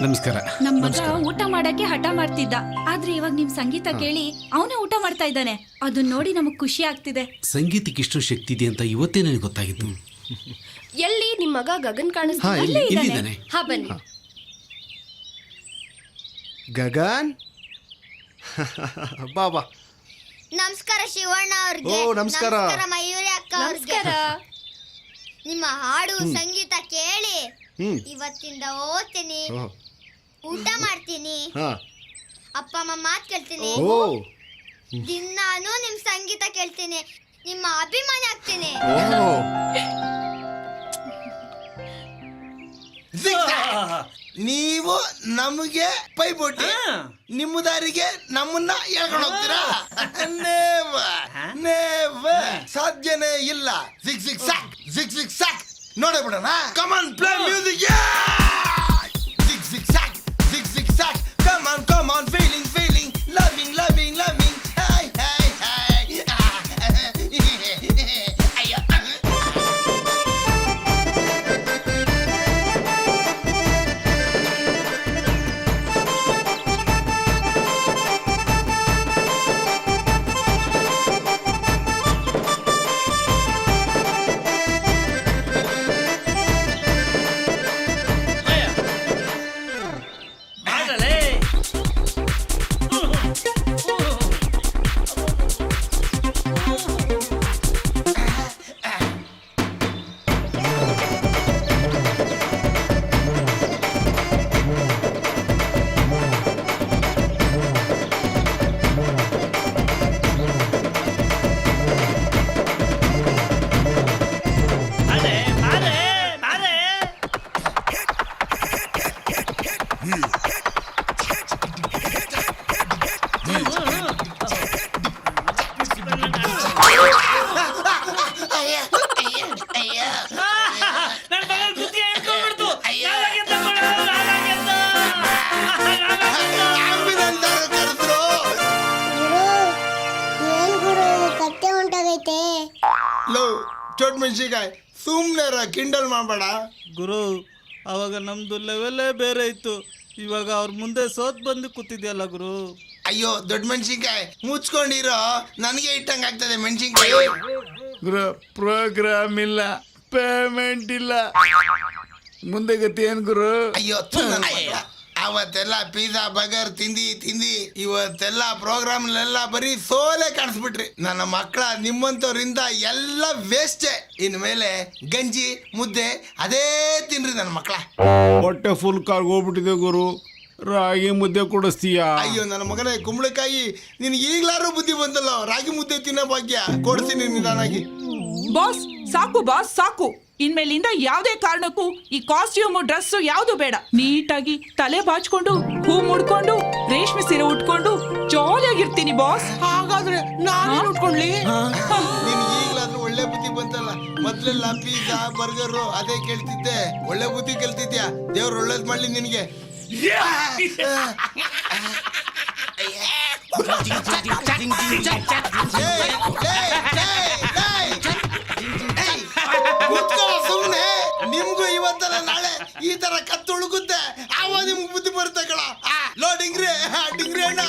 Speaker 16: ನಮಸ್ಕಾರ.
Speaker 8: ನಮ್ಮ ಮಗ ಊಟ ಮಾಡಕ್ಕೆ ಹಠ ಮಾಡ್ತಿದ್ದ, ಆದ್ರೆ ಇವಾಗ ನಿಮ್ ಸಂಗೀತ ಕೇಳಿ ಅವನೇ ಊಟ ಮಾಡ್ತಾ ಇದ್ದಾನೆ. ಅದನ್ನ ನೋಡಿ ನಮಗ್ ಖುಷಿ ಆಗ್ತಿದೆ.
Speaker 16: ಸಂಗೀತಕ್ಕೆ ಇಷ್ಟು ಶಕ್ತಿ ಇದೆ ಅಂತ ಇವತ್ತೇ ನನಗೆ ಗೊತ್ತಾಗಿತ್ತು.
Speaker 8: ಎಲ್ಲಿ ನಿಮ್ ಮಗ ಗಗನ್
Speaker 16: ಇಲ್ಲಿದ್ದಾನೆ.
Speaker 8: ಹಾ, ಬನ್ನಿ.
Speaker 11: ಗಗನ್, ಬಾಬಾ.
Speaker 8: ನಮಸ್ಕಾರ ಶಿವಣ್ಣ ಅವ್ರಿಗೆ.
Speaker 11: ಓ, ನಮಸ್ಕಾರ.
Speaker 8: ಮಯೂರಿ ಅಕ್ಕ ಅವ್ರಿಗೆ. ನಿಮ್ಮ ಹಾಡು ಸಂಗೀತ ಕೇಳಿ ಇವತ್ತಿಂದ ಓದ್ತೀನಿ, ಊಟ ಮಾಡ್ತೀನಿ, ಅಪ್ಪ ಅಮ್ಮ ಮಾತು ಕೇಳ್ತೀನಿ, ದಿನಾನು ನಿಮ್ ಸಂಗೀತ ಕೇಳ್ತೀನಿ, ನಿಮ್ಮ ಅಭಿಮಾನಿ ಆಗ್ತೀನಿ.
Speaker 18: ನೀವು ನಮಗೆ ಪೈಪೋಟಿ, ನಿಮ್ಮ ದಾರಿಗೆ ನಮ್ಮನ್ನ ಹೇಳ್ಕೊಂಡು ಹೋಗ್ತೀರಾ? ಸಾಧ್ಯನೇ ಇಲ್ಲ. ಸಿಕ್ ಸಿಕ್ ಸಾಕ್, ಸಿಕ್ ಸಿಕ್ ಸಾಕ್. ನೋಡೇ ಬಿಡೋಣ. ಕಮಾನ್, ಪ್ಲೇ ಮ್ಯೂಸಿಕ್. ಸಿಕ್ ಸಿಕ್ ಸಾಕ್, ಸಿಕ್ ಸಿಕ್ ಸಾಕ್. Come on come on, feeling feeling, loving loving loving. Hi hi hi. ಅಯ್ಯೋ. ಚೋಟ್ ಮೆಣಸಿಕಾಯಿ ಸುಮ್ಮನೆ ಕಿಂಡಲ್ ಮಾಡಬೇಡ
Speaker 22: ಗುರು. ಅವಾಗ ನಮ್ದು ಲೆವೆಲ್ಲೇ ಬೇರೆ ಇತ್ತು, ಇವಾಗ ಅವ್ರ ಮುಂದೆ ಸೋತ್ ಬಂದು ಕೂತಿದ್ಯಲ್ಲ ಗುರು.
Speaker 18: ಅಯ್ಯೋ ದೊಡ್ಡ ಮೆಣಸಿನ್ಕಾಯಿ ಮುಚ್ಕೊಂಡಿರೋ, ನನಗೆ ಇಟ್ಟಂಗೆ ಆಗ್ತದೆ ಮೆಣಸಿನ್ಕಾಯಿ.
Speaker 21: ಗುರು, ಪ್ರೋಗ್ರಾಮ್ ಇಲ್ಲ, ಪೇಮೆಂಟ್ ಇಲ್ಲ, ಮುಂದೆ ಗತಿ ಏನ್ ಗುರು?
Speaker 18: ಅಯ್ಯೋ ಅವತ್ತೆಲ್ಲ ಪಿಜ್ಜಾ ಬರ್ಗರ್ ತಿಂದಿ ತಿಂದಿ ಇವತ್ತೆಲ್ಲ ಪ್ರೋಗ್ರಾಮ್ಲೆಲ್ಲ ಬರೀ ಸೋಲೆ ಕಾಣಿಸ್ಬಿಟ್ರಿ. ನನ್ನ ಮಕ್ಕಳ ನಿಮ್ಮಂತವ್ರಿಂದ ಎಲ್ಲ ವೇಸ್ಟೇ. ಇನ್ ಮೇಲೆ ಗಂಜಿ ಮುದ್ದೆ ಅದೇ ತಿನ್ರಿ ನನ್ನ ಮಕ್ಕಳ.
Speaker 21: ಹೊಟ್ಟೆ ಫುಲ್ ಕಾರ್ಗ್ ಹೋಗ್ಬಿಟ್ಟಿದೆ ಗುರು, ರಾಗಿ ಮುದ್ದೆ ಕೊಡಿಸ್ತೀಯ?
Speaker 18: ಅಯ್ಯೋ ನನ್ನ ಮಗನೇ ಕುಂಬಳಕಾಯಿ, ನಿನ್ಗೆ ಈಗ್ಲಾರು ಬುದ್ಧಿ ಬಂತಲ್ಲ, ರಾಗಿ ಮುದ್ದೆ ತಿನ್ನೋ ಭಾಗ್ಯ ಕೊಡ್ತೀನಿ ನಿಧಾನಾಗಿ.
Speaker 13: ಬಾಸ್ ಸಾಕು, ಬಾಸ್ ಸಾಕು. ಇನ್ಮೇಲಿಂದ ಯಾವುದೇ ಕಾರಣಕ್ಕೂ ಈ ಕಾಸ್ಟ್ಯೂಮು ಡ್ರೆಸ್ಸು ಯಾವುದು ಬೇಡ. ನೀಟಾಗಿ ತಲೆ ಬಾಚ್ಕೊಂಡು, ಹೂ ಮುಡ್ಕೊಂಡು, ರೇಷ್ಮೆ ಸೀರೆ ಉಟ್ಕೊಂಡು ಜಾಲಿಯಾಗಿರ್ತೀನಿ ಬಾಸ್.
Speaker 18: ಹಾಗಾದ್ರೆ ನಾನು ಉಟ್ಕೊಂಡ್ಲಿ? ನಿನ್ಗೆ ಈಗ್ಲಾದ್ರೂ ಒಳ್ಳೆ ಬುದ್ಧಿ ಬಂತಲ್ಲ. ಮೊದ್ಲೆಲ್ಲ ಪಿಜ್ಜಾ ಬರ್ಗರ್ ಅದೇ ಕೇಳ್ತಿದ್ದೆ, ಒಳ್ಳೆ ಬುದ್ಧಿ ಕಲ್ತಿದ್ಯಾ. ದೇವ್ರು ಒಳ್ಳೇದ್ ಮಾಡ್ಲಿ ನಿನ್ಗೆ. ಸುಮ್ಮನೆ ನಿಮ್ಗೂ ಇವತ್ತಲ್ಲ ನಾಳೆ ಈ ತರ ಕತ್ತುಳುಗುತ್ತೆ ಆವ ನಿಮ್ಗೆ ಬುದ್ಧಿ ಬರುತ್ತೆ ಕಣ. ಲೋ ಡಿಂಗ್ರಿ ಡಿಂಗ್ರಿ ಅಣ್ಣ,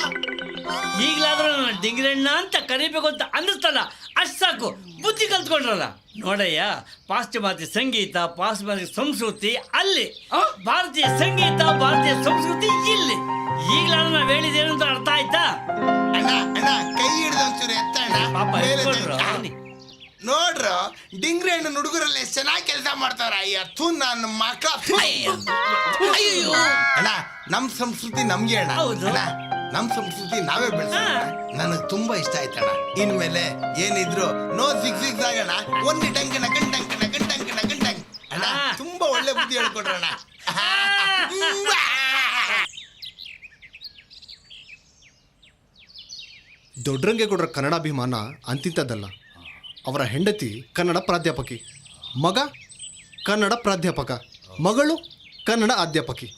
Speaker 6: ಈಗಲಾದ್ರೂ ನನ್ನ ಡಿಂಗ್ರಿ ಅಣ್ಣ ಅಂತ ಕರಿಬೇಕು ಅಂತ ಅನ್ನಿಸ್ತಲ್ಲ, ಅಷ್ಟು ಸಾಕು. ಬುದ್ಧಿ ಕಲ್ತ್ಕೊಂಡ್ರಲ್ಲ. ನೋಡಯ್ಯ, ಪಾಶ್ಚಿಮಾತ್ಯ ಸಂಗೀತ, ಪಾಶ್ಚಿಮಾತ್ಯ ಸಂಸ್ಕೃತಿ ಅಲ್ಲಿ, ಭಾರತೀಯ ಸಂಗೀತ, ಭಾರತೀಯ ಸಂಸ್ಕೃತಿ ಇಲ್ಲಿ. ಈಗಲಾದ್ರೂ ನಾವು ಹೇಳಿದೇನು ಅಂತ ಅರ್ಥ ಆಯ್ತಾ?
Speaker 18: ಅಣ್ಣ ಅಣ್ಣ ಕೈ ಹಿಡಿದ ಒಂಚೂರು ಎತ್ತ ಅಣ್ಣ.
Speaker 6: ಪಾಪ
Speaker 18: ಮೇಲೆ
Speaker 6: ಎತ್ಕೊಂಡ್ರು.
Speaker 18: ನೋಡ್ರ ಡಿಂಗ್ರಿ ಹಣ್ಣು ಹುಡುಗರಲ್ಲಿ ಎಷ್ಟು ಚೆನ್ನಾಗಿ ಕೆಲಸ ಮಾಡ್ತಾರ. ಅಯ್ಯ ಥೂ ನನ್ನ ಮಕ್ಕ. ಅಣ್ಣ ನಮ್ ಸಂಸ್ಕೃತಿ ನಮ್ಗೆ ಅಣ್ಣ. ಅಣ್ಣ ನಮ್ ಸಂಸ್ಕೃತಿ ನಾವೇ ಬೆಳೆಸ. ನನಗ್ ತುಂಬಾ ಇಷ್ಟ ಆಯ್ತಣ್ಣ. ಇನ್ಮೇಲೆ ಏನಿದ್ರು ನೋ ಸಿಕ್ಸ್ ಆಗಣ, ಒಂದು ಟಂಕನ ಗಂಟಂಕನ ಗಂಟಂಕನ ಗಂಟಂಕ್. ಅಣ್ಣ ತುಂಬಾ ಒಳ್ಳೆ ಬುದ್ಧಿ ಹೇಳ್ಕೊಡ್ರಣ್ಣ.
Speaker 5: ದೊಡ್ಡರಂಗೇಗೌಡರ ಕನ್ನಡಾಭಿಮಾನ ಅಂತಿಂತದ್ದಲ್ಲ. ಅವರ ಹೆಂಡತಿ ಕನ್ನಡ ಪ್ರಾಧ್ಯಾಪಕಿ, ಮಗ ಕನ್ನಡ ಪ್ರಾಧ್ಯಾಪಕ, ಮಗಳು ಕನ್ನಡ ಅಧ್ಯಾಪಕಿ.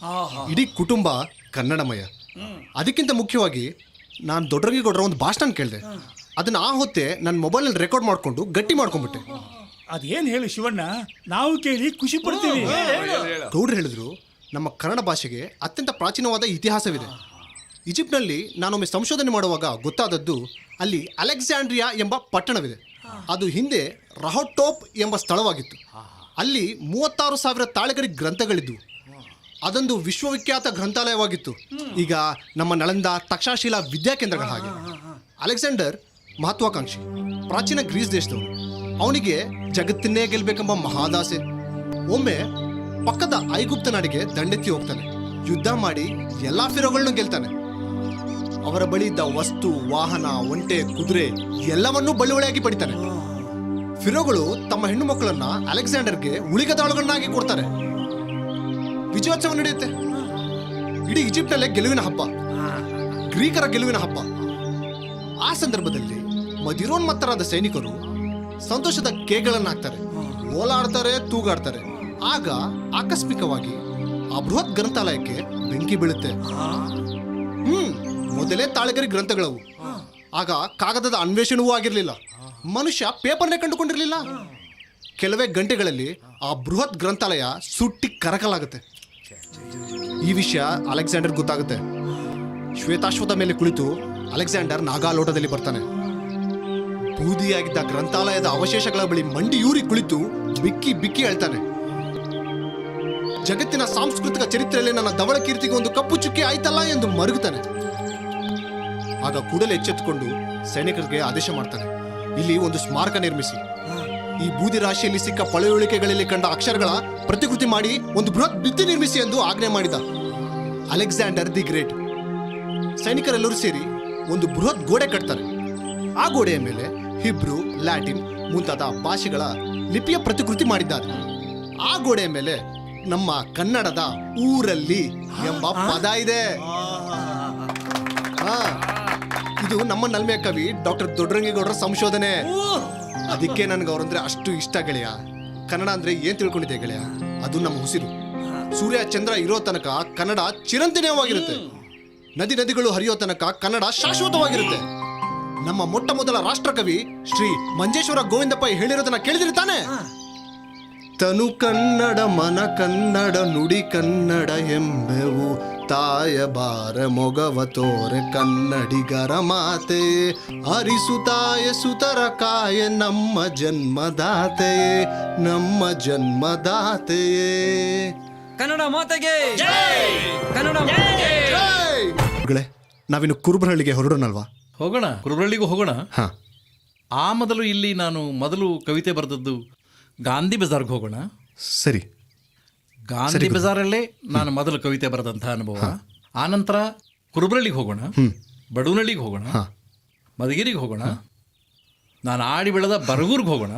Speaker 5: ಇಡೀ ಕುಟುಂಬ ಕನ್ನಡಮಯ. ಅದಕ್ಕಿಂತ ಮುಖ್ಯವಾಗಿ ನಾನು ದೊಡ್ಡರಂಗೇಗೌಡರ ಒಂದು ಭಾಷಣ ಕೇಳಿದೆ. ಅದನ್ನು ಆ ಹೊತ್ತೆ ನನ್ನ ಮೊಬೈಲ್ನಲ್ಲಿ ರೆಕಾರ್ಡ್ ಮಾಡಿಕೊಂಡು ಗಟ್ಟಿ ಮಾಡ್ಕೊಂಡ್ಬಿಟ್ಟೆ.
Speaker 22: ಅದೇನು ಹೇಳಿ ಶಿವಣ್ಣ, ನಾವು ಕೇಳಿ ಖುಷಿ ಪಡ್ತೀವಿ.
Speaker 5: ಗೌಡ್ರು ಹೇಳಿದ್ರು, ನಮ್ಮ ಕನ್ನಡ ಭಾಷೆಗೆ ಅತ್ಯಂತ ಪ್ರಾಚೀನವಾದ ಇತಿಹಾಸವಿದೆ. ಈಜಿಪ್ಟ್ನಲ್ಲಿ ನಾನೊಮ್ಮೆ ಸಂಶೋಧನೆ ಮಾಡುವಾಗ ಗೊತ್ತಾದದ್ದು, ಅಲ್ಲಿ ಅಲೆಕ್ಸಾಂಡ್ರಿಯಾ ಎಂಬ ಪಟ್ಟಣವಿದೆ. ಅದು ಹಿಂದೆ ರಹೋಟೋಪ್ ಎಂಬ ಸ್ಥಳವಾಗಿತ್ತು. ಅಲ್ಲಿ 36,000 ತಾಳೆಗರಿ ಗ್ರಂಥಗಳಿದ್ವು. ಅದೊಂದು ವಿಶ್ವವಿಖ್ಯಾತ ಗ್ರಂಥಾಲಯವಾಗಿತ್ತು. ಈಗ ನಮ್ಮ ನಳಂದ, ತಕ್ಷಶಿಲಾ ವಿದ್ಯಾಕೇಂದ್ರಗಳ ಹಾಗೆ. ಅಲೆಕ್ಸಾಂಡರ್ ಮಹತ್ವಾಕಾಂಕ್ಷಿ, ಪ್ರಾಚೀನ ಗ್ರೀಸ್ ದೇಶದವನು. ಅವನಿಗೆ ಜಗತ್ತನ್ನೇ ಗೆಲ್ಲಬೇಕೆಂಬ ಮಹಾದಾಸೆ. ಒಮ್ಮೆ ಪಕ್ಕದ ಐಗುಪ್ತ ನಾಡಿಗೆ ದಂಡೆತ್ತಿ ಹೋಗ್ತಾನೆ. ಯುದ್ಧ ಮಾಡಿ ಎಲ್ಲಾ ಫಿರೋಗಳನ್ನು ಗೆಲ್ತಾನೆ. ಅವರ ಬಳಿ ಇದ್ದ ವಸ್ತು, ವಾಹನ, ಒಂಟೆ, ಕುದುರೆ ಎಲ್ಲವನ್ನೂ ಬಳುವಳಿಯಾಗಿ ಪಡಿತಾನೆ. ಫಿರೋಗಳು ತಮ್ಮ ಹೆಣ್ಣು ಮಕ್ಕಳನ್ನ ಅಲೆಕ್ಸಾಂಡರ್ಗೆ ಉಳಿಗದಾಳುಗಳನ್ನಾಗಿ ಕೊಡ್ತಾರೆ. ವಿಜಯೋತ್ಸವ ನಡೆಯುತ್ತೆ. ಇಡೀ ಈಜಿಪ್ಟ್ನಲ್ಲೇ ಗೆಲುವಿನ ಹಬ್ಬ, ಗ್ರೀಕರ ಗೆಲುವಿನ ಹಬ್ಬ. ಆ ಸಂದರ್ಭದಲ್ಲಿ ಮದಿರೋನ್ಮತ್ತರಾದ ಸೈನಿಕರು ಸಂತೋಷದ ಕೇಗಳನ್ನು ಹಾಕ್ತಾರೆ, ಓಲಾಡ್ತಾರೆ, ತೂಗಾಡ್ತಾರೆ. ಆಗ ಆಕಸ್ಮಿಕವಾಗಿ ಆ ಬೃಹತ್ ಗ್ರಂಥಾಲಯಕ್ಕೆ ಬೆಂಕಿ ಬೀಳುತ್ತೆ. ಮೊದಲೇ ತಾಳೆಗರಿ ಗ್ರಂಥಗಳವು. ಆಗ ಕಾಗದದ ಅನ್ವೇಷಣವೂ ಆಗಿರಲಿಲ್ಲ. ಮನುಷ್ಯ ಪೇಪರ್ನೇ ಕಂಡುಕೊಂಡಿರಲಿಲ್ಲ. ಕೆಲವೇ ಗಂಟೆಗಳಲ್ಲಿ ಆ ಬೃಹತ್ ಗ್ರಂಥಾಲಯ ಸುಟ್ಟಿ ಕರಕಲಾಗುತ್ತೆ. ಈ ವಿಷಯ ಅಲೆಕ್ಸಾಂಡರ್ ಗೊತ್ತಾಗುತ್ತೆ. ಶ್ವೇತಾಶ್ವದ ಮೇಲೆ ಕುಳಿತು ಅಲೆಕ್ಸಾಂಡರ್ ನಾಗಾಲೋಟದಲ್ಲಿ ಬರ್ತಾನೆ. ಬೂದಿಯಾಗಿದ್ದ ಗ್ರಂಥಾಲಯದ ಅವಶೇಷಗಳ ಬಳಿ ಮಂಡಿಯೂರಿ ಕುಳಿತು ಬಿಕ್ಕಿ ಬಿಕ್ಕಿ ಹೇಳ್ತಾನೆ, ಜಗತ್ತಿನ ಸಾಂಸ್ಕೃತಿಕ ಚರಿತ್ರೆಯಲ್ಲಿ ನನ್ನ ಧವಳ ಕೀರ್ತಿಗೆ ಒಂದು ಕಪ್ಪು ಚುಕ್ಕೆ ಆಯ್ತಲ್ಲ ಎಂದು ಮರುಗುತ್ತಾನೆ. ಆಗ ಕೂಡಲೇ ಎಚ್ಚೆತ್ತುಕೊಂಡು ಸೈನಿಕರಿಗೆ ಆದೇಶ ಮಾಡ್ತಾನೆ, ಇಲ್ಲಿ ಒಂದು ಸ್ಮಾರಕ ನಿರ್ಮಿಸಿ. ಈ ಬೂದಿ ರಾಶಿಯಲ್ಲಿ ಸಿಕ್ಕ ಪಳೆಯುಳಿಕೆಗಳಲ್ಲಿ ಕಂಡ ಅಕ್ಷರಗಳ ಪ್ರತಿಕೃತಿ ಮಾಡಿ ಒಂದು ಬೃಹತ್ ಭಿತ್ತಿ ನಿರ್ಮಿಸಿ ಎಂದು ಆಜ್ಞೆ ಮಾಡಿದ ಅಲೆಕ್ಸಾಂಡರ್ ದಿ ಗ್ರೇಟ್. ಸೈನಿಕರೆಲ್ಲರೂ ಸೇರಿ ಒಂದು ಬೃಹತ್ ಗೋಡೆ ಕಟ್ತಾರೆ. ಆ ಗೋಡೆಯ ಮೇಲೆ ಹಿಬ್ರು, ಲ್ಯಾಟಿನ್ ಮುಂತಾದ ಭಾಷೆಗಳ ಲಿಪಿಯ ಪ್ರತಿಕೃತಿ ಮಾಡಿದ್ದಾರೆ. ಆ ಗೋಡೆಯ ಮೇಲೆ ನಮ್ಮ ಕನ್ನಡದ ಊರಲ್ಲಿ ಎಂಬ ಪದ ಇದೆ. ಇದು ನಮ್ಮ ನಲ್ಮೆಯ ಕವಿ ಡಾಕ್ಟರ್ ದೊಡ್ಡರಂಗೇಗೌಡರ ಸಂಶೋಧನೆ. ಅದಕ್ಕೆ ನನ್ಗೆ ಅವರಂದ್ರೆ ಅಷ್ಟು ಇಷ್ಟ ಗೆಳೆಯ. ಕನ್ನಡ ಅಂದ್ರೆ ಏನ್ ತಿಳ್ಕೊಂಡಿದೆ ಗೆಳೆಯ? ಅದು ನಮ್ಮ ಉಸಿರು. ಸೂರ್ಯ ಚಂದ್ರ ಇರೋ ತನಕ ಕನ್ನಡ ಚಿರಂತನೀಯವಾಗಿರುತ್ತೆ. ನದಿ ನದಿಗಳು ಹರಿಯೋ ತನಕ ಕನ್ನಡ ಶಾಶ್ವತವಾಗಿರುತ್ತೆ. ನಮ್ಮ ಮೊಟ್ಟ ಮೊದಲ ರಾಷ್ಟ್ರಕವಿ ಶ್ರೀ ಮಂಜೇಶ್ವರ ಗೋವಿಂದ ಪೈ ಹೇಳಿರೋದನ್ನ ಕೇಳಿದಿರಿ ತಾನೆ? ತನು ಕನ್ನಡ, ಮನ ಕನ್ನಡ, ನುಡಿ ಕನ್ನಡ ಎಂಬೆವು, ತಾಯ ಬಾರ ಮೊಗವ ತೋರೆ ಕನ್ನಡಿಗರ ಮಾತೆ, ಅರಿಸು ತಾಯ ಸುತರ ಕಾಯ ನಮ್ಮ ಜನ್ಮದಾತೆಯೇ, ನಮ್ಮ ಜನ್ಮದಾತೆಯೇ.
Speaker 1: ಕನ್ನಡ ಮಾತೆಗೆ ಕನ್ನಡ.
Speaker 5: ನಾವಿನ್ನು ಕುರುಬರಹಳ್ಳಿಗೆ ಹೊರಡೋಣಲ್ವಾ?
Speaker 9: ಹೋಗೋಣ, ಕುರುಬರಳ್ಳಿಗೂ ಹೋಗೋಣ.
Speaker 5: ಹಾ,
Speaker 9: ಆ ಮೊದಲು ಇಲ್ಲಿ ನಾನು ಕವಿತೆ ಬರೆದದ್ದು ಗಾಂಧಿ ಬಜಾರ್ಗೆ ಹೋಗೋಣ.
Speaker 5: ಸರಿ.
Speaker 9: ಗಾಂಧಿ ಬಜಾರಲ್ಲೇ ನಾನು ಮೊದಲು ಕವಿತೆ ಬರೆದಂತಹ ಅನುಭವ. ಆನಂತರ ಕುರುಬರಳ್ಳಿಗೆ ಹೋಗೋಣ, ಬಡವನಹಳ್ಳಿಗೆ ಹೋಗೋಣ, ಮಧುಗಿರಿಗೆ ಹೋಗೋಣ, ನಾನು ಆಡಿ ಬೆಳೆದ ಬರಗೂರ್ಗೆ ಹೋಗೋಣ.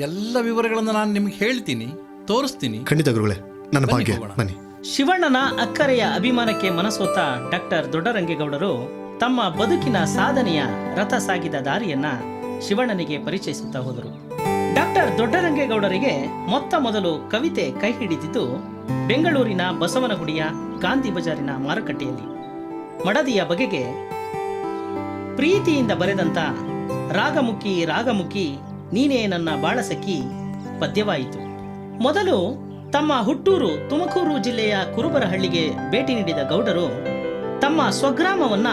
Speaker 9: ಎಲ್ಲ ವಿವರಗಳನ್ನು ನಾನು ನಿಮ್ಗೆ ಹೇಳ್ತೀನಿ, ತೋರಿಸ್ತೀನಿ.
Speaker 5: ಖಂಡಿತ ಗುರುಗಳೇ, ನನ್ನ ಭಾಗ್ಯ. ಬನ್ನಿ.
Speaker 2: ಶಿವಣ್ಣನ ಅಕ್ಕರೆಯ ಅಭಿಮಾನಕ್ಕೆ ಮನಸೋತ ಡಾಕ್ಟರ್ ದೊಡ್ಡರಂಗೇಗೌಡರು ತಮ್ಮ ಬದುಕಿನ ಸಾಧನೆಯ ರಥ ಸಾಗಿದ ದಾರಿಯನ್ನ ಶಿವಣ್ಣನಿಗೆ ಪರಿಚಯಿಸುತ್ತಾ ಹೋದರು. ಡಾಕ್ಟರ್ ದೊಡ್ಡರಂಗೇಗೌಡರಿಗೆ ಮೊತ್ತ ಮೊದಲು ಕವಿತೆ ಕೈ ಹಿಡಿದಿದ್ದು ಬೆಂಗಳೂರಿನ ಬಸವನಗುಡಿಯ ಗಾಂಧಿ ಬಜಾರಿನ ಮಾರುಕಟ್ಟೆಯಲ್ಲಿ. ಮಡದಿಯ ಬಗೆಗೆ ಪ್ರೀತಿಯಿಂದ ಬರೆದಂತ ರಾಗಮುಖಿ ರಾಗಮುಖಿ ನೀನೇ ನನ್ನ ಬಾಳಸಖಿ ಪದ್ಯವಾಯಿತು. ಮೊದಲು ತಮ್ಮ ಹುಟ್ಟೂರು ತುಮಕೂರು ಜಿಲ್ಲೆಯ ಕುರುಬರಹಳ್ಳಿಗೆ ಭೇಟಿ ನೀಡಿದ ಗೌಡರು ತಮ್ಮ ಸ್ವಗ್ರಾಮವನ್ನ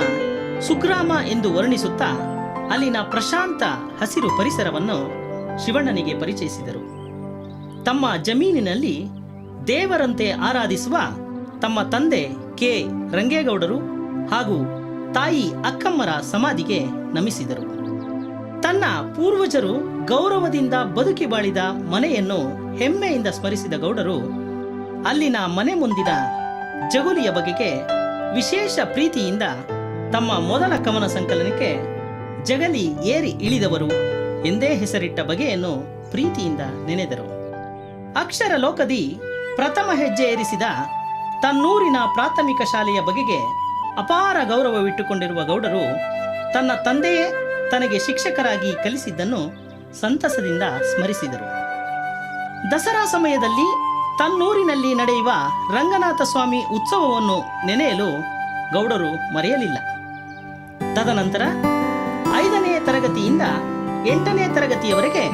Speaker 2: ಸುಗ್ರಾಮ ಎಂದು ವರ್ಣಿಸುತ್ತಾ ಅಲ್ಲಿನ ಪ್ರಶಾಂತ ಹಸಿರು ಪರಿಸರವನ್ನು ಶಿವಣ್ಣನಿಗೆ ಪರಿಚಯಿಸಿದರು. ತಮ್ಮ ಜಮೀನಿನಲ್ಲಿ ದೇವರಂತೆ ಆರಾಧಿಸುವ ತಮ್ಮ ತಂದೆ ಕೆ ರಂಗೇಗೌಡರು ಹಾಗೂ ತಾಯಿ ಅಕ್ಕಮ್ಮರ ಸಮಾಧಿಗೆ ನಮಿಸಿದರು. ತನ್ನ ಪೂರ್ವಜರು ಗೌರವದಿಂದ ಬದುಕಿ ಬಾಳಿದ ಮನೆಯನ್ನು ಹೆಮ್ಮೆಯಿಂದ ಸ್ಮರಿಸಿದ ಗೌಡರು ಅಲ್ಲಿನ ಮನೆ ಮುಂದಿನ ಜಗುಲಿಯ ಬಗೆಗೆ ವಿಶೇಷ ಪ್ರೀತಿಯಿಂದ ತಮ್ಮ ಮೊದಲ ಕವನ ಸಂಕಲನಕ್ಕೆ ಜಗಲಿ ಏರಿ ಇಳಿದವರು ಎಂದೇ ಹೆಸರಿಟ್ಟ ಬಗೆಯನ್ನು ಪ್ರೀತಿಯಿಂದ ನೆನೆದರು. ಅಕ್ಷರ ಲೋಕದಿ ಪ್ರಥಮ ಹೆಜ್ಜೆ ಏರಿಸಿದ ತನ್ನೂರಿನ ಪ್ರಾಥಮಿಕ ಶಾಲೆಯ ಬಗೆಗೆ ಅಪಾರ ಗೌರವವಿಟ್ಟುಕೊಂಡಿರುವ ಗೌಡರು ತನ್ನ ತಂದೆಯೇ ತನಗೆ ಶಿಕ್ಷಕರಾಗಿ ಕಲಿಸಿದ್ದನ್ನು ಸಂತಸದಿಂದ ಸ್ಮರಿಸಿದರು. ದಸರಾ ಸಮಯದಲ್ಲಿ ತನ್ನೂರಿನಲ್ಲಿ ನಡೆಯುವ ರಂಗನಾಥ ಸ್ವಾಮಿ ಉತ್ಸವವನ್ನು ನೆನೆಯಲು ಗೌಡರು ಮರೆಯಲಿಲ್ಲ. ತದನಂತರ 5ನೇ ತರಗತಿಯಿಂದ 8ನೇ ತರಗತಿಯವರೆಗೆ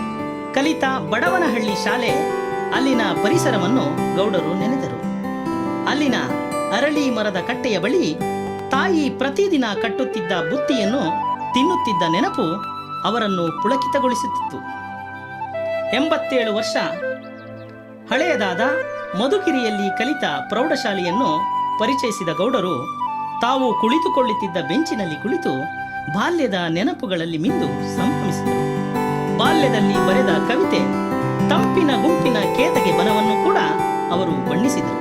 Speaker 2: ಕಲಿತ ಬಡವನಹಳ್ಳಿ ಶಾಲೆ, ಅಲ್ಲಿನ ಪರಿಸರವನ್ನು ಗೌಡರು ನೆನೆದರು. ಅಲ್ಲಿನ ಅರಳಿ ಮರದ ಕಟ್ಟೆಯ ಬಳಿ ತಾಯಿ ಪ್ರತಿದಿನ ಕಟ್ಟುತ್ತಿದ್ದ ಬುತ್ತಿಯನ್ನು ತಿನ್ನುತ್ತಿದ್ದ ನೆನಪು ಅವರನ್ನು ಪುಳಕಿತಗೊಳಿಸುತ್ತಿತ್ತು. 87 ವರ್ಷ ಹಳೆಯದಾದ ಮಧುಗಿರಿಯಲ್ಲಿ ಕಲಿತ ಪ್ರೌಢಶಾಲೆಯನ್ನು ಪರಿಚಯಿಸಿದ ಗೌಡರು ತಾವು ಕುಳಿತುಕೊಳ್ಳುತ್ತಿದ್ದ ಬೆಂಚಿನಲ್ಲಿ ಕುಳಿತು ಬಾಲ್ಯದ ನೆನಪುಗಳಲ್ಲಿ ಮಿಂದು ಸಂಭ್ರಮಿಸಿದರು. ಬಾಲ್ಯದಲ್ಲಿ ಬರೆದ ಕವಿತೆ ತಂಪಿನ ಗುಂಪಿನ ಕೇತಗೆ ಬನವನ್ನು ಕೂಡ ಅವರು ಬಣ್ಣಿಸಿದರು.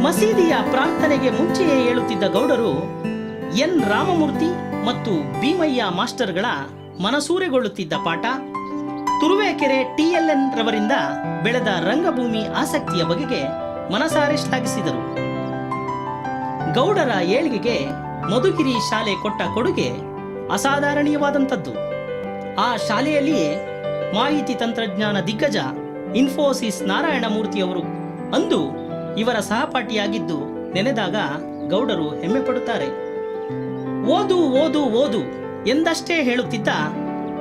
Speaker 2: ಮಸೀದಿಯ ಪ್ರಾರ್ಥನೆಗೆ ಮುಂಚೆಯೇ ಹೇಳುತ್ತಿದ್ದ ಗೌಡರು ಎನ್ ರಾಮಮೂರ್ತಿ ಮತ್ತು ಭೀಮಯ್ಯ ಮಾಸ್ಟರ್ಗಳ ಮನಸೂರೆಗೊಳ್ಳುತ್ತಿದ್ದ ಪಾಠ, ತುರುವೇಕೆರೆ TLN ರವರಿಂದ ಬೆಳೆದ ರಂಗಭೂಮಿ ಆಸಕ್ತಿಯ ಬಗೆಗೆ ಮನಸಾರೆ ಶ್ಲಾಘಿಸಿದರು. ಗೌಡರ ಏಳಿಗೆಗೆ ಮಧುಗಿರಿ ಶಾಲೆ ಕೊಟ್ಟ ಕೊಡುಗೆ ಅಸಾಧಾರಣೀಯವಾದಂಥದ್ದು. ಆ ಶಾಲೆಯಲ್ಲಿಯೇ ಮಾಹಿತಿ ತಂತ್ರಜ್ಞಾನ ದಿಗ್ಗಜ ಇನ್ಫೋಸಿಸ್ ನಾರಾಯಣಮೂರ್ತಿಯವರು ಅಂದು ಇವರ ಸಹಪಾಠಿಯಾಗಿದ್ದು ನೆನೆದಾಗ ಗೌಡರು ಹೆಮ್ಮೆ ಪಡುತ್ತಾರೆ. ಓದು ಓದು ಓದು ಎಂದಷ್ಟೇ ಹೇಳುತ್ತಿದ್ದ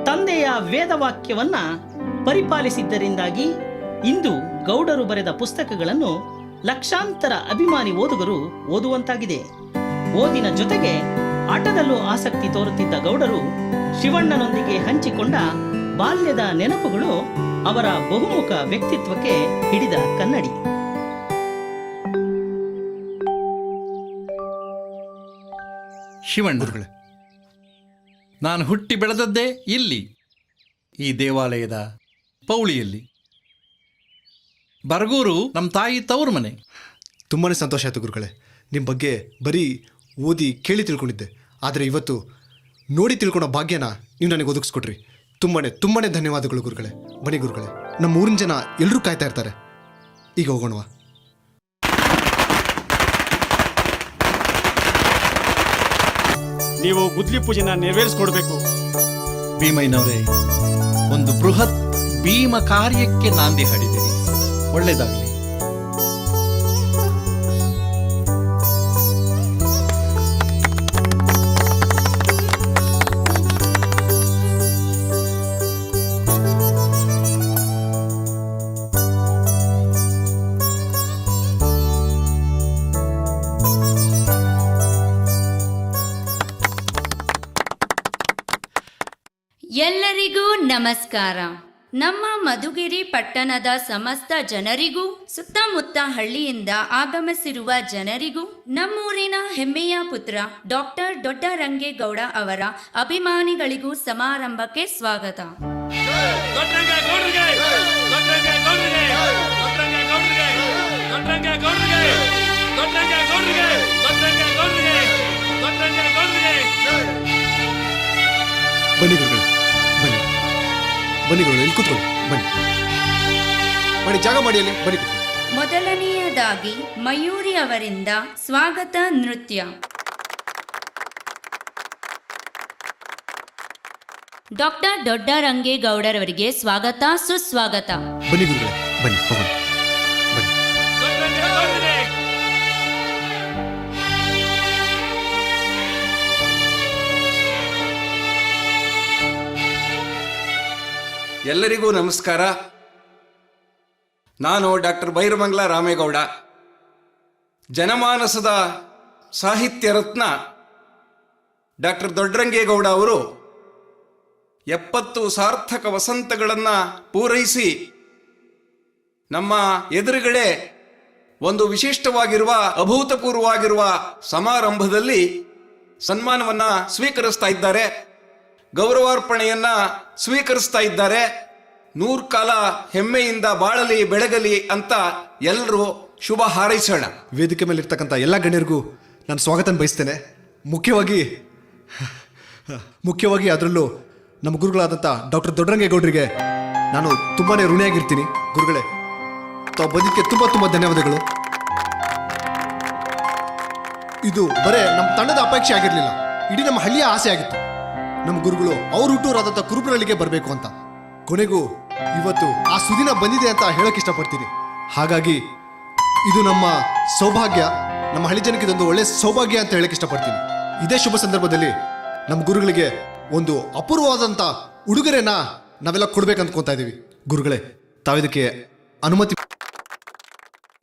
Speaker 2: ತಂದೆಯ ವೇದವಾಕ್ಯವನ್ನ ಪರಿಪಾಲಿಸಿದ್ದರಿಂದಾಗಿ ಇಂದು ಗೌಡರು ಬರೆದ ಪುಸ್ತಕಗಳನ್ನು ಲಕ್ಷಾಂತರ ಅಭಿಮಾನಿ ಓದುಗರು ಓದುವಂತಾಗಿದೆ. ಓದಿನ ಜೊತೆಗೆ ಆಟದಲ್ಲೂ ಆಸಕ್ತಿ ತೋರುತ್ತಿದ್ದ ಗೌಡರು ಶಿವಣ್ಣನೊಂದಿಗೆ ಹಂಚಿಕೊಂಡ ಬಾಲ್ಯದ ನೆನಪುಗಳು ಅವರ ಬಹುಮುಖ ವ್ಯಕ್ತಿತ್ವಕ್ಕೆ ಹಿಡಿದ ಕನ್ನಡಿ.
Speaker 9: ಶಿವಣ್ಣ, ನಾನು ಹುಟ್ಟಿ ಬೆಳೆದದ್ದೇ ಇಲ್ಲಿ, ಈ ದೇವಾಲಯದ ಪೌಳಿಯಲ್ಲಿ. ಬರಗೂರು ನಮ್ಮ ತಾಯಿ ತವರು ಮನೆ.
Speaker 5: ತುಂಬಾ ಸಂತೋಷ ಆಯಿತು ಗುರುಗಳೇ. ನಿಮ್ಮ ಬಗ್ಗೆ ಬರೀ ಓದಿ ಕೇಳಿ ತಿಳ್ಕೊಂಡಿದ್ದೆ, ಆದರೆ ಇವತ್ತು ನೋಡಿ ತಿಳ್ಕೊಳೋ ಭಾಗ್ಯನ ನೀವು ನನಗೆ ಒದಗಿಸ್ಕೊಟ್ರಿ. ತುಂಬಾ ಧನ್ಯವಾದಗಳು ಗುರುಗಳೇ. ಬನ್ನಿ ಗುರುಗಳೇ, ನಮ್ಮ ಊರಿನ ಜನ ಎಲ್ಲರೂ ಕಾಯ್ತಾ ಇರ್ತಾರೆ. ಈಗ ಹೋಗೋಣವಾ?
Speaker 16: ನೀವು ಗುದ್ಲಿ ಪೂಜೆನ ನೆರವೇರಿಸ್ಕೊಡ್ಬೇಕು.
Speaker 9: ಭೀಮಯ್ಯನವರೇ, ಒಂದು ಬೃಹತ್ ಭೀಮ ಕಾರ್ಯಕ್ಕೆ ನಾಂದಿ ಹಾಡಿದಿರಿ. ಒಳ್ಳೆಯದಾಗಲಿ.
Speaker 7: ಎಲ್ಲರಿಗೂ ನಮಸ್ಕಾರ. ನಮ್ಮ ಮಧುಗಿರಿ ಪಟ್ಟಣದ ಸಮಸ್ತ ಜನರಿಗೂ, ಸುತ್ತಮುತ್ತ ಹಳ್ಳಿಯಿಂದ ಆಗಮಿಸಿರುವ ಜನರಿಗೂ, ನಮ್ಮೂರಿನ ಹೆಮ್ಮೆಯ ಪುತ್ರ ಡಾಕ್ಟರ್ ದೊಡ್ಡರಂಗೇಗೌಡ ಅವರ ಅಭಿಮಾನಿಗಳಿಗೂ ಸಮಾರಂಭಕ್ಕೆ ಸ್ವಾಗತ.
Speaker 5: ಬನ್ನಿ ಗುರುಗಳೇ, ಬನ್ನಿ ಬನ್ನಿ ಗುರುಗಳೇ, ಇಲ್ಲಿ ಕೂತ್ಕೊಳ್ಳಿ. ಬನ್ನಿ ಮಾಡಿ, ಜಾಗ ಮಾಡಿ ಅಲ್ಲಿ. ಬನ್ನಿ.
Speaker 7: ಮೊದಲನೆಯದಾಗಿ ಮಯೂರಿ ಅವರಿಂದ ಸ್ವಾಗತ ನೃತ್ಯ. ಡಾಕ್ಟರ್ ದೊಡ್ಡರಂಗೇಗೌಡರವರಿಗೆ ಸ್ವಾಗತ ಸುಸ್ವಾಗತ.
Speaker 5: ಬನ್ನಿ ಗುರುಗಳೇ, ಬನ್ನಿ ಹೋಗೋಣ.
Speaker 17: ಎಲ್ಲರಿಗೂ ನಮಸ್ಕಾರ. ನಾನು ಡಾಕ್ಟರ್ ಬೈರಮಂಗಲ ರಾಮೇಗೌಡ, ಜನಮಾನಸದ ಸಾಹಿತ್ಯ ರತ್ನ ಡಾಕ್ಟರ್ ದೊಡ್ಡರಂಗೇಗೌಡ ಅವರು 70 ಸಾರ್ಥಕ ವಸಂತಗಳನ್ನು ಪೂರೈಸಿ ನಮ್ಮ ಎದುರುಗಡೆ ಒಂದು ವಿಶಿಷ್ಟವಾಗಿರುವ ಅಭೂತಪೂರ್ವವಾಗಿರುವ ಸಮಾರಂಭದಲ್ಲಿ ಸನ್ಮಾನವನ್ನು ಸ್ವೀಕರಿಸ್ತಾ ಇದ್ದಾರೆ, ಗೌರವಾರ್ಪಣೆಯನ್ನು ಸ್ವೀಕರಿಸ್ತಾ ಇದ್ದಾರೆ. 100 ಕಾಲ ಹೆಮ್ಮೆಯಿಂದ ಬಾಳಲಿ ಬೆಳಗಲಿ ಅಂತ ಎಲ್ಲರೂ ಶುಭ ಹಾರೈಸೋಣ.
Speaker 5: ವೇದಿಕೆ ಮೇಲೆ ಇರ್ತಕ್ಕಂಥ ಎಲ್ಲ ಗಣ್ಯರಿಗೂ ನಾನು ಸ್ವಾಗತ ಬಯಸ್ತೇನೆ. ಮುಖ್ಯವಾಗಿ ಅದರಲ್ಲೂ ನಮ್ಮ ಗುರುಗಳಾದಂಥ ಡಾಕ್ಟರ್ ದೊಡ್ಡರಂಗೇಗೌಡರಿಗೆ ನಾನು ತುಂಬಾ ಋಣಿಯಾಗಿರ್ತೀನಿ. ಗುರುಗಳೇ, ತಾವು ಬದುಕಿಗೆ ತುಂಬ ಧನ್ಯವಾದಗಳು. ಇದು ಬರೇ ನಮ್ಮ ತಂಡದ ಅಪೇಕ್ಷೆ ಆಗಿರಲಿಲ್ಲ, ಇಡೀ ನಮ್ಮ ಹಳ್ಳಿಯ ಆಸೆ ಆಗಿತ್ತು. ನಮ್ಮ ಗುರುಗಳು ಅವ್ರ ಹುಟ್ಟೂರಾದಂಥ ಕುರುಬರಳ್ಳಿಗೆ ಬರಬೇಕು ಅಂತ. ಕೊನೆಗೂ ಇವತ್ತು ಆ ಸುದಿನ ಬಂದಿದೆ ಅಂತ ಹೇಳೋಕೆ ಇಷ್ಟಪಡ್ತೀನಿ. ಹಾಗಾಗಿ ಇದು ನಮ್ಮ ಸೌಭಾಗ್ಯ, ನಮ್ಮ ಹಳ್ಳಿ ಜನಕ್ಕೆ ಇದೊಂದು ಒಳ್ಳೆ ಸೌಭಾಗ್ಯ ಅಂತ ಹೇಳಕ್ಕೆ ಇಷ್ಟಪಡ್ತೀನಿ. ಇದೇ ಶುಭ ಸಂದರ್ಭದಲ್ಲಿ ನಮ್ಮ ಗುರುಗಳಿಗೆ ಒಂದು ಅಪೂರ್ವವಾದಂಥ ಉಡುಗೊರೆನ ನಾವೆಲ್ಲ ಕೊಡ್ಬೇಕು ಅಂದ್ಕೊತಾ ಇದ್ದೀವಿ. ಗುರುಗಳೇ, ತಾವಿದಕ್ಕೆ ಅನುಮತಿ.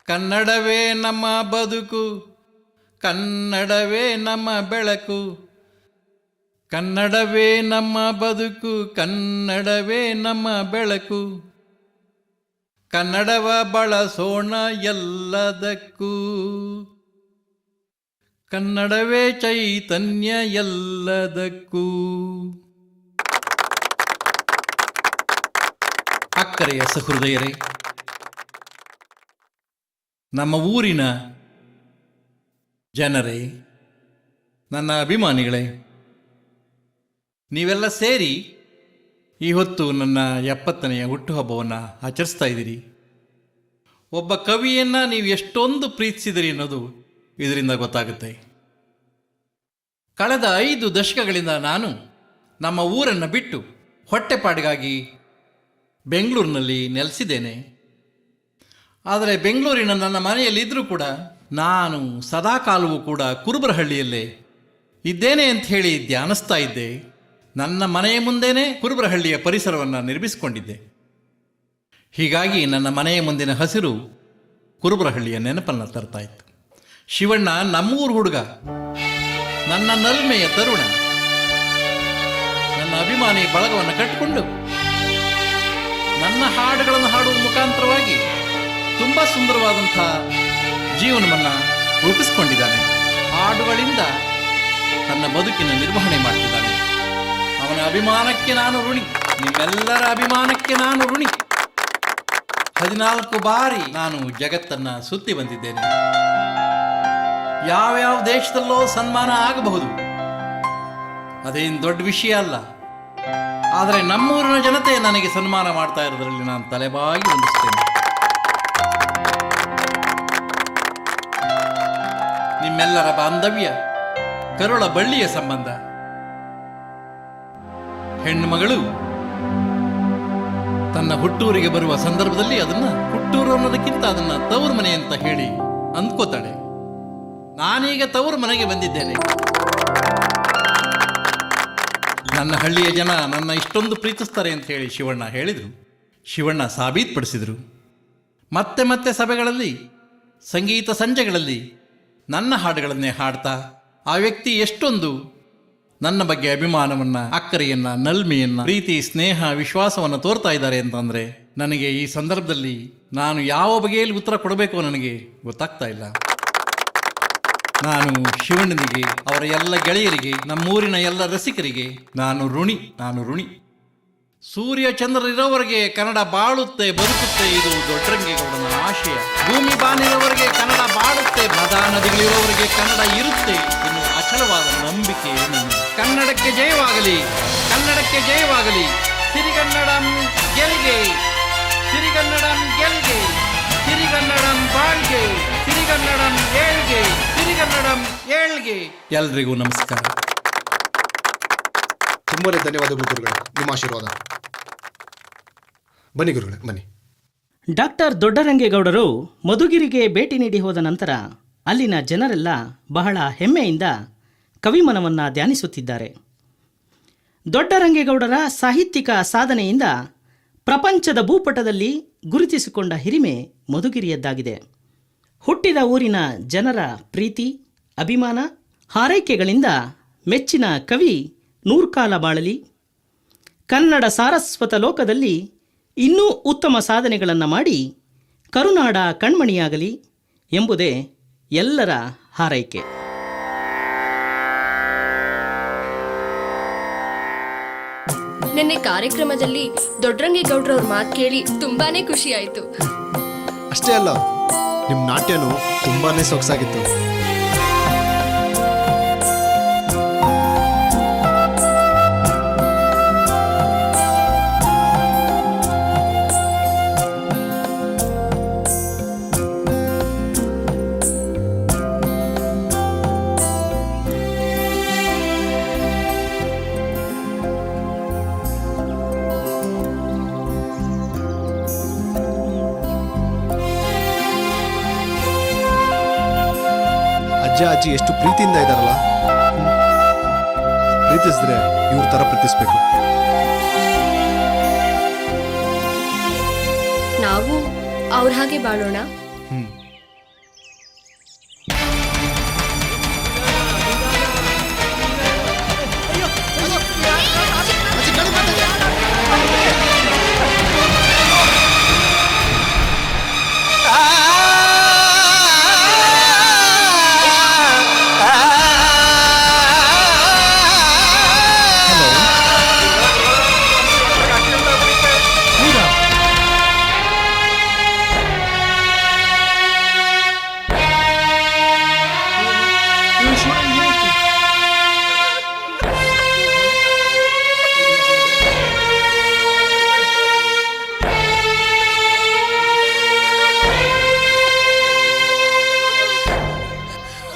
Speaker 9: ಕನ್ನಡವೇ ನಮ್ಮ ಬದುಕು, ಕನ್ನಡವೇ ನಮ್ಮ ಬೆಳಕು, ಕನ್ನಡವೇ ನಮ್ಮ ಬದುಕು, ಕನ್ನಡವೇ ನಮ್ಮ ಬೆಳಕು, ಕನ್ನಡವ ಬಳಸೋಣ ಎಲ್ಲದಕ್ಕೂ, ಕನ್ನಡವೇ ಚೈತನ್ಯ ಎಲ್ಲದಕ್ಕೂ. ಅಕ್ಕರೆಯ ಸಹೃದಯರೇ, ನಮ್ಮ ಊರಿನ ಜನರೇ, ನನ್ನ ಅಭಿಮಾನಿಗಳೇ, ನೀವೆಲ್ಲ ಸೇರಿ ಈ ಹೊತ್ತು ನನ್ನ 70ನೆಯ ಹುಟ್ಟುಹಬ್ಬವನ್ನು ಆಚರಿಸ್ತಾ ಇದ್ದೀರಿ. ಒಬ್ಬ ಕವಿಯನ್ನು ನೀವು ಎಷ್ಟೊಂದು ಪ್ರೀತಿಸಿದಿರಿ ಅನ್ನೋದು ಇದರಿಂದ ಗೊತ್ತಾಗುತ್ತೆ. ಕಳೆದ 5 ದಶಕಗಳಿಂದ ನಾನು ನಮ್ಮ ಊರನ್ನು ಬಿಟ್ಟು ಹೊಟ್ಟೆಪಾಡಿಗಾಗಿ ಬೆಂಗಳೂರಿನಲ್ಲಿ ನೆಲೆಸಿದ್ದೇನೆ. ಆದರೆ ಬೆಂಗಳೂರಿನ ನನ್ನ ಮನೆಯಲ್ಲಿದ್ದರೂ ಕೂಡ ನಾನು ಸದಾಕಾಲವೂ ಕೂಡ ಕುರುಬರಹಳ್ಳಿಯಲ್ಲೇ ಇದ್ದೇನೆ ಅಂತ ಹೇಳಿ ಧ್ಯಾನಿಸ್ತಾ ಇದ್ದೆ. ನನ್ನ ಮನೆಯ ಮುಂದೆನೇ ಕುರುಬರಹಳ್ಳಿಯ ಪರಿಸರವನ್ನು ನಿರ್ಮಿಸಿಕೊಂಡಿದ್ದೆ. ಹೀಗಾಗಿ ನನ್ನ ಮನೆಯ ಮುಂದಿನ ಹಸಿರು ಕುರುಬರಹಳ್ಳಿಯ ನೆನಪನ್ನು ತರ್ತಾ ಇತ್ತು. ಶಿವಣ್ಣ ನಮ್ಮೂರು ಹುಡುಗ, ನನ್ನ ನಲ್ಮೆಯ ತರುಣ, ನನ್ನ ಅಭಿಮಾನಿ ಬಳಗವನ್ನು ಕಟ್ಟಿಕೊಂಡು ನನ್ನ ಹಾಡುಗಳನ್ನು ಹಾಡುವ ಮುಖಾಂತರವಾಗಿ ತುಂಬ ಸುಂದರವಾದಂಥ ಜೀವನವನ್ನು ರೂಪಿಸಿಕೊಂಡಿದ್ದಾನೆ. ಹಾಡುಗಳಿಂದ ತನ್ನ ಬದುಕಿನ ನಿರ್ವಹಣೆ ಮಾಡ್ತಿದ್ದಾನೆ. ಅವನ ಅಭಿಮಾನಕ್ಕೆ ನಾನು ಋಣಿ, ನಿಮ್ಮೆಲ್ಲರ ಅಭಿಮಾನಕ್ಕೆ ನಾನು ಋಣಿ. 14 ಬಾರಿ ನಾನು ಜಗತ್ತನ್ನು ಸುತ್ತಿ ಬಂದಿದ್ದೇನೆ. ಯಾವ್ಯಾವ ದೇಶದಲ್ಲೋ ಸನ್ಮಾನ ಆಗಬಹುದು, ಅದೇನು ದೊಡ್ಡ ವಿಷಯ ಅಲ್ಲ. ಆದರೆ ನಮ್ಮೂರಿನ ಜನತೆ ನನಗೆ ಸನ್ಮಾನ ಮಾಡ್ತಾ ಇರೋದ್ರಲ್ಲಿ ನಾನು ತಲೆಬಾಗಿ ವಂದಿಸ್ತೇನೆ. ನಿಮ್ಮೆಲ್ಲರ ಬಾಂಧವ್ಯ ಕರುಳ ಬಳ್ಳಿಯ ಸಂಬಂಧ. ಹೆಣ್ಣುಮಗಳು ತನ್ನ ಹುಟ್ಟೂರಿಗೆ ಬರುವ ಸಂದರ್ಭದಲ್ಲಿ ಅದನ್ನ ಹುಟ್ಟೂರು ಅನ್ನೋದಕ್ಕಿಂತ ಅದನ್ನ ತವರು ಮನೆ ಅಂತ ಹೇಳಿ ಅಂದ್ಕೋತಾಳೆ. ನಾನೀಗ ತವರು ಮನೆಗೆ ಬಂದಿದ್ದೇನೆ. ನನ್ನ ಹಳ್ಳಿಯ ಜನ ನನ್ನ ಇಷ್ಟೊಂದು ಪ್ರೀತಿಸ್ತಾರೆ ಅಂತ ಹೇಳಿ ಶಿವಣ್ಣ ಹೇಳಿದರು. ಶಿವಣ್ಣ ಸಾಬೀತುಪಡಿಸಿದರು. ಮತ್ತೆ ಮತ್ತೆ ಸಭೆಗಳಲ್ಲಿ, ಸಂಗೀತ ಸಂಜೆಗಳಲ್ಲಿ ನನ್ನ ಹಾಡುಗಳನ್ನೇ ಹಾಡ್ತಾ ಆ ವ್ಯಕ್ತಿ ಎಷ್ಟೊಂದು ನನ್ನ ಬಗ್ಗೆ ಅಭಿಮಾನವನ್ನು, ಅಕ್ಕರೆಯನ್ನು, ನಲ್ಮೆಯನ್ನು, ಪ್ರೀತಿ, ಸ್ನೇಹ, ವಿಶ್ವಾಸವನ್ನು ತೋರ್ತಾ ಇದ್ದಾರೆ ಅಂತಂದರೆ ನನಗೆ ಈ ಸಂದರ್ಭದಲ್ಲಿ ನಾನು ಯಾವ ಬಗೆಯಲ್ಲಿ ಉತ್ತರ ಕೊಡಬೇಕು ನನಗೆ ಗೊತ್ತಾಗ್ತಾ ಇಲ್ಲ. ನಾನು ಶಿವಣ್ಣನಿಗೆ, ಅವರ ಎಲ್ಲ ಗೆಳೆಯರಿಗೆ, ನಮ್ಮೂರಿನ ಎಲ್ಲ ರಸಿಕರಿಗೆ ನಾನು ಋಣಿ. ಸೂರ್ಯ ಚಂದ್ರರಿರೋವರೆಗೆ ಕನ್ನಡ ಬಾಳುತ್ತೆ, ಬದುಕುತ್ತೆ, ಇದು ದೊಡ್ಡರಂಗೇಗೌಡನ ಆಶಯ. ಭೂಮಿ ಬಾನಿರೋವರೆಗೆ ಕನ್ನಡ ಬಾಳುತ್ತೆ, ನದಾ ನದಿಗಳಿರೋವರೆಗೆ ಕನ್ನಡ ಇರುತ್ತೆ ಎನ್ನುವ ಅಚಲವಾದ ನಂಬಿಕೆ ನನ್ನ. ಕನ್ನಡಕ್ಕೆ ಜಯವಾಗಲಿ, ಕನ್ನಡಕ್ಕೆ ಜಯವಾಗಲಿ. ಸಿರಿಗನ್ನಡಂ ಗೆಲ್ಗೆ, ಸಿರಿಗನ್ನಡಂ ಗೆಲ್ಗೆ, ಸಿರಿಗನ್ನಡಂ ಬಾಳ್ಗೆ, ಸಿರಿಗನ್ನಡಂ ಏಳ್ಗೆ, ಸಿರಿಗನ್ನಡಂ ಏಳ್ಗೆ. ಎಲ್ರಿಗೂ ನಮಸ್ಕಾರ.
Speaker 5: ತುಂಬಾನೇ ಧನ್ಯವಾದಗಳು ಗುರುಗಳೇ, ನಿಮ್ಮ ಆಶೀರ್ವಾದ. ಬನ್ನಿ ಗುರುಗಳೇ, ಬನ್ನಿ.
Speaker 2: ಡಾಕ್ಟರ್ ದೊಡ್ಡರಂಗೇಗೌಡರು ಮಧುಗಿರಿಗೆ ಭೇಟಿ ನೀಡಿ ಹೋದ ನಂತರ ಅಲ್ಲಿನ ಜನರೆಲ್ಲ ಬಹಳ ಹೆಮ್ಮೆಯಿಂದ ಕವಿಮನವನ್ನು ಧ್ಯಾನಿಸುತ್ತಿದ್ದಾರೆ. ದೊಡ್ಡರಂಗೇಗೌಡರ ಸಾಹಿತ್ಯಿಕ ಸಾಧನೆಯಿಂದ ಪ್ರಪಂಚದ ಭೂಪಟದಲ್ಲಿ ಗುರುತಿಸಿಕೊಂಡ ಹಿರಿಮೆ ಮಧುಗಿರಿಯದ್ದಾಗಿದೆ. ಹುಟ್ಟಿದ ಊರಿನ ಜನರ ಪ್ರೀತಿ, ಅಭಿಮಾನ, ಹಾರೈಕೆಗಳಿಂದ ಮೆಚ್ಚಿನ ಕವಿ ನೂರ್ಕಾಲ ಬಾಳಲಿ. ಕನ್ನಡ ಸಾರಸ್ವತ ಲೋಕದಲ್ಲಿ ಇನ್ನೂ ಉತ್ತಮ ಸಾಧನೆಗಳನ್ನು ಮಾಡಿ ಕರುನಾಡ ಕಣ್ಮಣಿಯಾಗಲಿ ಎಂಬುದೇ ಎಲ್ಲರ ಹಾರೈಕೆ.
Speaker 3: ನಿನ್ನೆ ಕಾರ್ಯಕ್ರಮದಲ್ಲಿ ದೊಡ್ಡರಂಗೇಗೌಡ್ರವ್ರ ಮಾತು ಕೇಳಿ ತುಂಬಾನೇ ಖುಷಿ ಆಯ್ತು.
Speaker 11: ಅಷ್ಟೇ ಅಲ್ಲ, ನಿಮ್ಮ ನಾಟ್ಯನೂ ತುಂಬಾನೇ ಸೊಗಸಾಗಿತ್ತು. ಅಜ್ಜ ಅಜ್ಜಿ ಎಷ್ಟು ಪ್ರೀತಿಯಿಂದ ಇದ್ದಾರಲ್ಲ. ಪ್ರೀತಿಸಿದ್ರೆ ಇವ್ರ ತರ ಪ್ರೀತಿಸ್ಬೇಕು.
Speaker 3: ನಾವು ಅವ್ರ ಹಾಗೆ ಬಾಳೋಣ.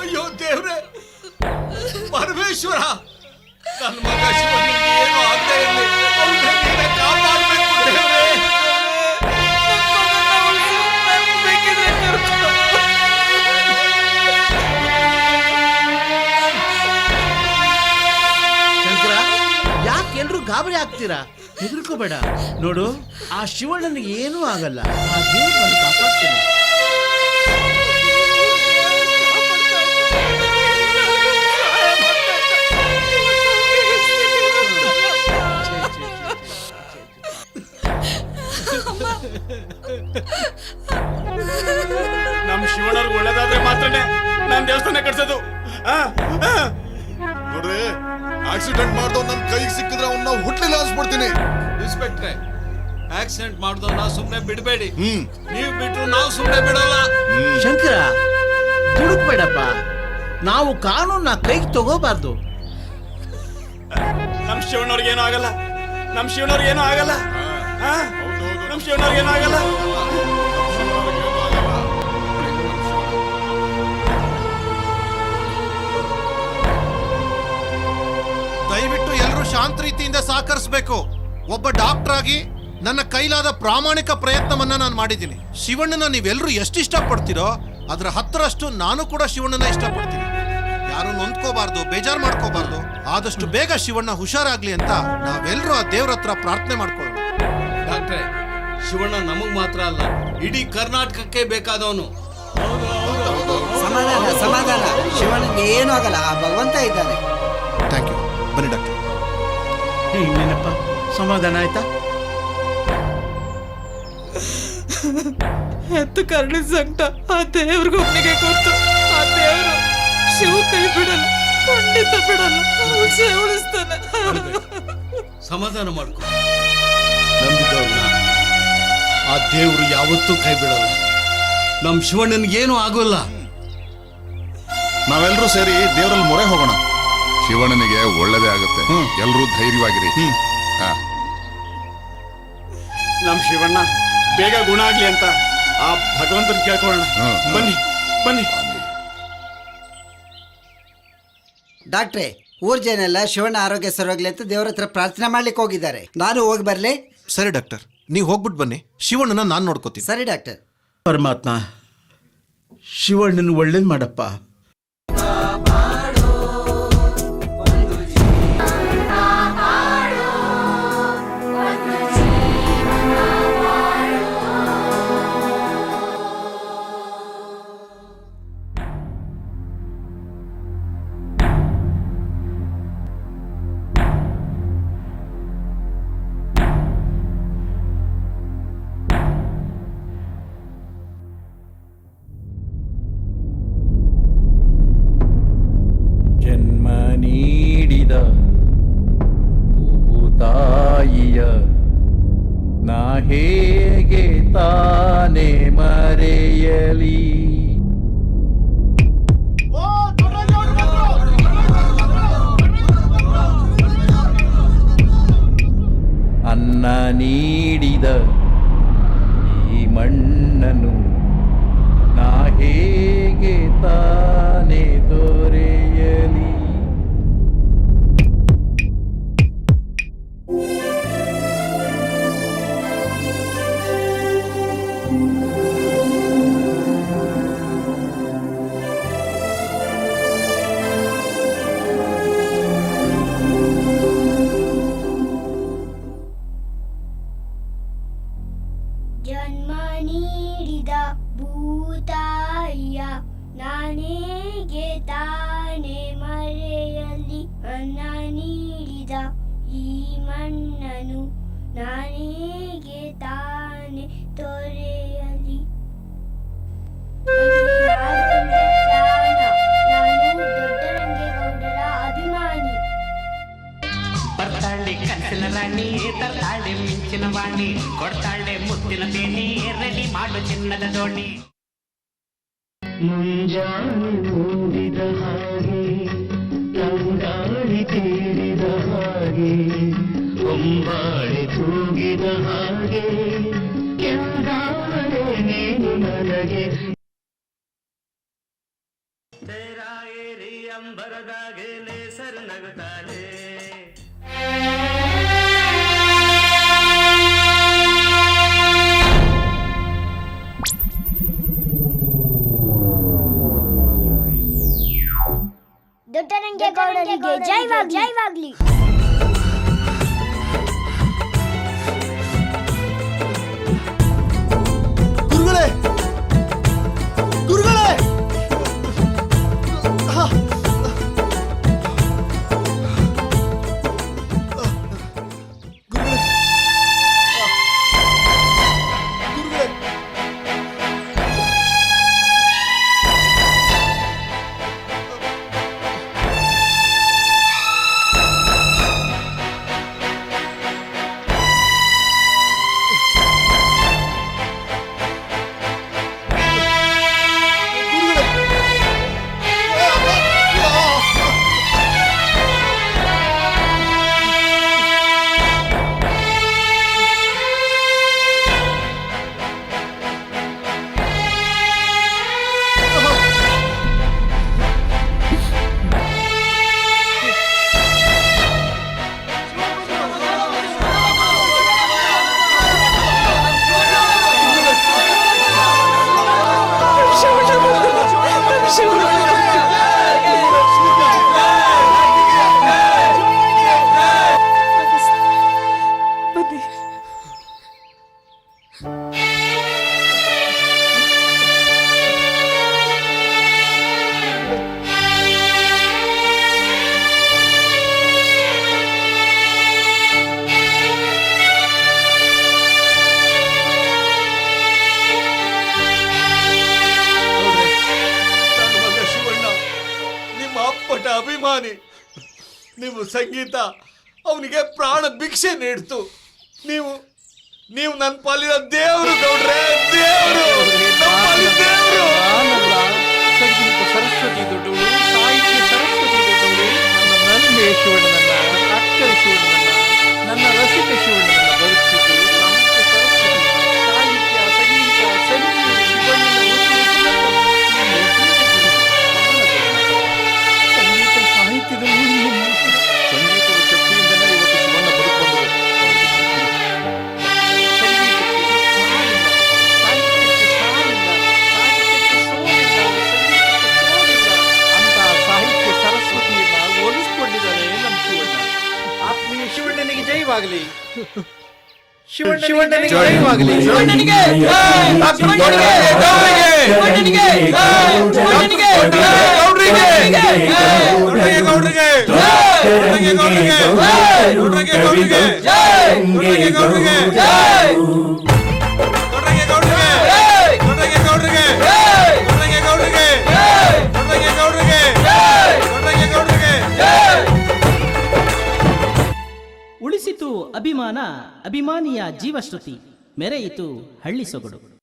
Speaker 10: ಅಯ್ಯೋ ದೇವ್ರೆ, ಪರಮೇಶ್ವರ, ನನ್ನ ಮಗ ಶಿವನಿಗೆ ಏನು ಆಗದೆ ಇರಲಿ, ಅವ್ನ ನೀನೇ ಕಾಪಾಡ್ಬೇಕು ದೇವ್ರೆ.
Speaker 2: ಶಂಕರ, ಯಾಕೆ ಎಲ್ರು ಗಾಬರಿ ಆಗ್ತೀರಾ? ಹೆದರ್ಕೋಬೇಡ. ನೋಡು, ಆ ಶಿವಣ್ಣನಿಗೆ ಏನೂ ಆಗಲ್ಲ. ಆ ದೇವ್ರು ಬಂದು ಕಾಪಾಡ್ತಾನೆ.
Speaker 16: ನಮ್ ಶಿವಣ್ಣವ್ರಿಗೆ ಒಳ್ಳೇದಾದ್ರೆ ಮಾತ್ರನೇ ನಾನ್ ದೇವಸ್ಥಾನ ಕಟ್ಸೋದು.
Speaker 19: ನೋಡ್ರಿ, ಆಕ್ಸಿಡೆಂಟ್ ಮಾಡ್ದವ್ ನನ್ ಕೈಗೆ ಸಿಕ್ಕಿದ್ರೆ ಅವ್ನ ಹುಟ್ಲಿಲ್ಲ ಅನ್ಸ್ಬಿಡ್ತೀನಿ.
Speaker 22: ಇನ್ಸ್ಪೆಕ್ಟ್ರೆ, ಆಕ್ಸಿಡೆಂಟ್ ಮಾಡ್ದವ್ನ ಸುಮ್ನೆ ಬಿಡಬೇಡಿ. ನೀವು ಬಿಟ್ರು ನಾವು ಸುಮ್ನೆ ಬಿಡಲ್ಲ.
Speaker 2: ಶಂಕರ, ದುಡುಕ್ಬೇಡಪ್ಪ. ನಾವು ಕಾನೂನ ಕೈಗೆ ತಗೋಬಾರ್ದು.
Speaker 16: ನಮ್ ಶಿವಣ್ಣವ್ರಿಗೆ ಏನೂ ಆಗಲ್ಲ. ನಮ್ ಶಿವಣ್ಣವ್ರಿಗೆ ಏನೂ ಆಗಲ್ಲ. ನಮ್ ಶಿವಣ್ಣವ್ರಿಗೆ ಏನೂ ಆಗಲ್ಲ.
Speaker 11: ದಯವಿಟ್ಟು ಎಲ್ಲರೂ ಶಾಂತ ರೀತಿಯಿಂದ ಸಹಕರಿಸಬೇಕು. ಒಬ್ಬ ಡಾಕ್ಟರ್ ಆಗಿ ನನ್ನ ಕೈಲಾದ ಪ್ರಾಮಾಣಿಕ ಪ್ರಯತ್ನವನ್ನ ನಾನು ಮಾಡಿದ್ದೀನಿ. ಶಿವಣ್ಣನ ನೀವೆಲ್ಲರೂ ಎಷ್ಟು ಇಷ್ಟಪಡ್ತೀರೋ ಅದರ 10ರಷ್ಟು ನಾನು ಕೂಡ ಶಿವಣ್ಣನ ಇಷ್ಟಪಡ್ತೀನಿ. ಯಾರು ನೊಂದ್ಕೋಬಾರ್ದು, ಬೇಜಾರು ಮಾಡ್ಕೋಬಾರ್ದು. ಆದಷ್ಟು ಬೇಗ ಶಿವಣ್ಣ ಹುಷಾರಾಗ್ಲಿ ಅಂತ ನಾವೆಲ್ಲರೂ ಆ ದೇವ್ರ ಹತ್ರ ಪ್ರಾರ್ಥನೆ ಮಾಡ್ಕೊಳ್ಳೋಣ.
Speaker 22: ಡಾಕ್ಟ್ರೆ, ಶಿವಣ್ಣ ನಮಗ್ ಮಾತ್ರ ಅಲ್ಲ, ಇಡೀ ಕರ್ನಾಟಕಕ್ಕೆ ಬೇಕಾದವನು.
Speaker 1: ಸಮಾಧಾನ ಸಮಾಧಾನ, ಶಿವನಿಗೆ ಏನೂ ಆಗಲ್ಲ, ಆ ಭಗವಂತ ಇದ್ದಾನೆ.
Speaker 11: Thank you. ಬನ್ನಿ ಡಾಕ್ಟರ್.
Speaker 2: ಇನ್ನೇನಪ್ಪ, ಸಮಾಧಾನ ಆಯ್ತಾ?
Speaker 13: ಎತ್ತು ಕರ್ಣಿದ ಸಂಕಟ ಆ ದೇವ್ರಿಗೊಬ್ಬನಿಗೆ ಗೊತ್ತು. ಆ ದೇವ್ರು ಶಿವ ಕೈ ಬಿಡಲ್ಲ, ಖಂಡಿತ ಬಿಡಲ್ಲ, ಉಳಿಸೇ ಉಳಿಸ್ತಾನೆ.
Speaker 22: ಸಮಾಧಾನ ಮಾಡ್ಕೊ.
Speaker 11: ನಂಬಿದವ್ರನ್ನ ಆ ದೇವ್ರು ಯಾವತ್ತೂ ಕೈ ಬಿಡಲ್ಲ.
Speaker 22: ನಮ್ ಶಿವಣ್ಣನಿಗೇನು ಆಗೋಲ್ಲ.
Speaker 19: ನಾವೆಲ್ಲರೂ ಸೇರಿ ದೇವರಲ್ಲಿ ಮೊರೆ ಹೋಗೋಣ. ಶಿವಣ್ಣನಿಗೆ ಒಳ್ಳೇದೇ ಆಗುತ್ತೆ. ಎಲ್ಲರೂ ಧೈರ್ಯವಾಗಿರಿ.
Speaker 16: ನಮ್ ಶಿವಣ್ಣ ಬೇಗ ಗುಣ ಆಗ್ಲಿ ಅಂತ ಆ ಭಗವಂತನ ಕೇಳ್ಕೊಳ್ಳೋಣ. ಬನ್ನಿ ಬನ್ನಿ.
Speaker 1: ಡಾಕ್ಟ್ರೆ, ಊರ್ ಜನ ಎಲ್ಲ ಶಿವಣ್ಣ ಆರೋಗ್ಯ ಸರೋಗ್ಲಿ ಅಂತ ದೇವ್ರ ಹತ್ರ ಪ್ರಾರ್ಥನೆ ಮಾಡ್ಲಿಕ್ಕೆ ಹೋಗಿದ್ದಾರೆ. ನಾನು ಹೋಗಿ ಬರ್ಲಿ?
Speaker 11: ಸರಿ ಡಾಕ್ಟರ್, ನೀವು ಹೋಗ್ಬಿಟ್ಟು ಬನ್ನಿ. ಶಿವಣ್ಣನ ನಾನು ನೋಡ್ಕೋತೀನಿ.
Speaker 1: ಸರಿ ಡಾಕ್ಟರ್.
Speaker 10: ಪರಮಾತ್ಮ, ಶಿವಣ್ಣನ ಒಳ್ಳೇದ್ ಮಾಡಪ್ಪ.
Speaker 9: ನೀಡಿದ ಭೂತಾಯಿಯ ನಾ ಹೇಗೆ ತಾನೇ ಮರೆಯಲಿ. ಅನ್ನ ನೀಡಿದ ಈ ಮಣ್ಣನ್ನು ನಾ ಹೇಗೆ ತಾನೇ ದೊರೆಯಲಿ.
Speaker 4: ಜನ್ಮ ನೀಡಿದ ಭೂತಾಯಿಯ ನಾನೇಗೆ ತಾನೇ ಮರೆಯಲಿ. ಅನ್ನ ನೀಡಿದ ಈ ಮಣ್ಣನು ನಾನೇಗೆ ತಾನೇ ತೊರೆಯಲಿ. ನಾನು ದೊಡ್ಡರಂಗೇಗೌಡರ ಅಭಿಮಾನಿ.
Speaker 20: ಬರ್ತಾಳೆ ಕನಸಿನ ರಾಣಿ, ತರ್ತಾಳೆ ಮಿಂಚಿನ ವಾಣಿ, ಕೊಡ್ತಾಳೆ ಮುತ್ತಿನ ತೇಣಿ, ರೆಡಿ ಮಾಡು ಚಿನ್ನದ ದೋಣಿ. ಮುಂಜಾನೆ ಮೂಡಿದ ಹಾಗೆ, ತಂಗಾಳಿ ತೀರಿದ ಹಾಗೆ, ಹೊಂಬಾಳೆ ತೂಗಿದ ಹಾಗೆ, ಕೆಂದಾಳೆ ನೀನು ನನಗೆ. ಏರಿ ಅಂಬರದಾಗೆ ನೇಸರು ನಗುತ್ತಾಳೆ.
Speaker 4: ದೊಡ್ಡರಂಗೇಗೌಡರಿಗೆ ಜೈವಾಗ್ಲಿ.
Speaker 5: ಗುರುಗಳೇ ಗುರುಗಳೇ
Speaker 10: ಅಭಿಮಾನಿ. ನೀವು ಸಂಗೀತ ಅವನಿಗೆ ಪ್ರಾಣ ಭಿಕ್ಷೆ ನೀಡ್ತು. ನೀವು ನನ್ನ ಪಾಲಿನ ದೇವರು ಗೌಡ್ರೆ, ದೇವರು, ದೇವರು.
Speaker 9: ಸಂಗೀತ ಸರಸ್ವತಿ ದೊಡ್ಡವಳು, ಸಾಹಿತ್ಯ ಸರಸ್ವತಿ ದೊಡ್ಡವಳು, ನನ್ನ ನಲ್ಮೆ ಶಿವಣ್ಣನನ್ನ, ಅಕ್ಕರ ಶಿವಣ್ಣನನ್ನ, ನನ್ನ ರಸಿಕ ಶಿವಣ್ಣನನ್ನ ಬದುಕಿದ್ದು ಸಾಹಿತ್ಯ ಸರಸ್ವತಿ. ಸಾಹಿತ್ಯ, ಸಂಗೀತ, ಸಂಗೀತ ಸಂಗೀತ ಸಾಹಿತ್ಯದಲ್ಲಿ ಸಂಗೀತದ ಶಕ್ತಿಯಿಂದಲೇ ಇವತ್ತು ಶಿವಣ್ಣ ಬದುಕೊಂಡು ಸಾಹಿತ್ಯ ಸರಸ್ವತಿಯನ್ನ ಹೋಲಿಸಿಕೊಂಡಿದ್ದಾನೆ ನಮ್ಮ ಶಿವಣ್ಣ. ಆತ್ಮೀಯ ಶಿವಣ್ಣನಿಗೆ ಜಯವಾಗಲಿ. ಶಿವಣ್ಣನಿಗೆ ಜಯವಾಗಲಿ.
Speaker 2: ಅಭಿಮಾನ, ಅಭಿಮಾನಿಯ ಜೀವಶ್ರುತಿ, ಮೆರೆಯಿತು ಹಳ್ಳಿ ಸೊಗಡು.